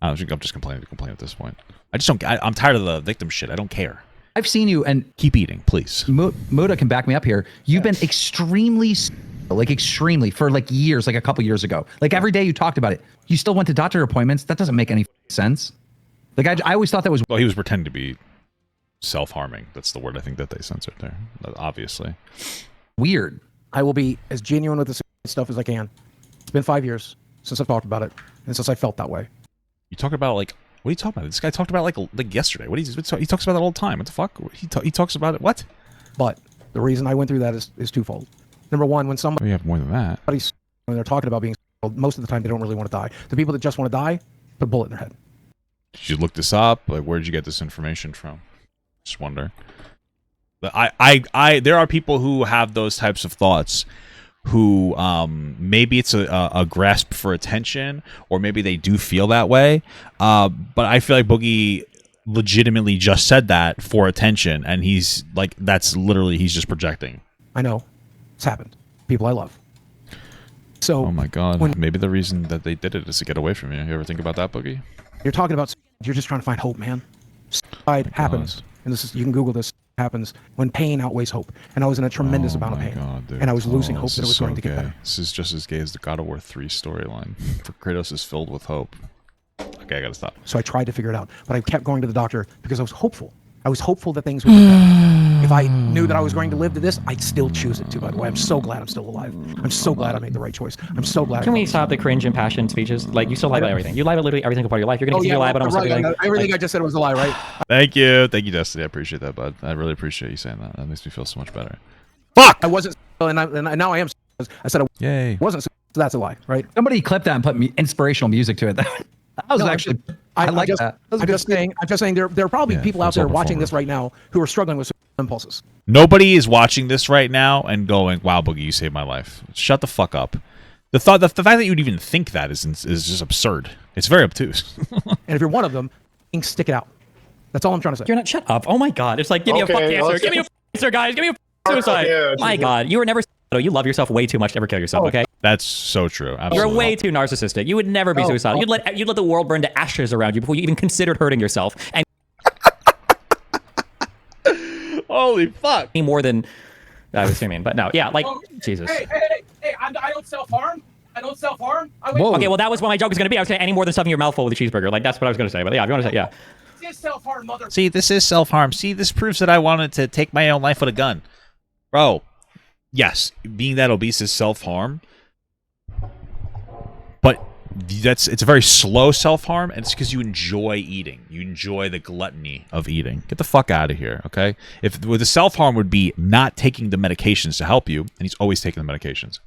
I'm just complaining to complain at this point. I just don't. I'm tired of the victim shit. I don't care. I've seen you and keep eating, please. Muda can back me up here. You've been extremely for like years, like a couple years ago. Like every day you talked about it. You still went to doctor appointments. That doesn't make any sense. Like I always thought that was. Well, he was pretending to be self-harming. That's the word I think that they censored there. Obviously. Weird. I will be as genuine with this stuff as I can. It's been 5 years since I've talked about it and since I felt that way. You talk about like. What are you talking about? This guy talked about like yesterday. He talks about that all the time. What the fuck? He talks about it. What? But the reason I went through that is twofold. Number one, when we have more than that. When they're talking about being most of the time they don't really want to die. The people that just want to die, put a bullet in their head. Did you look this up? Like, where did you get this information from? Just wonder. But there are people who have those types of thoughts who maybe it's a grasp for attention, or maybe they do feel that way. But I feel like Boogie legitimately just said that for attention, and he's like, he's just projecting. I know. It's happened. People I love. So, oh my god, maybe the reason that they did it is to get away from you. You ever think about that, Boogie? You're talking about, you're just trying to find hope, man. Suicide happens, and you can Google this, happens when pain outweighs hope. And I was in a tremendous amount of pain. God, and I was losing hope that it was going to get better. This is just as gay as the God of War 3 storyline. For Kratos is filled with hope. Okay, I gotta stop. So I tried to figure it out, but I kept going to the doctor because I was hopeful. I was hopeful that things would get better. If I knew that I was going to live to this, I'd still choose it too, by the way. I'm so glad I'm still alive. I'm so glad I made the right choice. I'm so glad. Can we stop the cringe and passion speeches? Like, you still lie about everything. You lie about literally every single part of your life. You're going to lie about almost everything. Everything I just said was a lie, right? Thank you, Destiny. I appreciate that, bud. I really appreciate you saying that. That makes me feel so much better. Fuck! I wasn't, and now I am. I said I wasn't, so that's a lie, right? Somebody clipped that and put inspirational music to it. That was actually... I like that. I'm just saying there are probably people out there watching this right now who are struggling with impulses. Nobody is watching this right now and going, "Wow, Boogie, you saved my life." Shut the fuck up. The fact that you'd even think that is just absurd. It's very obtuse. And if you're one of them, stick it out. That's all I'm trying to say. You're not. Shut up. Oh my god. It's like, give me a fucking answer. Give me a answer, guys. Give me a suicide. Yeah, my god. You were never. You love yourself way too much to ever kill yourself. Okay. That's so true. Absolutely. You're way too narcissistic. You would never be suicidal. You'd let the world burn to ashes around you before you even considered hurting yourself. And holy fuck. Any more than I was assuming, but no, yeah, like Jesus. Hey! I don't self-harm. Okay, well that was what my joke was gonna be. I was saying any more than stuffing your mouth full with a cheeseburger. Like that's what I was gonna say. But yeah, if you want to say, yeah. This is self-harm, mother. See, this is self-harm. See, this proves that I wanted to take my own life with a gun, bro. yes, being that obese is self-harm, but it's a very slow self-harm, and it's because you enjoy eating. You enjoy the gluttony of eating. Get the fuck out of here, okay? If the self-harm would be not taking the medications to help you, and he's always taking the medications.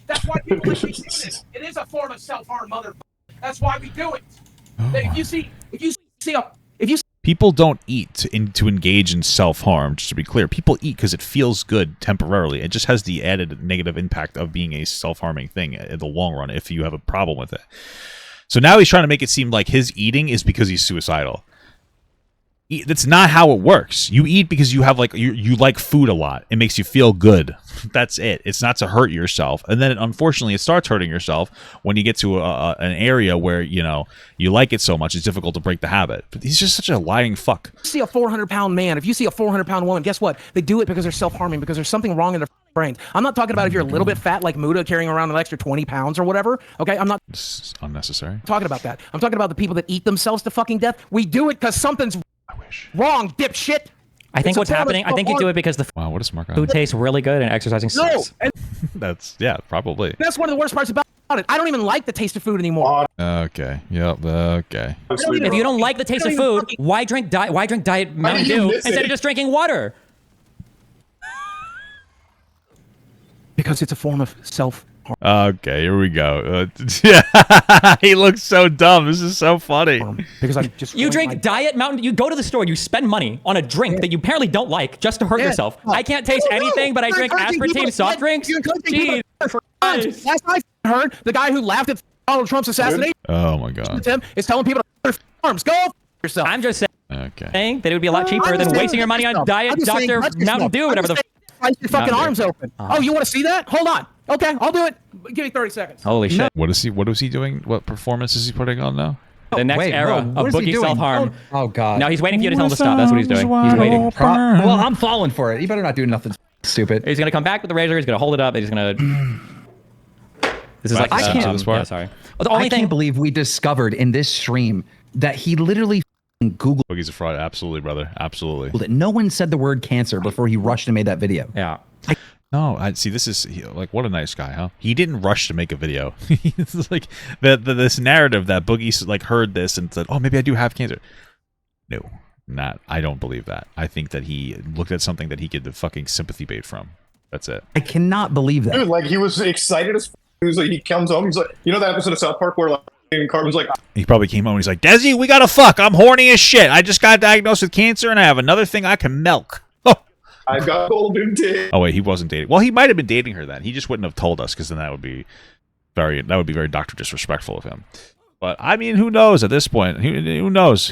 That's why people like me do this. It is a form of self-harm, motherfucker. That's why we do it. If you see People don't eat to engage in self-harm, just to be clear. People eat because it feels good temporarily. It just has the added negative impact of being a self-harming thing in the long run if you have a problem with it. So now he's trying to make it seem like his eating is because he's suicidal. That's not how it works. You eat because you have you like food a lot. It makes you feel good. That's it. It's not to hurt yourself. And then unfortunately it starts hurting yourself when you get to an area where you like it so much it's difficult to break the habit. But he's just such a lying fuck. You see a 400-pound man, if you see a 400-pound woman, guess what? They do it because they're self-harming, because there's something wrong in their brains. I'm not talking about if you're a little bit fat like Muda carrying around an extra 20 pounds or whatever. Okay, I'm not It's unnecessary. talking about that. I'm talking about the people that eat themselves to fucking death. We do it because something's wrong, dipshit. I think what's happening, I think you do it because the Wow, what a smart guy. food tastes really good and exercising No, sucks. and That's probably. that's one of the worst parts about it. I don't even like the taste of food anymore. Okay. Yep. Okay. If you don't like the taste of food, why drink Diet Mountain you Dew miss instead it? of just drinking water? Because it's a form of self-harm. Okay, here we go. Yeah, he looks so dumb. This is so funny. Because I'm just You drink Diet Mountain. You go to the store. You spend money on a drink that you apparently don't like just to hurt yourself. I can't taste anything, but I drink aspartame soft drinks. Jeez. Last I heard, the guy who laughed at Donald Trump's assassination Oh my god. attempt is telling people to their farms. Go f yourself. I'm just Okay. saying that it would be a lot cheaper than wasting your money on Diet Dr. Mountain Dew, whatever the. Slice your fucking Mountain Dew. arms open. Oh, you want to see that? Hold on. Okay, I'll do it. Give me 30 seconds. Holy shit. What is he doing? What performance is he putting on now? The next Wait, era bro, what of is he Boogie doing? self-harm. Oh god. No, he's waiting for you to tell him to stop. That's what he's doing. He's waiting. Well, I'm falling for it. You better not do nothing stupid. He's gonna come back with the razor. He's gonna hold it up. And he's gonna. This is like I can't- this part? yeah, sorry. Well, the only I thing. can't believe we discovered in this stream that he literally Googled Boogie's a fraud. Absolutely, brother. Absolutely. it. No one said the word cancer before he rushed and made that video. Yeah. No, I see. This is what a nice guy, huh? He didn't rush to make a video. It's like this narrative that Boogie heard this and said, "Oh, maybe I do have cancer." No, not. I don't believe that. I think that he looked at something that he could the fucking sympathy bait from. That's it. I cannot believe that. Dude, like he was excited as. He was like, he comes home. He's like, that episode of South Park where Cartman's like, He probably came home and he's like, "Desi, we gotta fuck. I'm horny as shit. I just got diagnosed with cancer and I have another thing I can milk." Oh. I've got golden dick. Oh wait, he wasn't dating. Well, he might have been dating her then. He just wouldn't have told us because then that would be very Dr. disrespectful of him. But I mean, who knows at this point? Who knows?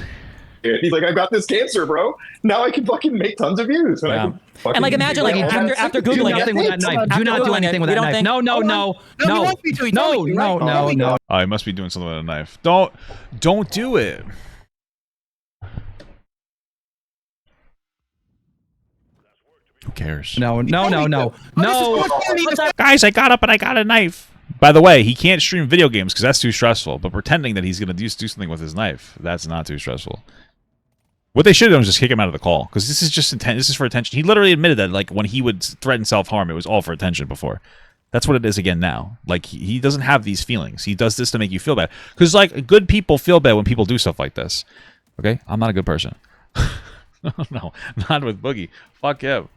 He's like, I've got this cancer, bro. Now I can fucking make tons of views. And, I Yeah. can fucking And imagine do all that. after Do Googling nothing with that knife. Do not do anything with that knife. No. No, he wants me to. He told me to, right? Oh, he must be doing something with a knife. Don't do it. Who cares? No. Guys, I got up and I got a knife. By the way, he can't stream video games because that's too stressful. But pretending that he's going to do something with his knife, that's not too stressful. What they should have done was just kick him out of the call because this is just this is for attention. He literally admitted that when he would threaten self-harm, it was all for attention before. That's what it is again now. He doesn't have these feelings. He does this to make you feel bad. Because good people feel bad when people do stuff like this. Okay? I'm not a good person. No, not with Boogie. Fuck him.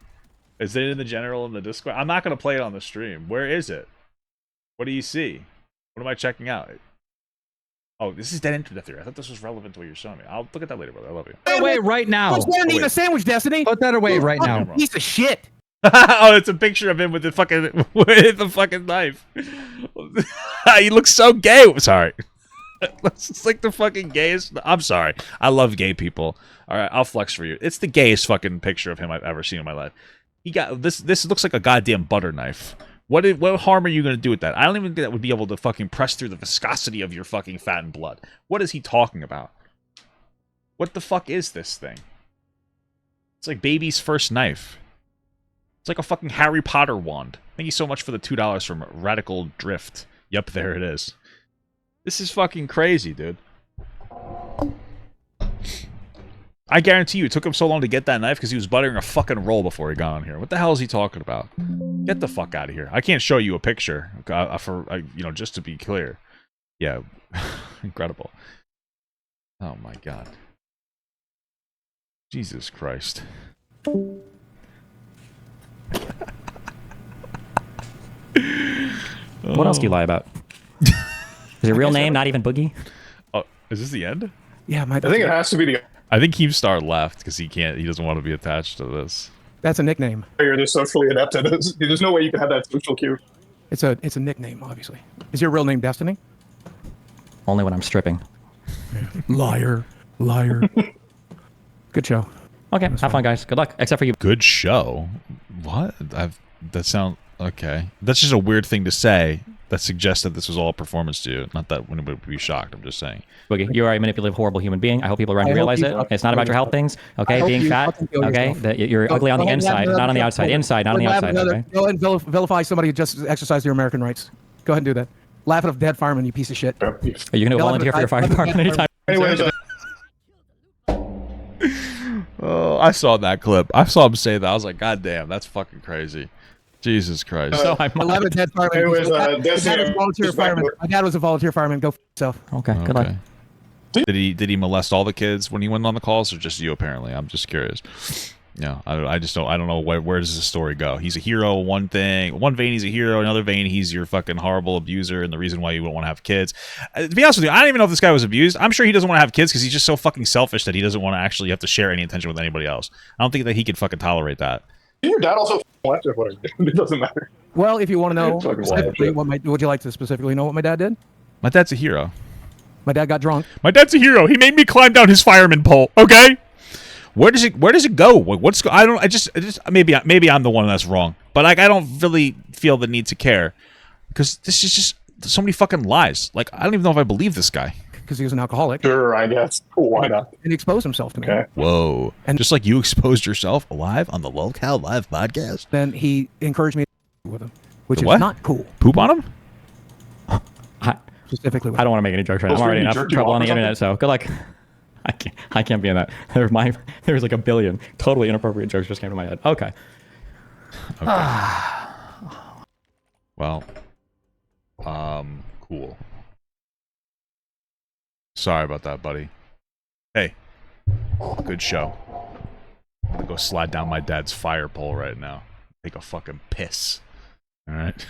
Is it in the general in the Discord? I'm not going to play it on the stream. Where is it? What do you see? What am I checking out? Oh, this is dead internet theory. I thought this was relevant to what you're showing me. I'll look at that later, brother. I love you. Put that away right now. Who's going to eat a sandwich, Destiny? Put that away right now. Piece of shit. Oh, it's a picture of him with the fucking knife. He looks so gay. Sorry. It's like the fucking gayest. I'm sorry. I love gay people. All right, I'll flex for you. It's the gayest fucking picture of him I've ever seen in my life. He got this. This looks like a goddamn butter knife. What harm are you going to do with that? I don't even think that would be able to fucking press through the viscosity of your fucking fat and blood. What is he talking about? What the fuck is this thing? It's like baby's first knife. It's like a fucking Harry Potter wand. Thank you so much for the $2 from Radical Drift. Yep, there it is. This is fucking crazy, dude. I guarantee you, it took him so long to get that knife because he was buttering a fucking roll before he got on here. What the hell is he talking about? Get the fuck out of here! I can't show you a picture just to be clear. Yeah, incredible. Oh my god. Jesus Christ. What else do you lie about? Is your real name not even Boogie? Oh, is this the end? Yeah, I think it has to be the I think Keemstar left because he doesn't want to be attached to this. That's a nickname. you're just socially adept at this. There's no way you can have that social cue. It's a nickname, obviously. Is your real name Destiny? Only when I'm stripping. Liar. Good show. Okay, have fun, guys. Good luck. Except for you. Good show. What? Okay. That's just a weird thing to say. That suggests that this was all a performance to you. Not that anyone would be shocked. I'm just saying. Boogie, you are a manipulative, horrible human being. I hope people around you realize it. It's not about your health things, okay? Being fat, okay? That you're ugly on the inside, not on the outside. Inside, not on the outside, okay? Go ahead and vilify somebody who just exercised their American rights. Go ahead and do that. Laugh at a dead fireman, you piece of shit. Are you going to volunteer for your fire department anytime? Anyways, Oh, I saw that clip. I saw him say that. I was like, God damn, that's fucking crazy. Jesus Christ. So I might. 11 dead firemen. Anyways, My dad was Destiny- a volunteer fireman. My dad was a volunteer fireman. Go f yourself. Okay, good luck. Did he molest all the kids when he went on the calls, or just you? Apparently, I'm just curious. Yeah, I just don't. I don't know where does the story go. He's a hero. One vein he's a hero. Another vein he's your fucking horrible abuser, and the reason why you won't want to have kids. To be honest with you, I don't even know if this guy was abused. I'm sure he doesn't want to have kids because he's just so fucking selfish that he doesn't want to actually have to share any attention with anybody else. I don't think that he could fucking tolerate that. your dad also left it, whatever. It doesn't matter. Well, if you want to know Fucking specifically wild would you like to specifically know what my dad did? My dad's a hero. My dad got drunk. My dad's a hero. He made me climb down his fireman pole. Okay. Where does it go? Maybe I'm the one that's wrong, but like I don't really feel the need to care because this is just so many fucking lies. Like I don't even know if I believe this guy. Because he was an alcoholic. Sure, I guess. Why not? And he exposed himself to me. Okay. Whoa. And- just like you exposed yourself live on the Lolcow Live podcast. Then he encouraged me with him, which What? is not cool. Poop on him? Specifically with I don't want to make any jokes right now. I'm already in enough trouble on the internet, so good luck. I can't be in that. There's like a billion totally inappropriate jokes just came to my head. Okay. Well, cool. Sorry about that, buddy. Hey, good show. I'm gonna go slide down my dad's fire pole right now. Take a fucking piss. All right.